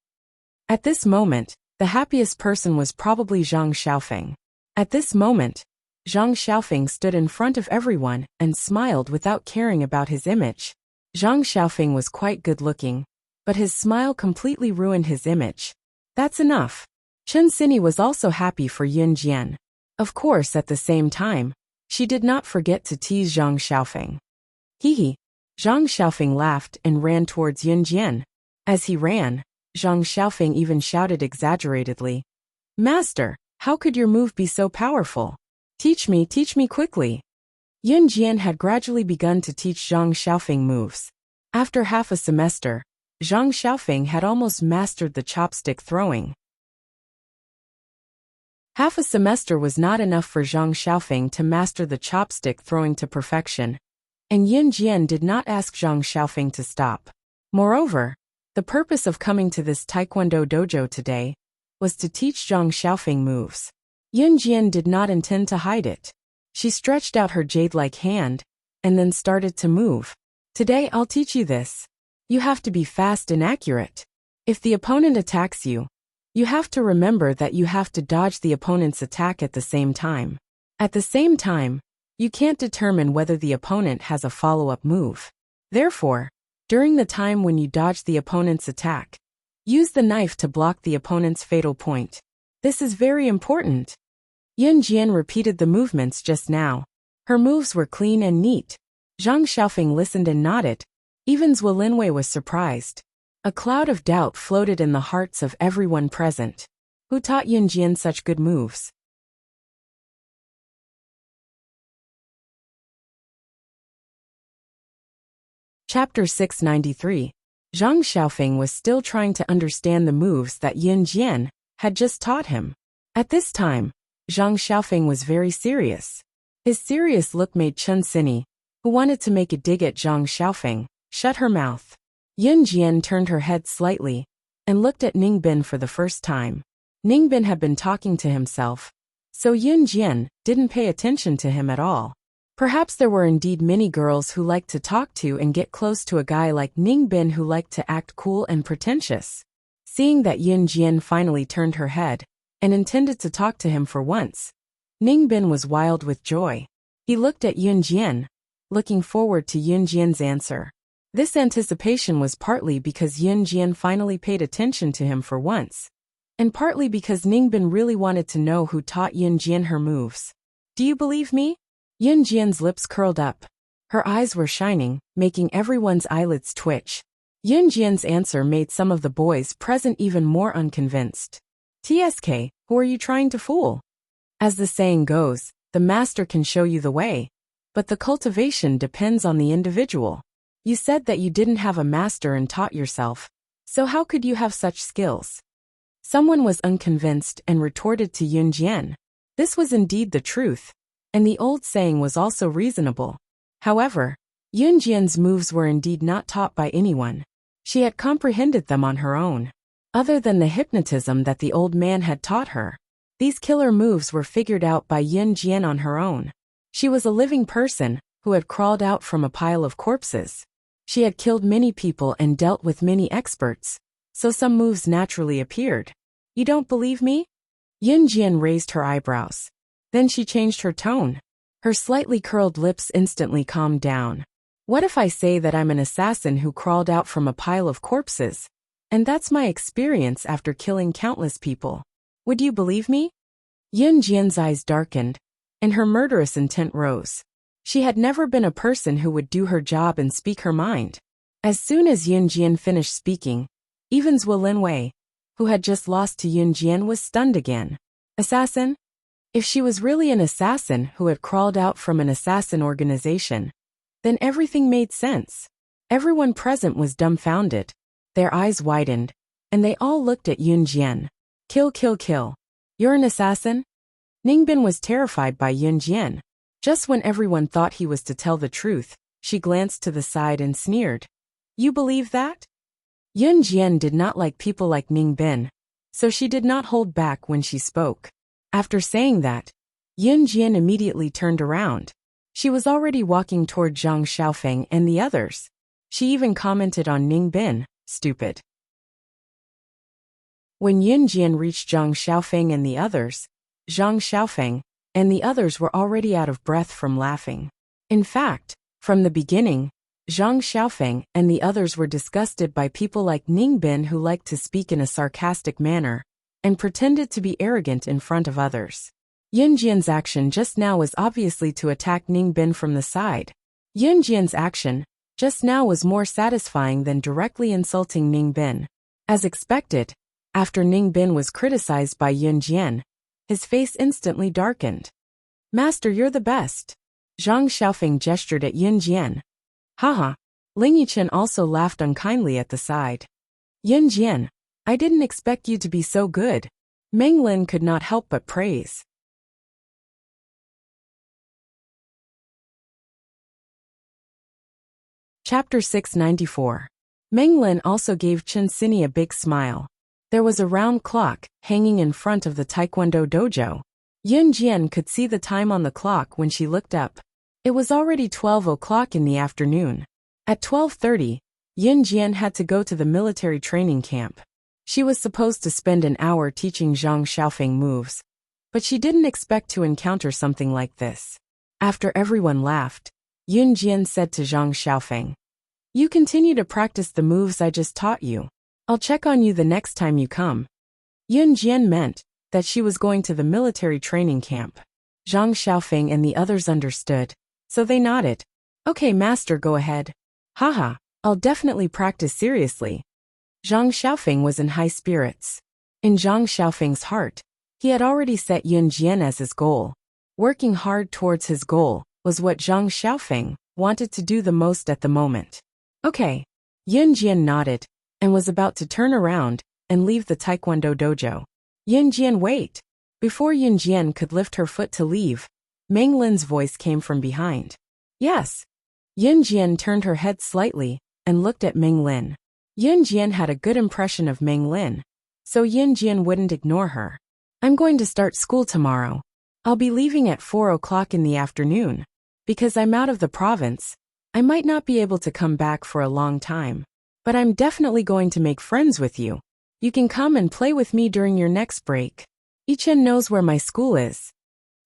At this moment, the happiest person was probably Zhang Xiaofeng. At this moment, Zhang Xiaofeng stood in front of everyone and smiled without caring about his image. Zhang Xiaofeng was quite good-looking, but his smile completely ruined his image. That's enough. Chen Xini was also happy for Yun Jian. Of course, at the same time, she did not forget to tease Zhang Xiaofeng. Hee. Zhang Xiaofeng laughed and ran towards Yun Jian. As he ran, Zhang Xiaofeng even shouted exaggeratedly, Master, how could your move be so powerful? Teach me quickly. Yun Jian had gradually begun to teach Zhang Xiaofeng moves. After half a semester, Zhang Xiaofeng had almost mastered the chopstick throwing. Half a semester was not enough for Zhang Xiaofeng to master the chopstick throwing to perfection, and Yun Jian did not ask Zhang Xiaofeng to stop. Moreover, the purpose of coming to this Taekwondo dojo today was to teach Zhang Xiaofeng moves. Yun Jian did not intend to hide it. She stretched out her jade-like hand and then started to move. Today I'll teach you this. You have to be fast and accurate. If the opponent attacks you, you have to remember that you have to dodge the opponent's attack at the same time. At the same time, you can't determine whether the opponent has a follow-up move. Therefore, during the time when you dodge the opponent's attack, use the knife to block the opponent's fatal point. This is very important. Yun Jian repeated the movements just now. Her moves were clean and neat. Zhang Xiaofeng listened and nodded. Even Zhuo Linwei was surprised. A cloud of doubt floated in the hearts of everyone present. Who taught Yun Jian such good moves? Chapter 693. Zhang Xiaofeng was still trying to understand the moves that Yun Jian had just taught him. At this time, Zhang Xiaofeng was very serious. His serious look made Chen Xini, who wanted to make a dig at Zhang Xiaofeng, shut her mouth. Yun Jian turned her head slightly and looked at Ningbin for the first time. Ningbin had been talking to himself, so Yun Jian didn't pay attention to him at all. Perhaps there were indeed many girls who liked to talk to and get close to a guy like Ningbin who liked to act cool and pretentious. Seeing that Yun Jian finally turned her head and intended to talk to him for once, Ningbin was wild with joy. He looked at Yun Jian, looking forward to Yun Jian's answer. This anticipation was partly because Yun Jian finally paid attention to him for once, and partly because Ningbin really wanted to know who taught Yun Jian her moves. Do you believe me? Yun Jian's lips curled up. Her eyes were shining, making everyone's eyelids twitch. Yun Jian's answer made some of the boys present even more unconvinced. TSK, who are you trying to fool? As the saying goes, the master can show you the way, but the cultivation depends on the individual. You said that you didn't have a master and taught yourself, so how could you have such skills? Someone was unconvinced and retorted to Yun Jian. This was indeed the truth, and the old saying was also reasonable. However, Yun Jian's moves were indeed not taught by anyone. She had comprehended them on her own. Other than the hypnotism that the old man had taught her, these killer moves were figured out by Yun Jian on her own. She was a living person who had crawled out from a pile of corpses. She had killed many people and dealt with many experts, so some moves naturally appeared. You don't believe me? Yun Jian raised her eyebrows. Then she changed her tone. Her slightly curled lips instantly calmed down. What if I say that I'm an assassin who crawled out from a pile of corpses, and that's my experience after killing countless people? Would you believe me? Yun Jian's eyes darkened, and her murderous intent rose. She had never been a person who would do her job and speak her mind. As soon as Yun Jian finished speaking, even Zhuo Linwei, who had just lost to Yun Jian, was stunned again. Assassin? If she was really an assassin who had crawled out from an assassin organization, then everything made sense. Everyone present was dumbfounded. Their eyes widened, and they all looked at Yun Jian. Kill, kill, kill. You're an assassin? Ningbin was terrified by Yun Jian. Just when everyone thought he was to tell the truth, she glanced to the side and sneered. You believe that? Yun Jian did not like people like Ningbin, so she did not hold back when she spoke. After saying that, Yun Jian immediately turned around. She was already walking toward Zhang Xiaofeng and the others. She even commented on Ningbin, stupid. When Yun Jian reached Zhang Xiaofeng and the others, Zhang Xiaofeng and the others were already out of breath from laughing. In fact, from the beginning, Zhang Xiaofeng and the others were disgusted by people like Ningbin who liked to speak in a sarcastic manner and pretended to be arrogant in front of others. Yun Jian's action just now was obviously to attack Ningbin from the side. Yun Jian's action just now was more satisfying than directly insulting Ningbin. As expected, after Ningbin was criticized by Yun Jian, his face instantly darkened. Master, you're the best. Zhang Xiaofeng gestured at Yun Jian. Haha. Ling Yichen also laughed unkindly at the side. Yun Jian, I didn't expect you to be so good. Meng Lin could not help but praise. Chapter 694. Meng Lin also gave Chen Xini a big smile. There was a round clock hanging in front of the Taekwondo dojo. Yun Jian could see the time on the clock when she looked up. It was already 12 o'clock in the afternoon. At 12:30, Yun Jian had to go to the military training camp. She was supposed to spend an hour teaching Zhang Xiaofeng moves, but she didn't expect to encounter something like this. After everyone laughed, Yun Jian said to Zhang Xiaofeng, You continue to practice the moves I just taught you. I'll check on you the next time you come. Yun Jian meant that she was going to the military training camp. Zhang Xiaofeng and the others understood, so they nodded. Okay, master, go ahead. Haha, I'll definitely practice seriously. Zhang Xiaofeng was in high spirits. In Zhang Xiaofeng's heart, he had already set Yun Jian as his goal. Working hard towards his goal was what Zhang Xiaofeng wanted to do the most at the moment. Okay. Yun Jian nodded and was about to turn around and leave the Taekwondo dojo. Yun Jian, wait. Before Yun Jian could lift her foot to leave, Meng Lin's voice came from behind. Yes. Yun Jian turned her head slightly and looked at Meng Lin. Yun Jian had a good impression of Meng Lin, so Yun Jian wouldn't ignore her. I'm going to start school tomorrow. I'll be leaving at 4 o'clock in the afternoon. Because I'm out of the province, I might not be able to come back for a long time. But I'm definitely going to make friends with you. You can come and play with me during your next break. Yichen knows where my school is.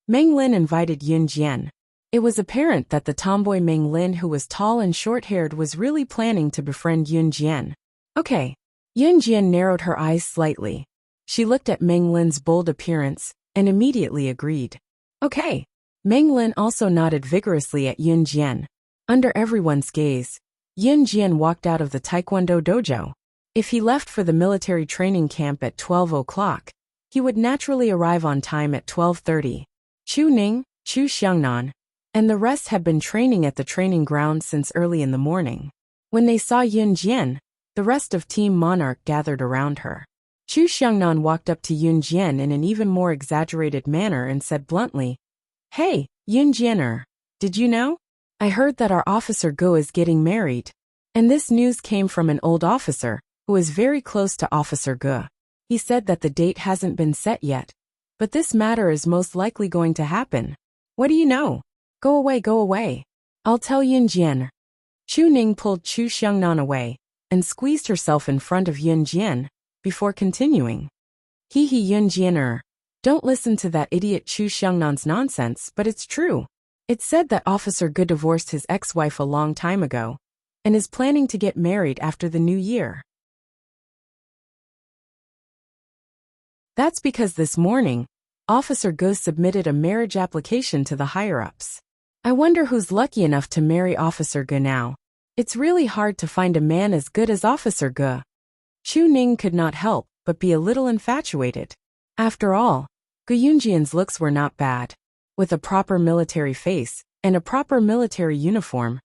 Meng Lin invited Yun Jian. It was apparent that the tomboy Meng Lin, who was tall and short-haired, was really planning to befriend Yun Jian. Okay. Yun Jian narrowed her eyes slightly. She looked at Meng Lin's bold appearance and immediately agreed. Okay. Meng Lin also nodded vigorously at Yun Jian. Under everyone's gaze, Yun Jian walked out of the Taekwondo dojo. If he left for the military training camp at 12 o'clock, he would naturally arrive on time at 12:30. Chu Ning, Chu Xiangnan, and the rest had been training at the training ground since early in the morning. When they saw Yun Jian, the rest of Team Monarch gathered around her. Chu Xiangnan walked up to Yun Jian in an even more exaggerated manner and said bluntly, Hey, Yun Jianer, did you know? I heard that our officer Go is getting married. And this news came from an old officer, who is very close to Officer Go. He said that the date hasn't been set yet, but this matter is most likely going to happen. What do you know? Go away, go away. I'll tell Yun Jian. Chu Ning pulled Chu Xiangnan away and squeezed herself in front of Yun Jian before continuing. Hee Yun Jianer. Don't listen to that idiot Chu Xiangnan's nonsense, but it's true. It's said that Officer Ge divorced his ex-wife a long time ago and is planning to get married after the new year. That's because this morning, Officer Ge submitted a marriage application to the higher-ups. I wonder who's lucky enough to marry Officer Ge now. It's really hard to find a man as good as Officer Ge. Chu Ning could not help but be a little infatuated. After all, Ge Yunjian's looks were not bad. With a proper military face and a proper military uniform,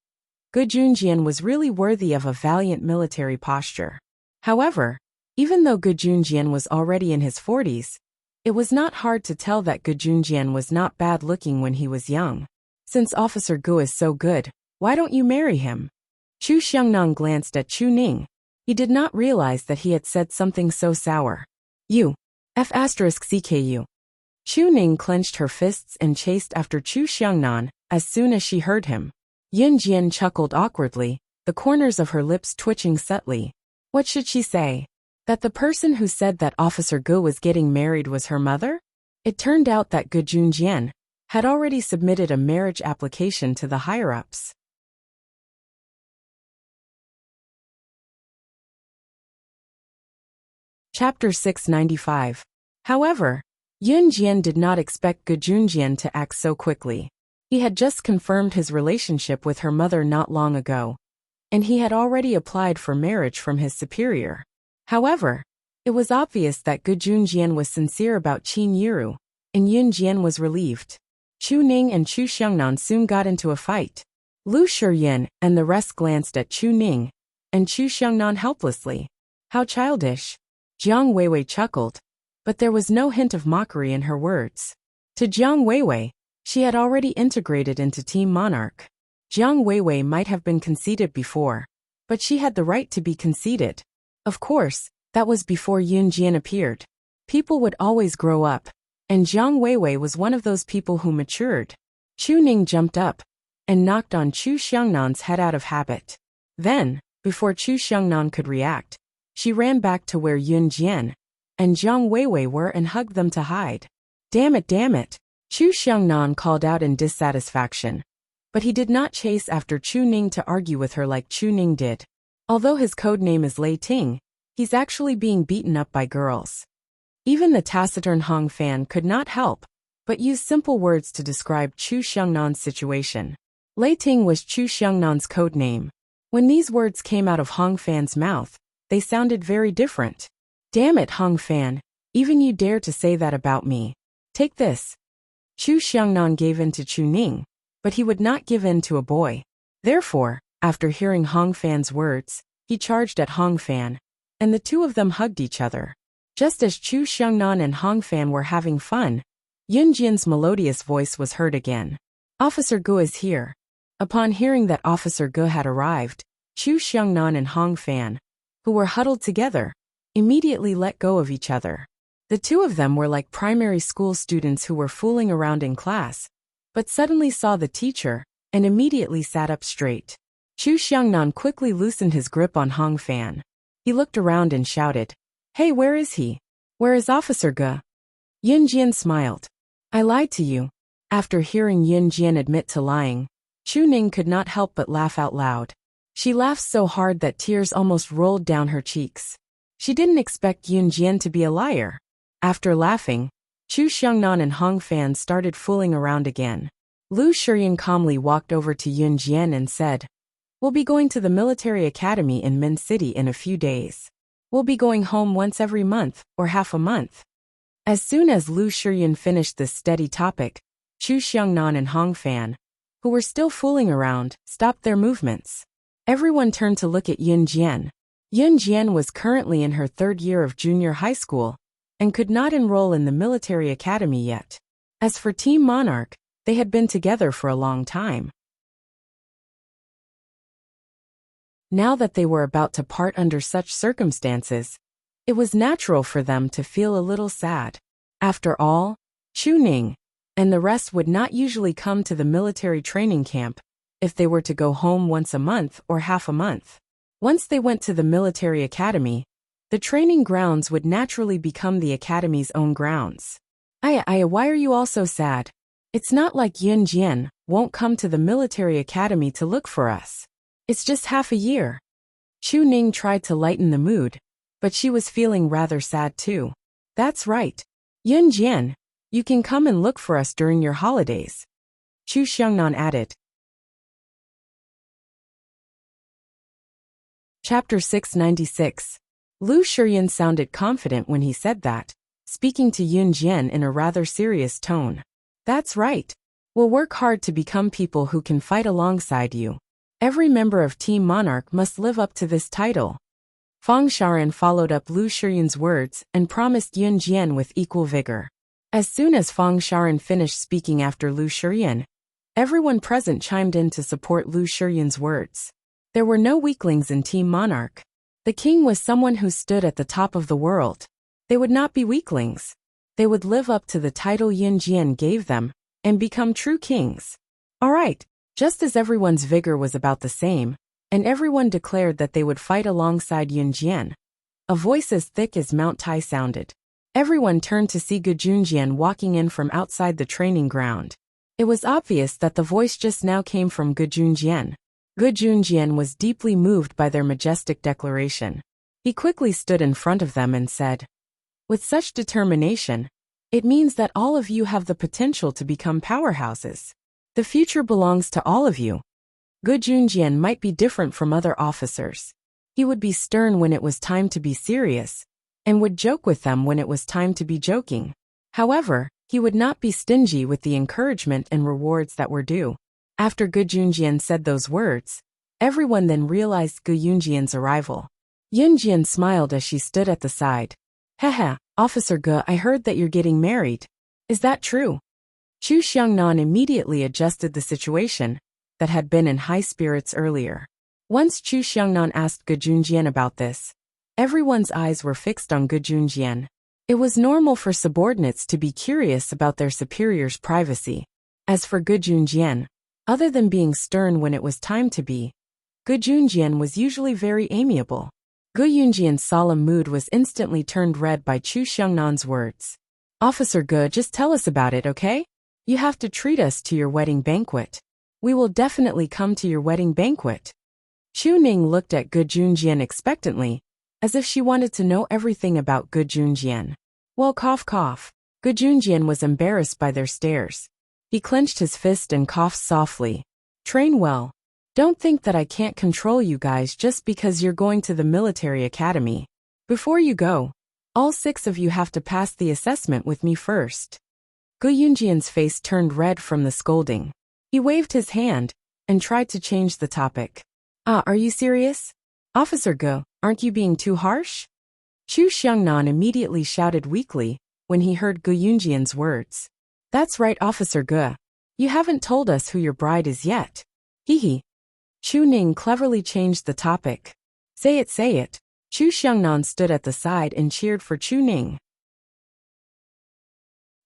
Ge Junjian was really worthy of a valiant military posture. However, even though Ge Junjian was already in his 40s, it was not hard to tell that Ge Junjian was not bad-looking when he was young. Since Officer Ge is so good, why don't you marry him? Chu Xiangnan glanced at Chu Ning. He did not realize that he had said something so sour. You. F***CKU. Chu Ning clenched her fists and chased after Chu Xiangnan as soon as she heard him. Yun Jian chuckled awkwardly, the corners of her lips twitching subtly. What should she say? That the person who said that Officer Ge was getting married was her mother? It turned out that Ge Junjian had already submitted a marriage application to the higher-ups. Chapter 695. However, Yun Jian did not expect Ge Junjian to act so quickly. He had just confirmed his relationship with her mother not long ago, and he had already applied for marriage from his superior. However, it was obvious that Ge Junjian was sincere about Qin Yiru, and Yun Jian was relieved. Chu Ning and Chu Xiangnan soon got into a fight. Lu Shiyin and the rest glanced at Chu Ning and Chu Xiangnan helplessly. How childish. Jiang Weiwei chuckled, but there was no hint of mockery in her words. To Jiang Weiwei, she had already integrated into Team Monarch. Jiang Weiwei might have been conceited before, but she had the right to be conceited. Of course, that was before Yun Jian appeared. People would always grow up, and Jiang Weiwei was one of those people who matured. Chu Ning jumped up and knocked on Chu Xiangnan's head out of habit. Then, before Chu Xiangnan could react, she ran back to where Yun Jian and Jiang Weiwei were and hugged them to hide. Damn it, damn it, Chu Xiangnan called out in dissatisfaction. But he did not chase after Chu Ning to argue with her like Chu Ning did. Although his code name is Lei Ting, he's actually being beaten up by girls. Even the taciturn Hong Fan could not help but use simple words to describe Chu Xiangnan's situation. Lei Ting was Chu Xiangnan's code name. When these words came out of Hong Fan's mouth, they sounded very different. Damn it, Hong Fan, even you dare to say that about me. Take this. Chu Xiangnan gave in to Chu Ning, but he would not give in to a boy. Therefore, after hearing Hong Fan's words, he charged at Hong Fan, and the two of them hugged each other. Just as Chu Xiangnan and Hong Fan were having fun, Yun Jian's melodious voice was heard again. Officer Gu is here. Upon hearing that Officer Gu had arrived, Chu Xiangnan and Hong Fan, who were huddled together, immediately let go of each other. The two of them were like primary school students who were fooling around in class, but suddenly saw the teacher, and immediately sat up straight. Chu Xiangnan quickly loosened his grip on Hong Fan. He looked around and shouted, "Hey, where is he? Where is Officer Gu?" Yun Jian smiled. "I lied to you." After hearing Yun Jian admit to lying, Chu Ning could not help but laugh out loud. She laughed so hard that tears almost rolled down her cheeks. She didn't expect Yun Jian to be a liar. After laughing, Chu Xiangnan and Hong Fan started fooling around again. Lu Shiyan calmly walked over to Yun Jian and said, "We'll be going to the military academy in Min City in a few days. We'll be going home once every month, or half a month." As soon as Lu Shiyan finished this steady topic, Chu Xiangnan and Hong Fan, who were still fooling around, stopped their movements. Everyone turned to look at Yun Jian. Yun Jian was currently in her third year of junior high school, and could not enroll in the military academy yet. As for Team Monarch, they had been together for a long time. Now that they were about to part under such circumstances, it was natural for them to feel a little sad. After all, Chu Ning and the rest would not usually come to the military training camp if they were to go home once a month or half a month. Once they went to the military academy, the training grounds would naturally become the academy's own grounds. Aya, why are you all so sad? It's not like Yun Jian won't come to the military academy to look for us. It's just half a year. Chu Ning tried to lighten the mood, but she was feeling rather sad too. That's right. Yun Jian, you can come and look for us during your holidays. Chu Xiangnan added. Chapter 696. Lu Shiyan sounded confident when he said that, speaking to Yun Jian in a rather serious tone. That's right. We'll work hard to become people who can fight alongside you. Every member of Team Monarch must live up to this title. Fang Sharan followed up Lu Shiyan's words and promised Yun Jian with equal vigor. As soon as Fang Sharan finished speaking after Lu Shiyan, everyone present chimed in to support Lu Shiyan's words. There were no weaklings in Team Monarch. The king was someone who stood at the top of the world. They would not be weaklings. They would live up to the title Yun Jian gave them, and become true kings. Alright, just as everyone's vigor was about the same, and everyone declared that they would fight alongside Yun Jian, a voice as thick as Mount Tai sounded. Everyone turned to see Gu Junjian walking in from outside the training ground. It was obvious that the voice just now came from Gu Junjian. Gu Junjian was deeply moved by their majestic declaration. He quickly stood in front of them and said, "With such determination, it means that all of you have the potential to become powerhouses. The future belongs to all of you." Gu Junjian might be different from other officers. He would be stern when it was time to be serious, and would joke with them when it was time to be joking. However, he would not be stingy with the encouragement and rewards that were due. After Gu Junjian said those words, everyone then realized Gu Junjian's arrival. Yun Jian smiled as she stood at the side. "Haha, Officer Gu, I heard that you're getting married. Is that true?" Chu Xiangnan immediately adjusted the situation that had been in high spirits earlier. Once Chu Xiangnan asked Gu Junjian about this, everyone's eyes were fixed on Gu Junjian. It was normal for subordinates to be curious about their superior's privacy. As for Gu Junjian, other than being stern when it was time to be, Gu Junjian was usually very amiable. Gu Junjian's solemn mood was instantly turned red by Chu Xiangnan's words. "Officer Gu, just tell us about it, okay? You have to treat us to your wedding banquet." We will definitely come to your wedding banquet. Chu Ning looked at Gu Junjian expectantly, as if she wanted to know everything about Gu Junjian. Well, cough cough. Gu Junjian was embarrassed by their stares. He clenched his fist and coughed softly. Train well. Don't think that I can't control you guys just because you're going to the military academy. Before you go, all 6 of you have to pass the assessment with me first. Gu Yunjian's face turned red from the scolding. He waved his hand and tried to change the topic. Are you serious? Officer Gu, aren't you being too harsh? Chu Xiangnan immediately shouted weakly when he heard Gu Yunjian's words. That's right, Officer Gu. You haven't told us who your bride is yet. Hee hee. Chu Ning cleverly changed the topic. Say it, say it. Chu Xiangnan stood at the side and cheered for Chu Ning.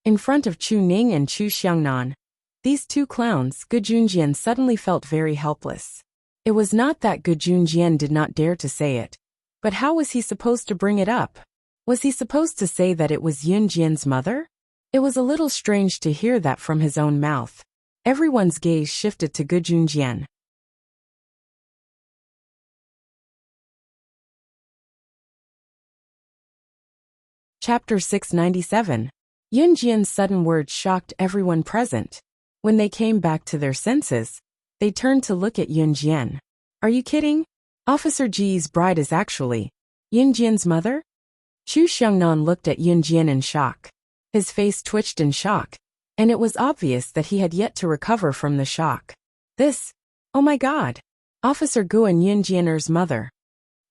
In front of Chu Ning and Chu Xiangnan, these 2 clowns, Gu Junjian suddenly felt very helpless. It was not that Gu Junjian did not dare to say it, but how was he supposed to bring it up? Was he supposed to say that it was Yunjian's mother? It was a little strange to hear that from his own mouth. Everyone's gaze shifted to Gu Junjian. Chapter 697. Yunjian's sudden words shocked everyone present. When they came back to their senses, they turned to look at Yunjian. Are you kidding? Officer Ji's bride is actually Yunjian's mother? Chu Xiangnan looked at Yunjian in shock. His face twitched in shock, and it was obvious that he had yet to recover from the shock. Oh my god! Officer Gu and Yunjian's mother.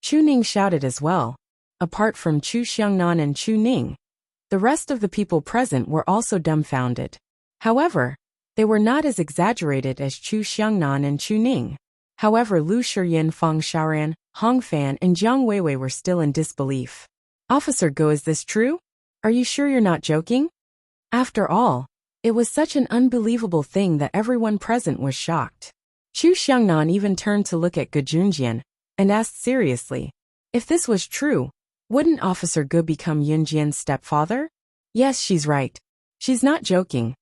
Chu Ning shouted as well. Apart from Chu Xiangnan and Chu Ning, the rest of the people present were also dumbfounded. However, they were not as exaggerated as Chu Xiangnan and Chu Ning. However, Lu Shiyin, Fang Xiaoran, Hong Fan, and Jiang Weiwei were still in disbelief. Officer Gu, is this true? Are you sure you're not joking? After all, it was such an unbelievable thing that everyone present was shocked. Chu Xiangnan even turned to look at Gu Junjian and asked seriously, if this was true, wouldn't Officer Gu become Yunjian's stepfather? Yes, she's right. She's not joking.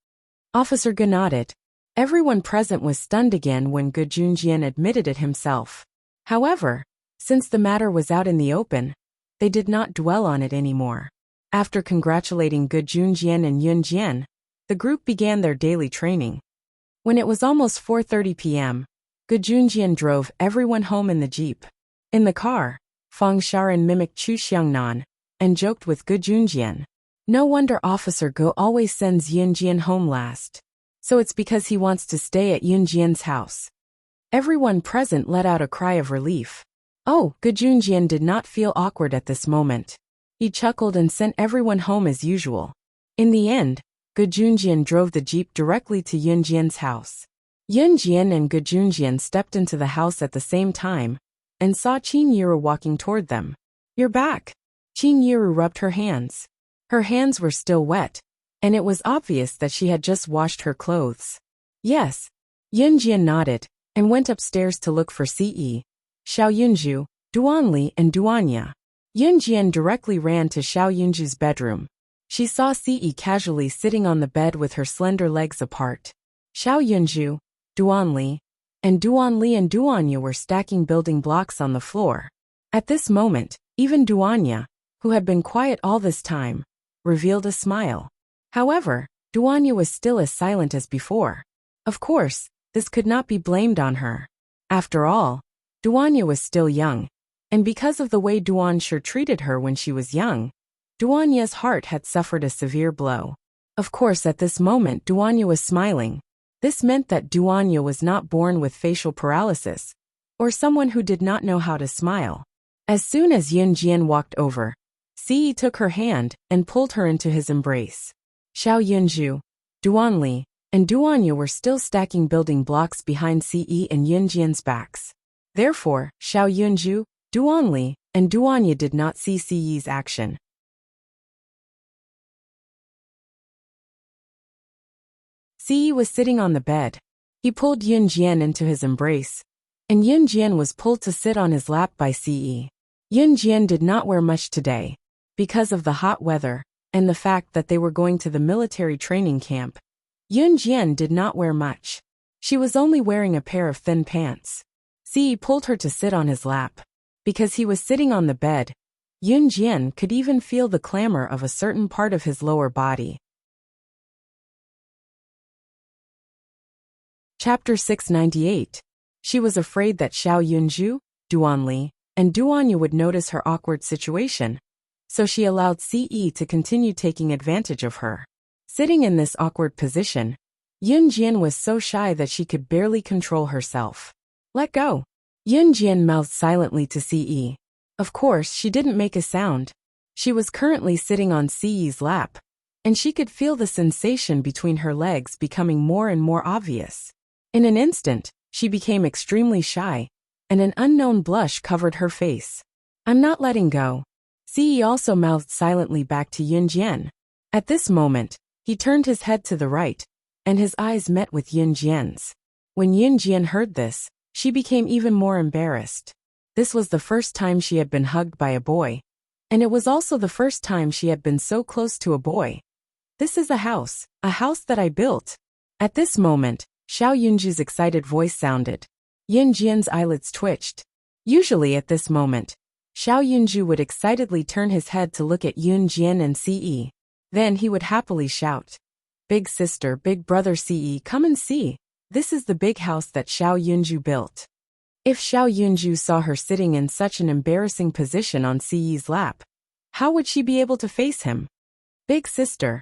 Officer Gu nodded. Everyone present was stunned again when Gu Junjian admitted it himself. However, since the matter was out in the open, they did not dwell on it anymore. After congratulating Gu Junjian and Yunjian, the group began their daily training. When it was almost 4:30 p.m., Gu Junjian drove everyone home in the jeep. In the car, Fang Xiaoran mimicked Chu Xiangnan and joked with Gu Junjian. No wonder Officer Gu always sends Yunjian home last. So it's because he wants to stay at Yunjian's house. Everyone present let out a cry of relief. Oh, Gu Junjian did not feel awkward at this moment. He chuckled and sent everyone home as usual. In the end, Gu Junjian drove the jeep directly to Yunjian's house. Yunjian and Gu Junjian stepped into the house at the same time and saw Qin Yiru walking toward them. You're back. Qin Yiru rubbed her hands. Her hands were still wet, and it was obvious that she had just washed her clothes. Yes. Yunjian nodded and went upstairs to look for Ce, Xiao Yunju, Duanli, and Duanya. Yunjian directly ran to Xiao Yunju's bedroom. She saw Ce casually sitting on the bed with her slender legs apart. Xiao Yunju, Duanli, and Duanya were stacking building blocks on the floor. At this moment, even Duanya, who had been quiet all this time, revealed a smile. However, Duanya was still as silent as before. Of course, this could not be blamed on her. After all, Duanya was still young, and because of the way Duanshi treated her when she was young, Duanya's heart had suffered a severe blow. Of course, at this moment Duanya was smiling. This meant that Duanya was not born with facial paralysis, or someone who did not know how to smile. As soon as Yunjian walked over, Ce took her hand and pulled her into his embrace. Xiao Yunju, Duanli, and Duanya were still stacking building blocks behind Ce and Yunjian's backs. Therefore, Xiao Yunju, Duanli, and Duanya did not see Ce's action. Ce was sitting on the bed. He pulled Yunjian into his embrace, and Yunjian was pulled to sit on his lap by Ce. Yunjian did not wear much today. Because of the hot weather, and the fact that they were going to the military training camp, Yunjian did not wear much. She was only wearing a pair of thin pants. Si pulled her to sit on his lap. Because he was sitting on the bed, Yunjian could even feel the clamor of a certain part of his lower body. Chapter 698. She was afraid that Xiao Yunju, Duanli, and Duanya would notice her awkward situation, so she allowed Ce to continue taking advantage of her. Sitting in this awkward position, Yunjian was so shy that she could barely control herself. Let go. Yunjian mouthed silently to Ce. Of course, she didn't make a sound. She was currently sitting on Ce's lap, and she could feel the sensation between her legs becoming more and more obvious. In an instant, she became extremely shy, and an unknown blush covered her face. I'm not letting go. Ce also mouthed silently back to Yunjian. At this moment, he turned his head to the right, and his eyes met with Yunjian's. When Yunjian heard this, she became even more embarrassed. This was the first time she had been hugged by a boy, and it was also the first time she had been so close to a boy. This is a house that I built. At this moment, Xiao Yunju's excited voice sounded. Yunjian's eyelids twitched. Usually at this moment, Xiao Yunju would excitedly turn his head to look at Yunjian and Ce. Then he would happily shout, "Big sister, big brother Ce, come and see. This is the big house that Xiao Yunju built." If Xiao Yunju saw her sitting in such an embarrassing position on Ce's lap, how would she be able to face him? Big sister.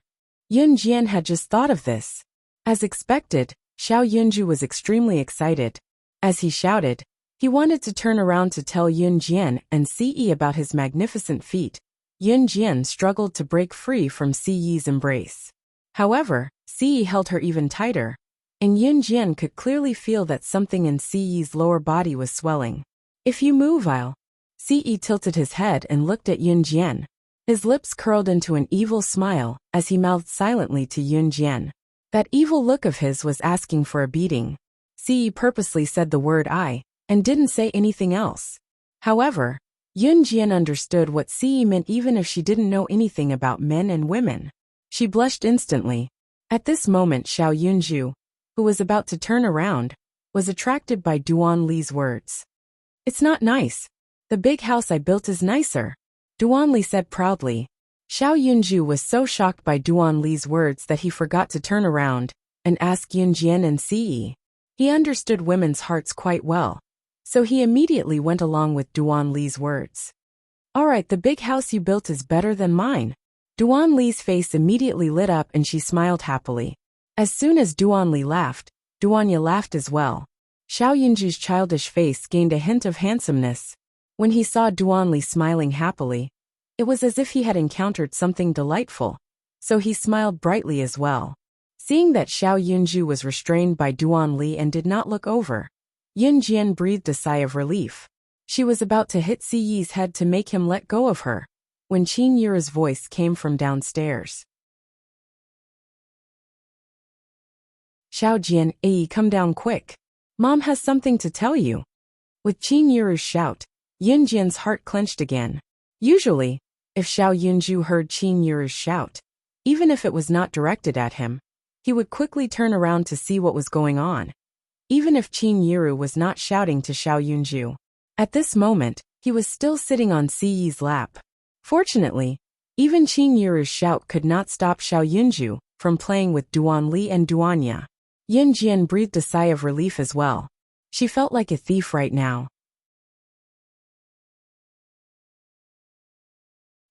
Yunjian had just thought of this. As expected, Xiao Yunju was extremely excited. As he shouted, he wanted to turn around to tell Yunjian and Ce about his magnificent feat. Yunjian struggled to break free from Ce's embrace. However, Ce held her even tighter, and Yunjian could clearly feel that something in Ce's lower body was swelling. If you move, I'll. Ce tilted his head and looked at Yunjian. His lips curled into an evil smile as he mouthed silently to Yunjian. That evil look of his was asking for a beating. Ce purposely said the word I, and didn't say anything else. However, Yunjian understood what Ce meant even if she didn't know anything about men and women. She blushed instantly. At this moment Xiao Yunju, who was about to turn around, was attracted by Duanli's words. It's not nice. The big house I built is nicer, Duanli said proudly. Xiao Yunju was so shocked by Duanli's words that he forgot to turn around and ask Yunjian and Ce. He understood women's hearts quite well, so he immediately went along with Duanli's words. Alright, the big house you built is better than mine. Duanli's face immediately lit up and she smiled happily. As soon as Duanli laughed, Duanya laughed as well. Xiao Yunju's childish face gained a hint of handsomeness. When he saw Duanli smiling happily, it was as if he had encountered something delightful, so he smiled brightly as well. Seeing that Xiao Yunju was restrained by Duanli and did not look over, Yunjian breathed a sigh of relief. She was about to hit Ce's head to make him let go of her, when Qin Yura's voice came from downstairs. Xiaojian, come down quick. Mom has something to tell you. With Qin Yura's shout, Yunjian's heart clenched again. Usually, if Xiao Yunju heard Qin Yura's shout, even if it was not directed at him, he would quickly turn around to see what was going on, even if Qin Yuru was not shouting to Xiao Yunju. At this moment, he was still sitting on Ce's lap. Fortunately, even Qin Yuru's shout could not stop Xiao Yunju from playing with Duanli and Duanya. Yunjian breathed a sigh of relief as well. She felt like a thief right now.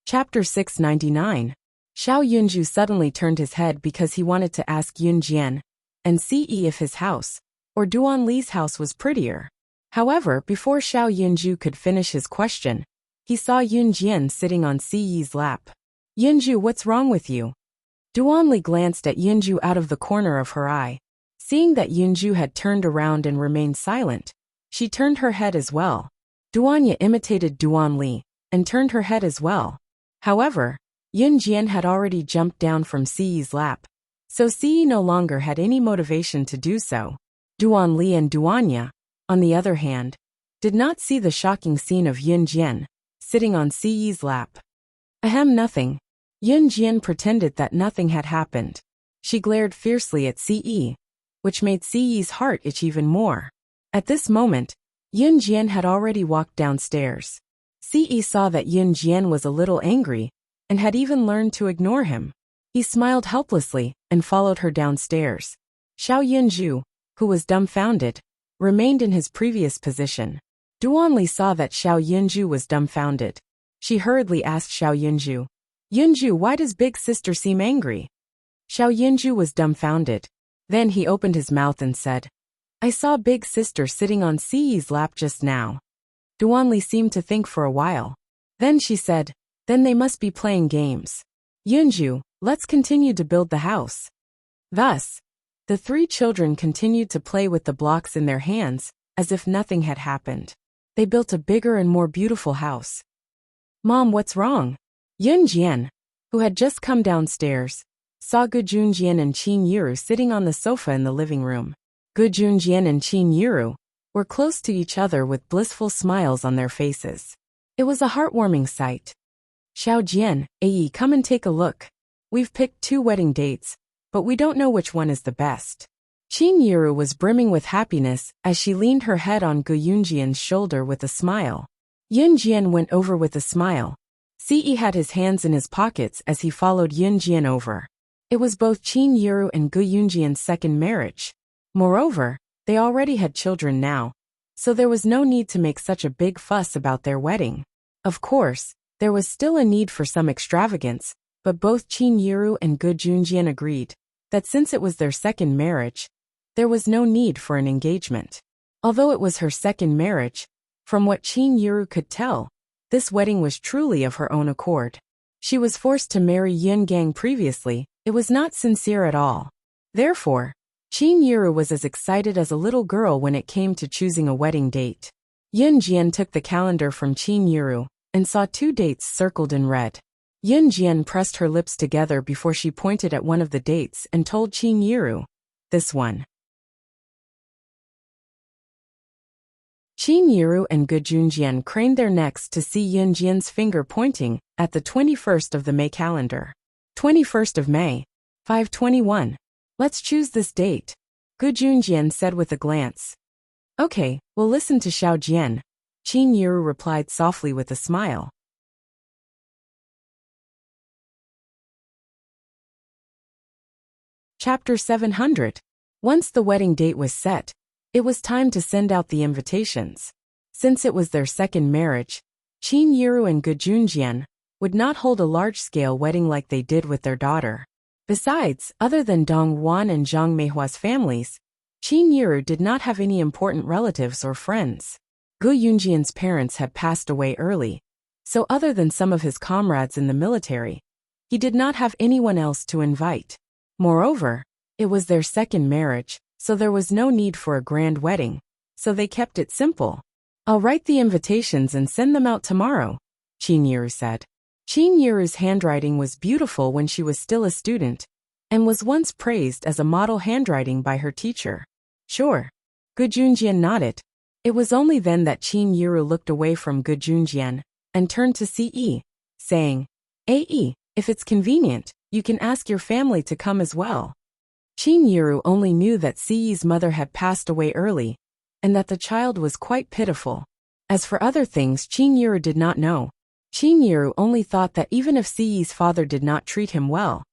Chapter 699. Xiao Yunju suddenly turned his head because he wanted to ask Yunjian and Ce if his house, or Duanli's house, was prettier. However, before Xiao Yunju could finish his question, he saw Yunjian sitting on Ce's lap. Yunju, what's wrong with you? Duanli glanced at Yunju out of the corner of her eye. Seeing that Yunju had turned around and remained silent, she turned her head as well. Duanya imitated Duanli and turned her head as well. However, Yunjian had already jumped down from Ce's lap, so Ce no longer had any motivation to do so. Duanli and Duanya, on the other hand, did not see the shocking scene of Yunjian sitting on Ce's lap. Nothing. Yunjian pretended that nothing had happened. She glared fiercely at Ce. which made Siyi's heart itch even more. At this moment, Yun Jian had already walked downstairs. Siyi saw that Yun Jian was a little angry, and had even learned to ignore him. He smiled helplessly, and followed her downstairs. Xiao Yunju, who was dumbfounded, remained in his previous position. Duanli saw that Xiao Yunju was dumbfounded. She hurriedly asked Xiao Yunju, "Yunju, why does big sister seem angry?" Xiao Yunju was dumbfounded. Then he opened his mouth and said, "I saw big sister sitting on Siyi's lap just now." Duanli seemed to think for a while. Then she said, "Then they must be playing games. Yunju, let's continue to build the house." Thus, the three children continued to play with the blocks in their hands, as if nothing had happened. They built a bigger and more beautiful house. "Mom, what's wrong?" Yun Jian, who had just come downstairs, saw Gu Junjian and Qin Yiru sitting on the sofa in the living room. Gu Junjian and Qin Yiru were close to each other with blissful smiles on their faces. It was a heartwarming sight. "Xiao Jian, Ayi, come and take a look. We've picked 2 wedding dates, but we don't know which one is the best." Qin Yiru was brimming with happiness as she leaned her head on Gu Yunjian's shoulder with a smile. Yun Jian went over with a smile. Siyi had his hands in his pockets as he followed Yun Jian over. It was both Qin Yiru and Gu Yunjian's second marriage. Moreover, they already had children now, so there was no need to make such a big fuss about their wedding. Of course, there was still a need for some extravagance, but both Qin Yiru and Gu Junjian agreed that since it was their second marriage, there was no need for an engagement. Although it was her second marriage, from what Qin Yiru could tell, this wedding was truly of her own accord. She was forced to marry Yun Gang previously, it was not sincere at all. Therefore, Qin Yiru was as excited as a little girl when it came to choosing a wedding date. Yun Jian took the calendar from Qin Yiru and saw 2 dates circled in red. Yun Jian pressed her lips together before she pointed at one of the dates and told Qin Yiru, "This one." Qin Yiru and Gu Junjian craned their necks to see Yun Jian's finger pointing at the 21st of the May calendar. 21st of May, 521. "Let's choose this date," Gu Junjian said with a glance. "Okay, we'll listen to Xiao Jian," Qin Yiru replied softly with a smile. Chapter 700. Once the wedding date was set, it was time to send out the invitations. Since it was their second marriage, Qin Yiru and Gu Junjian would not hold a large-scale wedding like they did with their daughter. Besides, other than Dong Wan and Zhang Meihua's families, Qin Yiru did not have any important relatives or friends. Gu Yunjian's parents had passed away early, so other than some of his comrades in the military, he did not have anyone else to invite. Moreover, it was their second marriage, so there was no need for a grand wedding, so they kept it simple. "I'll write the invitations and send them out tomorrow," Qin Yiru said. Qin Yiru's handwriting was beautiful when she was still a student, and was once praised as a model handwriting by her teacher. "Sure." Gu Junjian nodded. It was only then that Qin Yiru looked away from Gu Junjian and turned to Ci, saying, "Ae, if it's convenient, you can ask your family to come as well." Qin Yiru only knew that Ci's mother had passed away early, and that the child was quite pitiful. As for other things Qin Yiru did not know. Qin Yiru only thought that even if Ci's father did not treat him well,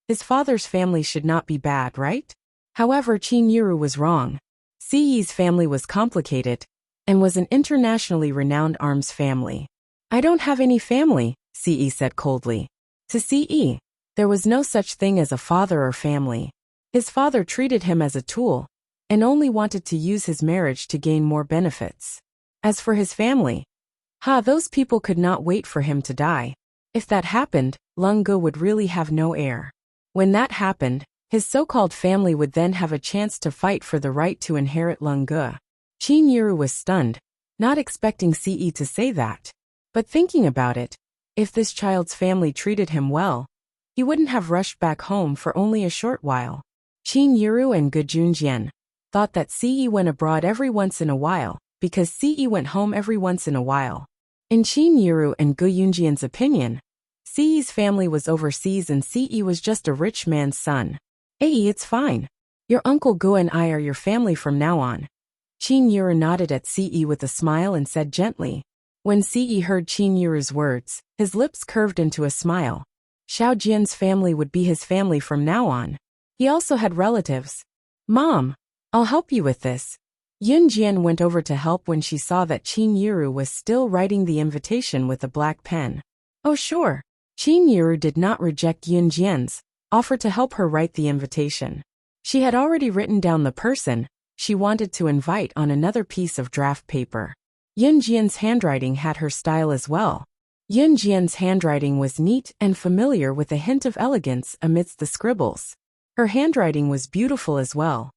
his father's family should not be bad, right? However, Qin Yiru was wrong. Ci's family was complicated, and was an internationally renowned arms family. "I don't have any family," Ci said coldly. To Ci, there was no such thing as a father or family. His father treated him as a tool, and only wanted to use his marriage to gain more benefits. As for his family, those people could not wait for him to die. If that happened, Leng Ge would really have no heir. When that happened, his so-called family would then have a chance to fight for the right to inherit Leng Ge. Qin Yiru was stunned, not expecting Ci to say that. But thinking about it, if this child's family treated him well, he wouldn't have rushed back home for only a short while. Qin Yiru and Gu Junjian thought that Ci went abroad every once in a while, because Ci went home every once in a while. In Qin Yiru and Gu Yunjian's opinion, Ci's family was overseas and Ci was just a rich man's son. "Hey, it's fine." Your Uncle Gu and I are your family from now on. Qin Yuru nodded at Ce with a smile and said gently. When Ce heard Qin Yuru's words, his lips curved into a smile. Xiao Jian's family would be his family from now on. He also had relatives. Mom, I'll help you with this. Yun Jian went over to help when she saw that Qin Yuru was still writing the invitation with a black pen. Oh sure. Qin Yuru did not reject Yun Jian's offer to help her write the invitation. She had already written down the person she wanted to invite on another piece of draft paper. Yun Jian's handwriting had her style as well. Yun Jian's handwriting was neat and familiar with a hint of elegance amidst the scribbles. Her handwriting was beautiful as well.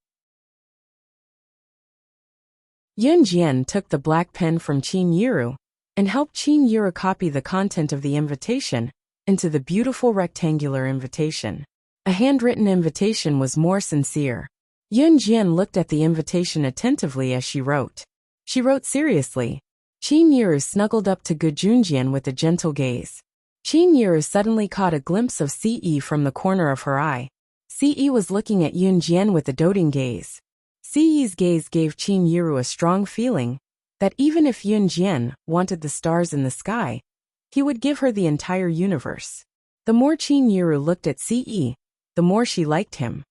Yun Jian took the black pen from Qin Yuru and helped Qin Yuru copy the content of the invitation into the beautiful rectangular invitation. A handwritten invitation was more sincere. Yun Jian looked at the invitation attentively as she wrote. She wrote seriously. Qin Yuru snuggled up to Gu Junjian with a gentle gaze. Qin Yuru suddenly caught a glimpse of Ce from the corner of her eye. Ce was looking at Yun Jian with a doting gaze. Ce's gaze gave Qin Yuru a strong feeling that even if Yun Jian wanted the stars in the sky, he would give her the entire universe. The more Qin Yuru looked at Ce, the more she liked him.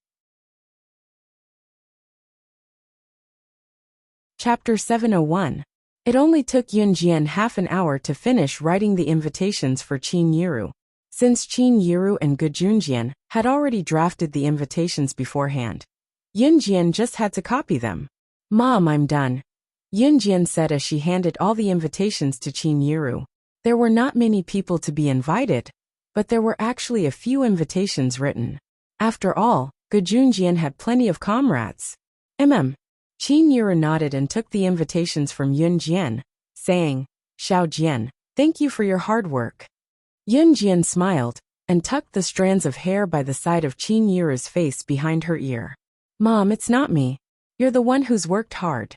Chapter 701. It only took Yun Jian half an hour to finish writing the invitations for Qin Yuru. Since Qin Yuru and Gu Junjian had already drafted the invitations beforehand, Yun Jian just had to copy them. Mom, I'm done. Yun Jian said as she handed all the invitations to Qin Yuru. There were not many people to be invited, but there were actually a few invitations written. After all, Gu Junjian had plenty of comrades. Qin Yuru nodded and took the invitations from Yun Jian, saying, Xiao Jian, thank you for your hard work. Yun Jian smiled and tucked the strands of hair by the side of Qin Yuru's face behind her ear. Mom, it's not me. You're the one who's worked hard.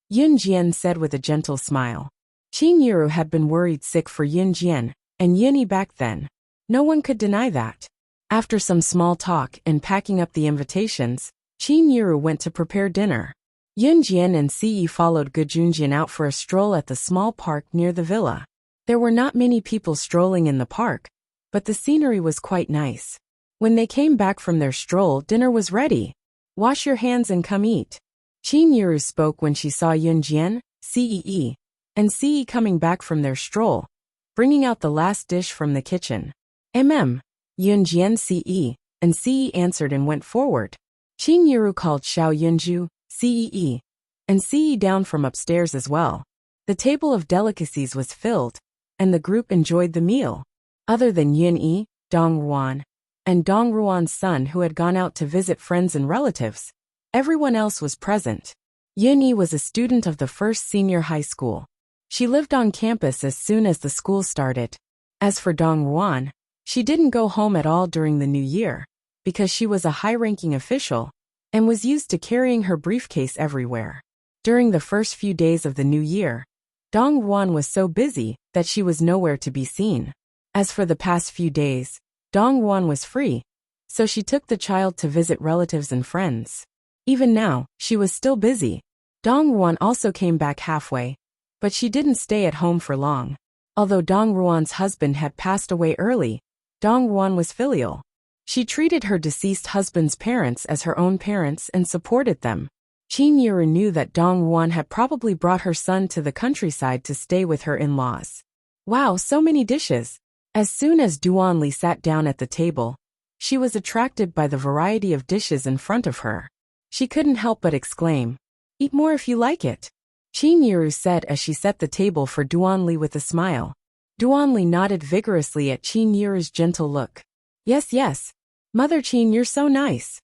Yun Jian said with a gentle smile. Qin Yuru had been worried sick for Yun Jian and Yunyi back then. No one could deny that. After some small talk and packing up the invitations, Qin Yuru went to prepare dinner. Yun Jian and Ce followed Gu Junjian out for a stroll at the small park near the villa. There were not many people strolling in the park, but the scenery was quite nice. When they came back from their stroll, dinner was ready. Wash your hands and come eat. Qin Yuru spoke when she saw Yun Jian, Ce, and Ce coming back from their stroll, bringing out the last dish from the kitchen. Yun Jian Ce, and Ce answered and went forward. Qin Yuru called Xiao Yunju, Ce, and Ce down from upstairs as well. The table of delicacies was filled, and the group enjoyed the meal. Other than Yunyi, Dong Ruan, and Dong Ruan's son who had gone out to visit friends and relatives, everyone else was present. Yunyi was a student of the first senior high school. She lived on campus as soon as the school started. As for Dong Ruan, she didn't go home at all during the new year, because she was a high-ranking official and was used to carrying her briefcase everywhere. During the first few days of the new year, Dong Ruan was so busy that she was nowhere to be seen. As for the past few days, Dong Ruan was free, so she took the child to visit relatives and friends. Even now, she was still busy. Dong Ruan also came back halfway, but she didn't stay at home for long. Although Dong Ruan's husband had passed away early, Dong Ruan was filial. She treated her deceased husband's parents as her own parents and supported them. Qin Yuru knew that Dong Ruan had probably brought her son to the countryside to stay with her in-laws. Wow, so many dishes! As soon as Duan Li sat down at the table, she was attracted by the variety of dishes in front of her. She couldn't help but exclaim, "Eat more if you like it," Qin Yuru said as she set the table for Duan Li with a smile. Duan Li nodded vigorously at Qin Yuru's gentle look. Yes, yes. Mother Qin, you're so nice.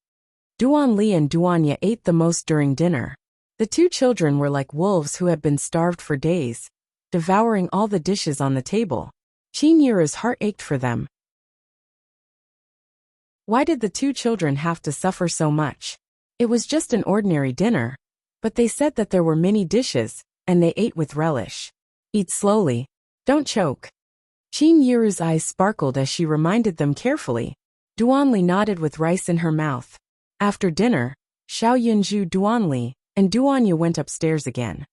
Duan Li and Duanya ate the most during dinner. The two children were like wolves who had been starved for days, devouring all the dishes on the table. Qin Yuru's heart ached for them. Why did the two children have to suffer so much? It was just an ordinary dinner, but they said that there were many dishes, and they ate with relish. Eat slowly. Don't choke. Qin Yuru's eyes sparkled as she reminded them carefully. Duan Li nodded with rice in her mouth. After dinner, Xiao Yunju Duanli, and Duanya went upstairs again.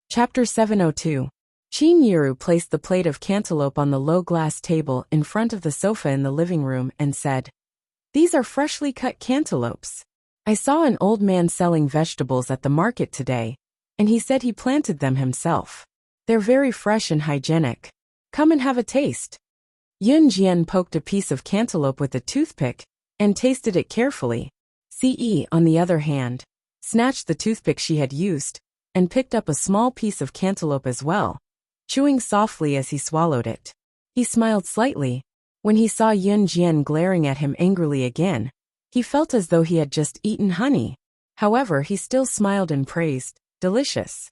Chapter 702. Qin Yiru placed the plate of cantaloupe on the low glass table in front of the sofa in the living room and said, "These are freshly cut cantaloupes. I saw an old man selling vegetables at the market today, and he said he planted them himself. They're very fresh and hygienic. Come and have a taste." Yun Jian poked a piece of cantaloupe with a toothpick and tasted it carefully. Ce, on the other hand, snatched the toothpick she had used and picked up a small piece of cantaloupe as well, chewing softly as he swallowed it. He smiled slightly. When he saw Yun Jian glaring at him angrily again, he felt as though he had just eaten honey. However, he still smiled and praised, "Delicious."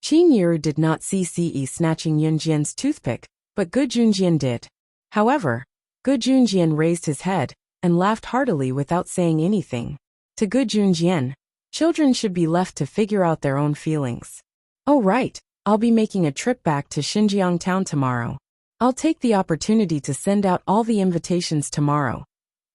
Qin Yiru did not see Ce snatching Yun Jian's toothpick, but Gu Junjian did. However, Gu Junjian raised his head and laughed heartily without saying anything. To Gu Junjian, children should be left to figure out their own feelings. "Oh right, I'll be making a trip back to Xinjiang town tomorrow. I'll take the opportunity to send out all the invitations tomorrow,"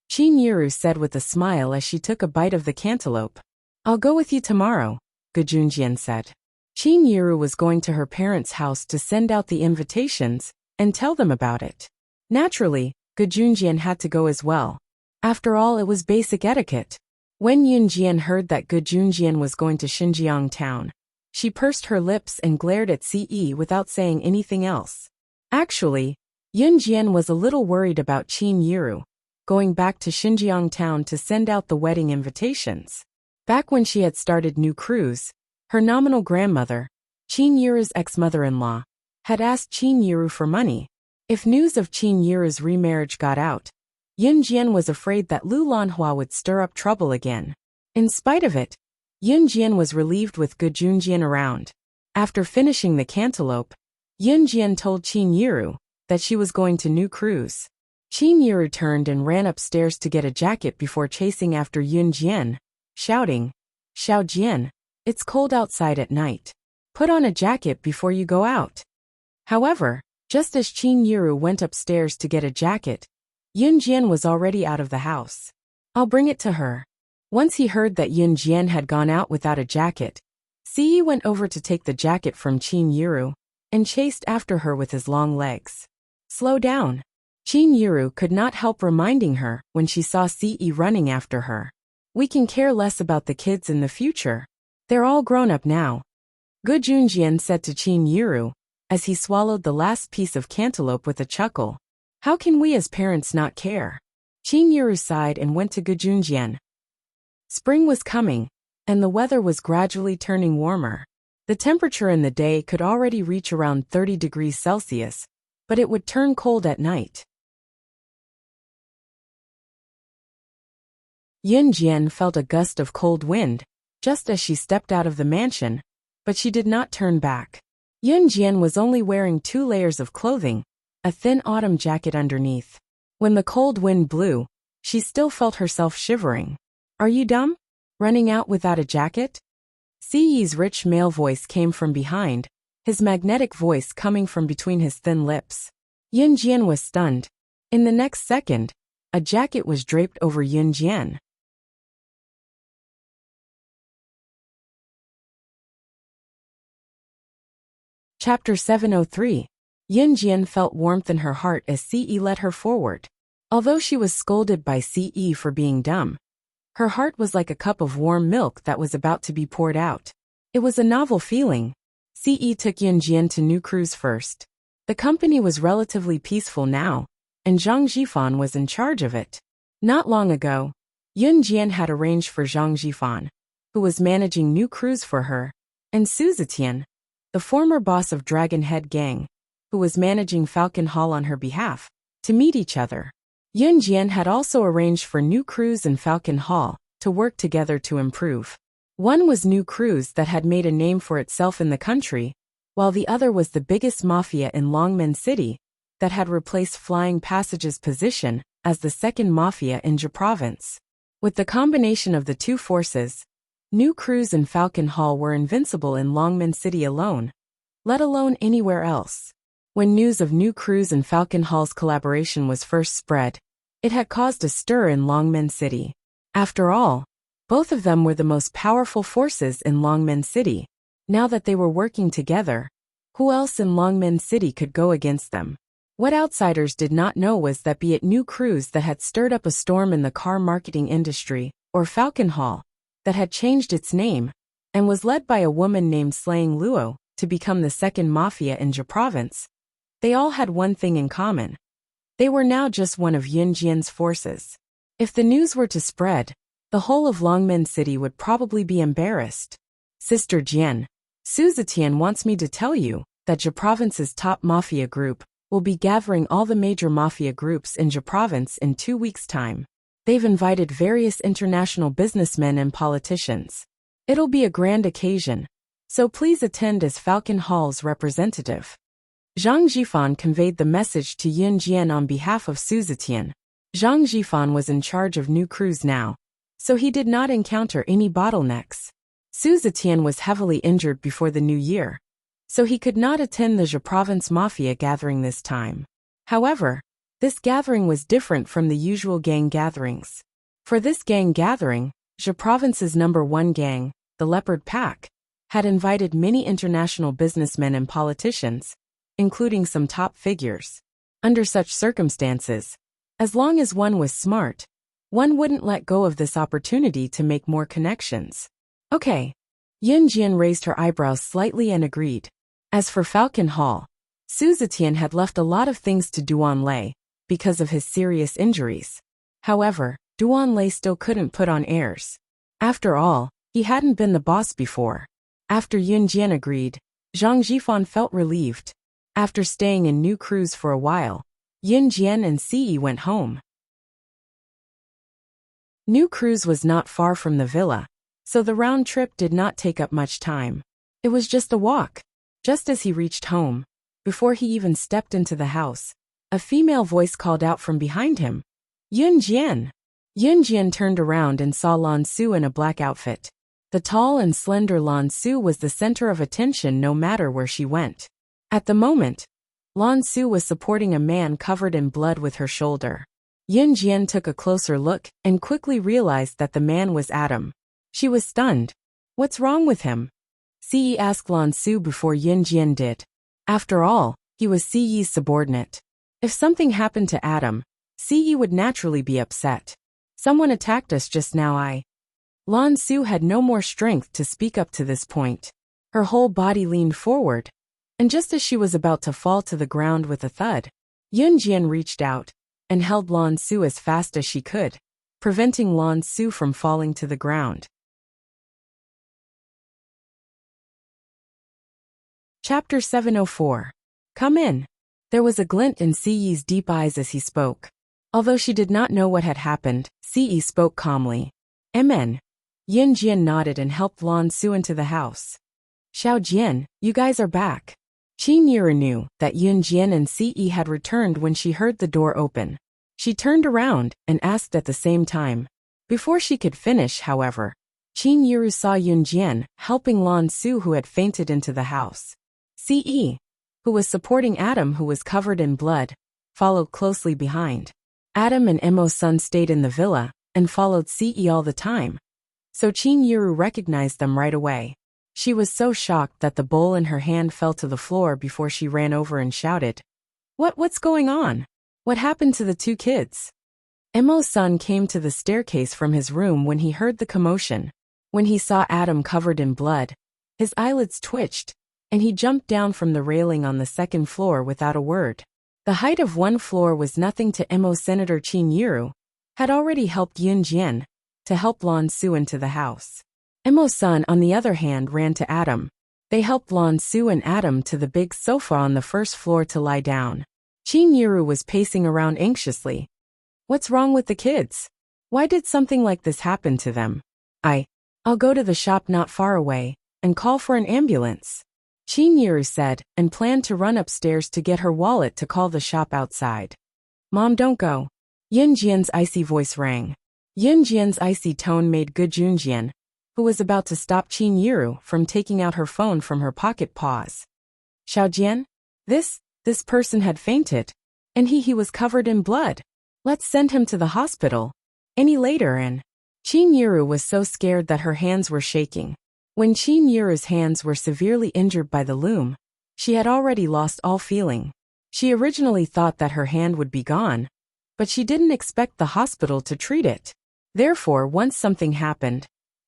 Qin Yiru said with a smile as she took a bite of the cantaloupe. "I'll go with you tomorrow," Gu Junjian said. Qin Yiru was going to her parents' house to send out the invitations and tell them about it. Naturally, Gu Junjian had to go as well. After all, it was basic etiquette. When Yun Jian heard that Gu Junjian was going to Xinjiang town, she pursed her lips and glared at Ce without saying anything else. Actually, Yun Jian was a little worried about Qin Yiru going back to Xinjiang town to send out the wedding invitations. Back when she had started New Cruise, her nominal grandmother, Qin Yiru's ex-mother-in-law, had asked Qin Yiru for money. If news of Qin Yiru's remarriage got out, Yun Jian was afraid that Lu Lanhua would stir up trouble again. In spite of it, Yun Jian was relieved with Gu Junjian around. After finishing the cantaloupe, Yun Jian told Qin Yiru that she was going to New Cruise. Qin Yiru turned and ran upstairs to get a jacket before chasing after Yun Jian, shouting, "Xiao Jian, it's cold outside at night. Put on a jacket before you go out." However, just as Qin Yiru went upstairs to get a jacket, Yun Jian was already out of the house. "I'll bring it to her." Once he heard that Yun Jian had gone out without a jacket, Ce went over to take the jacket from Qin Yiru and chased after her with his long legs. "Slow down." Qin Yiru could not help reminding her when she saw Ce running after her. "We can care less about the kids in the future. They're all grown up now," Gu Junjian said to Qin Yiru as he swallowed the last piece of cantaloupe with a chuckle. "How can we as parents not care?" Qin Yiru sighed and went to Gu Junjian. Spring was coming, and the weather was gradually turning warmer. The temperature in the day could already reach around 30 degrees Celsius, but it would turn cold at night. Yun Jian felt a gust of cold wind just as she stepped out of the mansion, but she did not turn back. Yun Jian was only wearing 2 layers of clothing, a thin autumn jacket underneath. When the cold wind blew, she still felt herself shivering. "Are you dumb? Running out without a jacket?" Ce's rich male voice came from behind, his magnetic voice coming from between his thin lips. Yun Jian was stunned. In the next second, a jacket was draped over Yun Jian. Chapter 703. Yun Jian felt warmth in her heart as Ce led her forward. Although she was scolded by Ce for being dumb, her heart was like a cup of warm milk that was about to be poured out. It was a novel feeling. Ce took Yun Jian to New Cruise first. The company was relatively peaceful now, and Zhang Jifan was in charge of it. Not long ago, Yun Jian had arranged for Zhang Jifan, who was managing New Cruise for her, and Su Zetian, the former boss of Dragon Head Gang, who was managing Falcon Hall on her behalf, to meet each other. Yun Jian had also arranged for New Cruise and Falcon Hall to work together to improve. One was New Cruise that had made a name for itself in the country, while the other was the biggest mafia in Longmen City that had replaced Flying Passage's position as the second mafia in Zhe Province. With the combination of the two forces, New Cruise and Falcon Hall were invincible in Longmen City alone, let alone anywhere else. When news of New Cruise and Falcon Hall's collaboration was first spread, it had caused a stir in Longmen City. After all, both of them were the most powerful forces in Longmen City. Now that they were working together, who else in Longmen City could go against them? What outsiders did not know was that be it New Cruise that had stirred up a storm in the car marketing industry, or Falcon Hall, that had changed its name, and was led by a woman named Slaying Luo, to become the second mafia in Province, they all had one thing in common. They were now just one of Yin Jian's forces. If the news were to spread, the whole of Longmen City would probably be embarrassed. Sister Jian, Su Zetian wants me to tell you that Province's top mafia group will be gathering all the major mafia groups in Province in 2 weeks' time. They've invited various international businessmen and politicians. It'll be a grand occasion, so please attend as Falcon Hall's representative. Zhang Jifan conveyed the message to Yin Jian on behalf of Su Zetian. Zhang Jifan was in charge of New Cruise now, so he did not encounter any bottlenecks. Su Zetian was heavily injured before the new year, so he could not attend the Province Mafia gathering this time. However, this gathering was different from the usual gang gatherings. For this gang gathering, Province's #1 gang, the Leopard Pack, had invited many international businessmen and politicians, including some top figures. Under such circumstances, as long as one was smart, one wouldn't let go of this opportunity to make more connections. Okay. Yin Jian raised her eyebrows slightly and agreed. As for Falcon Hall, Su Zetian had left a lot of things to Duan Lei because of his serious injuries. However, Duan Lei still couldn't put on airs. After all, he hadn't been the boss before. After Yin Jian agreed, Zhang Jifan felt relieved. After staying in New Cruise for a while, Yin Jian and Ce went home. New Cruise was not far from the villa, so the round trip did not take up much time. It was just a walk. Just as he reached home, before he even stepped into the house, a female voice called out from behind him, "Yin Jian!" Yin Jian turned around and saw Lan Su in a black outfit. The tall and slender Lan Su was the center of attention no matter where she went. At the moment, Lan Su was supporting a man covered in blood with her shoulder. Yin Jian took a closer look and quickly realized that the man was Adam. She was stunned. "What's wrong with him?" Ce asked Lan Su before Yin Jian did. After all, he was Ce's subordinate. If something happened to Adam, Ce would naturally be upset. "Someone attacked us just now." Lan Su had no more strength to speak up to this point. Her whole body leaned forward, and just as she was about to fall to the ground with a thud, Yin Jian reached out and held Lan Su as fast as she could, preventing Lan Su from falling to the ground. Chapter 704. Come in. There was a glint in Ce's deep eyes as he spoke. Although she did not know what had happened, Ce spoke calmly. Amen. Yin Jian nodded and helped Lan Su into the house. Xiao Jian, you guys are back. Qin Yiru knew that Yin Jian and Ce had returned when she heard the door open. She turned around and asked at the same time. Before she could finish, however, Qin Yiru saw Yin Jian helping Lan Su, who had fainted, into the house. Ce, who was supporting Adam, who was covered in blood, followed closely behind. Adam and Emo's son stayed in the villa and followed Ce all the time, so Qin Yiru recognized them right away. She was so shocked that the bowl in her hand fell to the floor before she ran over and shouted, What's going on? What happened to the two kids?" Emo's son came to the staircase from his room when he heard the commotion. When he saw Adam covered in blood, his eyelids twitched, and he jumped down from the railing on the second floor without a word. The height of one floor was nothing to Emo. Senator Qin Yiru had already helped Yin Jian to help Lan Su into the house. Emo's son, on the other hand, ran to Adam. They helped Lan Su and Adam to the big sofa on the first floor to lie down. Qin Yiru was pacing around anxiously. "What's wrong with the kids? Why did something like this happen to them?" I'll go to the shop not far away and call for an ambulance," Qin Yiru said, and planned to run upstairs to get her wallet to call the shop outside. "Mom, don't go." Yin Jian's icy voice rang. Yin Jian's icy tone made Gu Junjian, who was about to stop Qin Yiru from taking out her phone from her pocket, pause. "Xiao Jian? This This person had fainted, and he was covered in blood. Let's send him to the hospital. Any later and Chinyiru was so scared that her hands were shaking. When Chinyiru's hands were severely injured by the loom, she had already lost all feeling. She originally thought that her hand would be gone, but she didn't expect the hospital to treat it. Therefore, once something happened,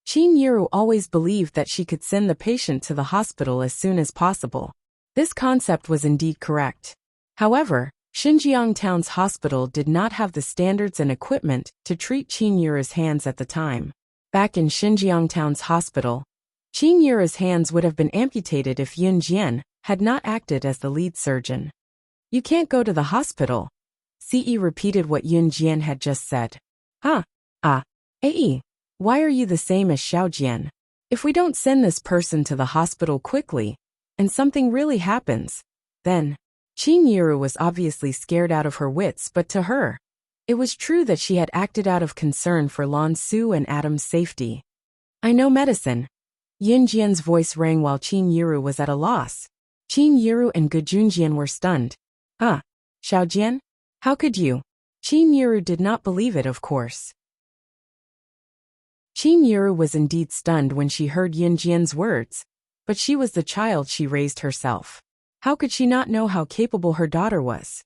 Chinyiru always believed that she could send the patient to the hospital as soon as possible. This concept was indeed correct. However, Xinjiang Town's hospital did not have the standards and equipment to treat Chinyiru's hands at the time. Back in Xinjiang Town's hospital, Chinyiru's hands would have been amputated if Yun Jian had not acted as the lead surgeon. You can't go to the hospital. Ce repeated what Yun Jian had just said. Why are you the same as Xiao Jian? If we don't send this person to the hospital quickly, and something really happens, then Chinyiru was obviously scared out of her wits, but to her, it was true that she had acted out of concern for Lan Su and Adam's safety. I know medicine. Yun Jian's voice rang while Chinyiru was at a loss. Chinyiru and Gujunjian were stunned. Xiao Jian? How could you? Chinyiru did not believe it, of course. Chinyiru was indeed stunned when she heard Yun Jian's words, but she was the child she raised herself. How could she not know how capable her daughter was?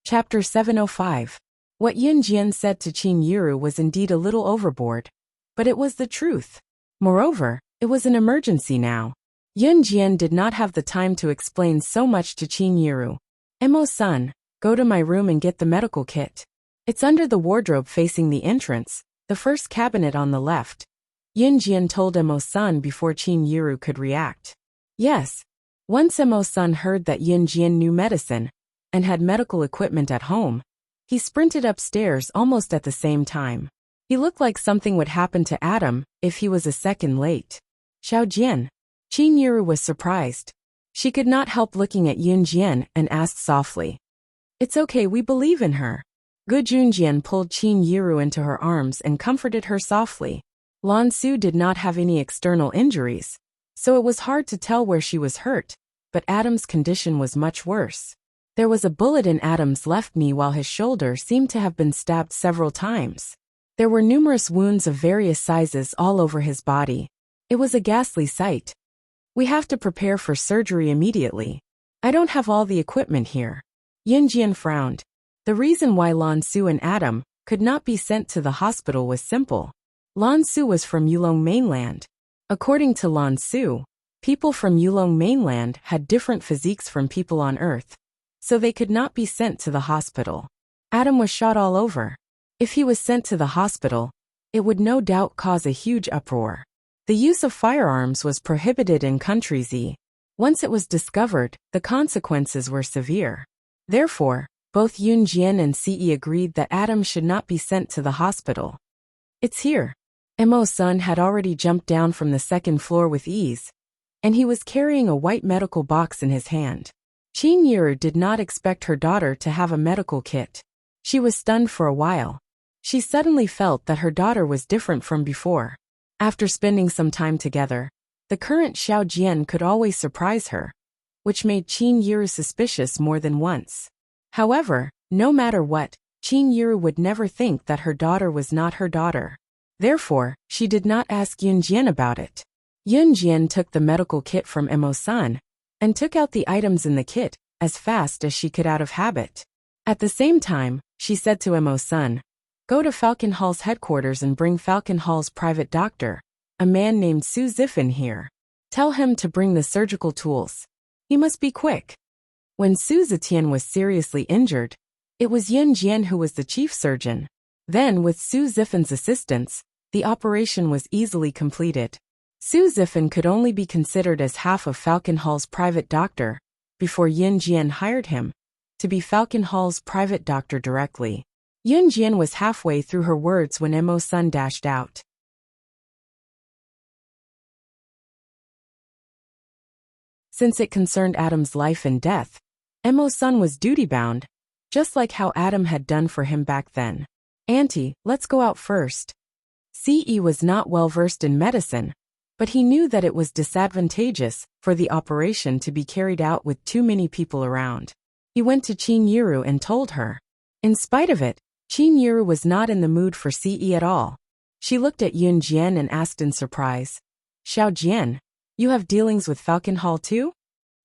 Chapter 705. What Yun Jian said to Chinyiru was indeed a little overboard, but it was the truth. Moreover, it was an emergency now. Yun Jian did not have the time to explain so much to Chinyiru. Emo-san, go to my room and get the medical kit. It's under the wardrobe facing the entrance, the first cabinet on the left. Yun Jian told Emo-san before Chinyiru could react. Yes. Once Emo-san heard that Yun Jian knew medicine and had medical equipment at home, he sprinted upstairs almost at the same time. He looked like something would happen to Adam if he was a second late. Xiao Jian. Chinyiru was surprised. She could not help looking at Yun Jian and asked softly. It's okay, we believe in her. Gujunjian pulled Chinyiru into her arms and comforted her softly. Lan Su did not have any external injuries, so it was hard to tell where she was hurt, but Adam's condition was much worse. There was a bullet in Adam's left knee while his shoulder seemed to have been stabbed several times. There were numerous wounds of various sizes all over his body. It was a ghastly sight. We have to prepare for surgery immediately. I don't have all the equipment here. Yun Jian frowned. The reason why Lan Su and Adam could not be sent to the hospital was simple. Lan Su was from Yulong mainland. According to Lan Su, people from Yulong mainland had different physiques from people on Earth, so they could not be sent to the hospital. Adam was shot all over. If he was sent to the hospital, it would no doubt cause a huge uproar. The use of firearms was prohibited in country Z. Once it was discovered, the consequences were severe. Therefore, both Yun Jian and Ce agreed that Adam should not be sent to the hospital. It's here. Emo-san had already jumped down from the second floor with ease, and he was carrying a white medical box in his hand. Chinyiru did not expect her daughter to have a medical kit. She was stunned for a while. She suddenly felt that her daughter was different from before. After spending some time together, the current Xiao Jian could always surprise her, which made Chinyiru suspicious more than once. However, no matter what, Chinyiru would never think that her daughter was not her daughter. Therefore, she did not ask Yun Jian about it. Yun Jian took the medical kit from Emo-san and took out the items in the kit as fast as she could out of habit. At the same time, she said to Emo-san, go to Falcon Hall's headquarters and bring Falcon Hall's private doctor, a man named Su Zifan here. Tell him to bring the surgical tools. He must be quick. When Su Zetian was seriously injured, it was Yun Jian who was the chief surgeon. Then, with Su Zifan's assistance, the operation was easily completed. Su Zifan could only be considered as half of Falcon Hall's private doctor before Yun Jian hired him to be Falcon Hall's private doctor directly. Yun Jian was halfway through her words when Emo-san dashed out. Since it concerned Adam's life and death, Emo-san was duty-bound, just like how Adam had done for him back then. Auntie, let's go out first. Ce was not well versed in medicine, but he knew that it was disadvantageous for the operation to be carried out with too many people around. He went to Qin and told her. In spite of it, Qin was not in the mood for CE at all. She looked at Yun Jian and asked in surprise, Xiao Jian, you have dealings with Falcon Hall too?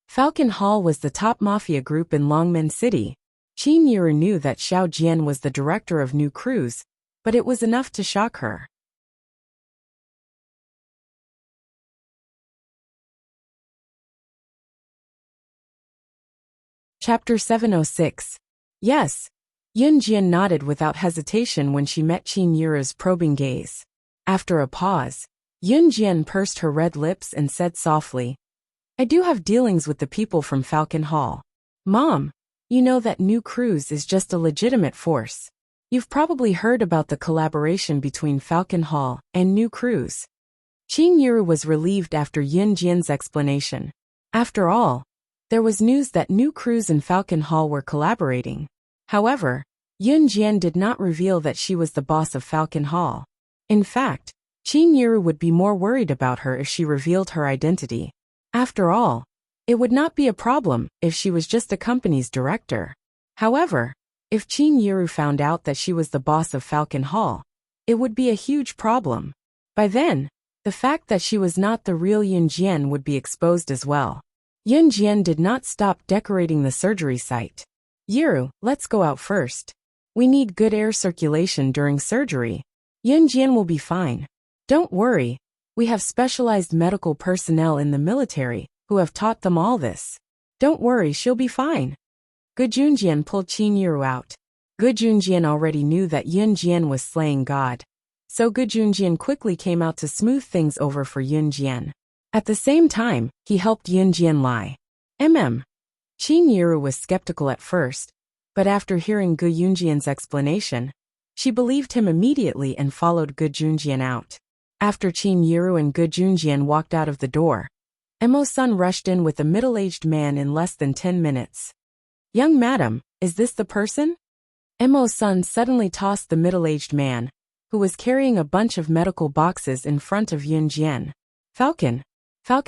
Falcon Hall was the top mafia group in Longmen City. Qin knew that Xiao Jian was the director of New Cruise, but it was enough to shock her. Chapter 706. Yes. Yun Jian nodded without hesitation when she met Qin probing gaze. After a pause, Yun Jian pursed her red lips and said softly, I do have dealings with the people from Falcon Hall. Mom, you know that New Cruise is just a legitimate force. You've probably heard about the collaboration between Falcon Hall and New Cruise. Qin was relieved after Yun Jian's explanation. After all, there was news that New Cruise and Falcon Hall were collaborating. However, Yun Jian did not reveal that she was the boss of Falcon Hall. In fact, Qin would be more worried about her if she revealed her identity. After all, it would not be a problem if she was just the company's director. However, if Qin found out that she was the boss of Falcon Hall, it would be a huge problem. By then, the fact that she was not the real Yun Jian would be exposed as well. Yun Jian did not stop decorating the surgery site. Let's go out first. We need good air circulation during surgery. Yun Jian will be fine. Don't worry, we have specialized medical personnel in the military who have taught them all this. Don't worry, she'll be fine. Gu Junjian pulled Qin out. Gu Junjian already knew that Yun Jian was slaying God. So Gu Junjian quickly came out to smooth things over for Yun Jian. At the same time, he helped Yun Jian lie. Qin was skeptical at first, but after hearing Gu Junjian's explanation, she believed him immediately and followed Gu Junjian out. After Qin and Gu Junjian walked out of the door, Emo-sun rushed in with a middle-aged man in less than 10 minutes. Young madam, is this the person? Emo-sun suddenly tossed the middle-aged man, who was carrying a bunch of medical boxes in front of Yun Jian. Falcon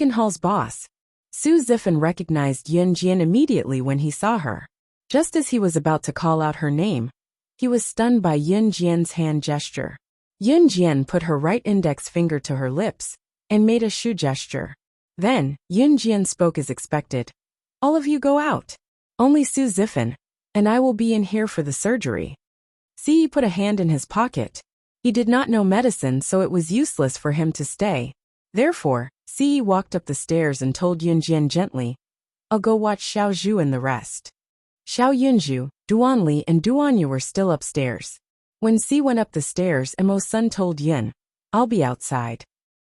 Hall's boss. Su Zifan recognized Yun Jian immediately when he saw her. Just as he was about to call out her name, he was stunned by Yun Jian's hand gesture. Yun Jian put her right index finger to her lips and made a shoe gesture. Then, Yun Jian spoke as expected. All of you go out. Only Su Zifan, and I will be in here for the surgery. Ce put a hand in his pocket. He did not know medicine, so it was useless for him to stay. Therefore, Ce walked up the stairs and told Yun Jian gently, I'll go watch Xiao Zhu and the rest. Xiao Yunju, Duan Li and Duan Yu were still upstairs. When Ce went up the stairs, Emo-sun told Yun, I'll be outside.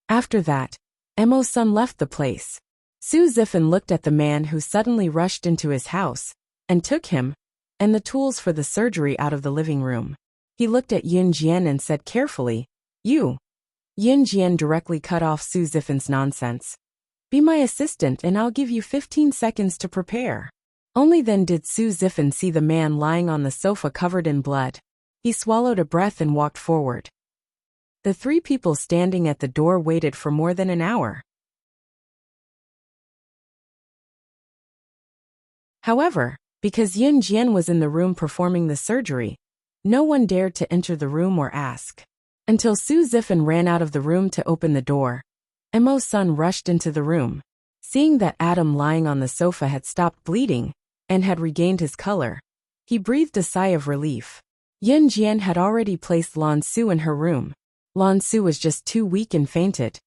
After that, Emo-sun left the place. Su Zifan looked at the man who suddenly rushed into his house, and took him, and the tools for the surgery out of the living room. He looked at Yun Jian and said carefully, You. Yun Jian directly cut off Su Zifan's nonsense. Be my assistant and I'll give you 15 seconds to prepare. Only then did Su Zifan see the man lying on the sofa covered in blood. He swallowed a breath and walked forward. The three people standing at the door waited for more than an hour. However, because Yun Jian was in the room performing the surgery, no one dared to enter the room or ask. Until Su Zifan ran out of the room to open the door, Emo-sun rushed into the room. Seeing that Adam lying on the sofa had stopped bleeding and had regained his color, he breathed a sigh of relief. Yun Jian had already placed Lan Su in her room. Lan Su was just too weak and fainted.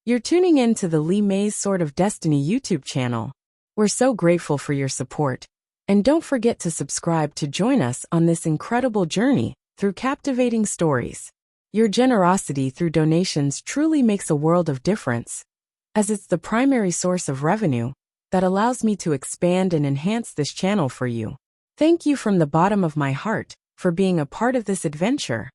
You're tuning in to the Li Mei's Sword of Destiny YouTube channel. We're so grateful for your support. And don't forget to subscribe to join us on this incredible journey through captivating stories. Your generosity through donations truly makes a world of difference, as it's the primary source of revenue that allows me to expand and enhance this channel for you. Thank you from the bottom of my heart for being a part of this adventure.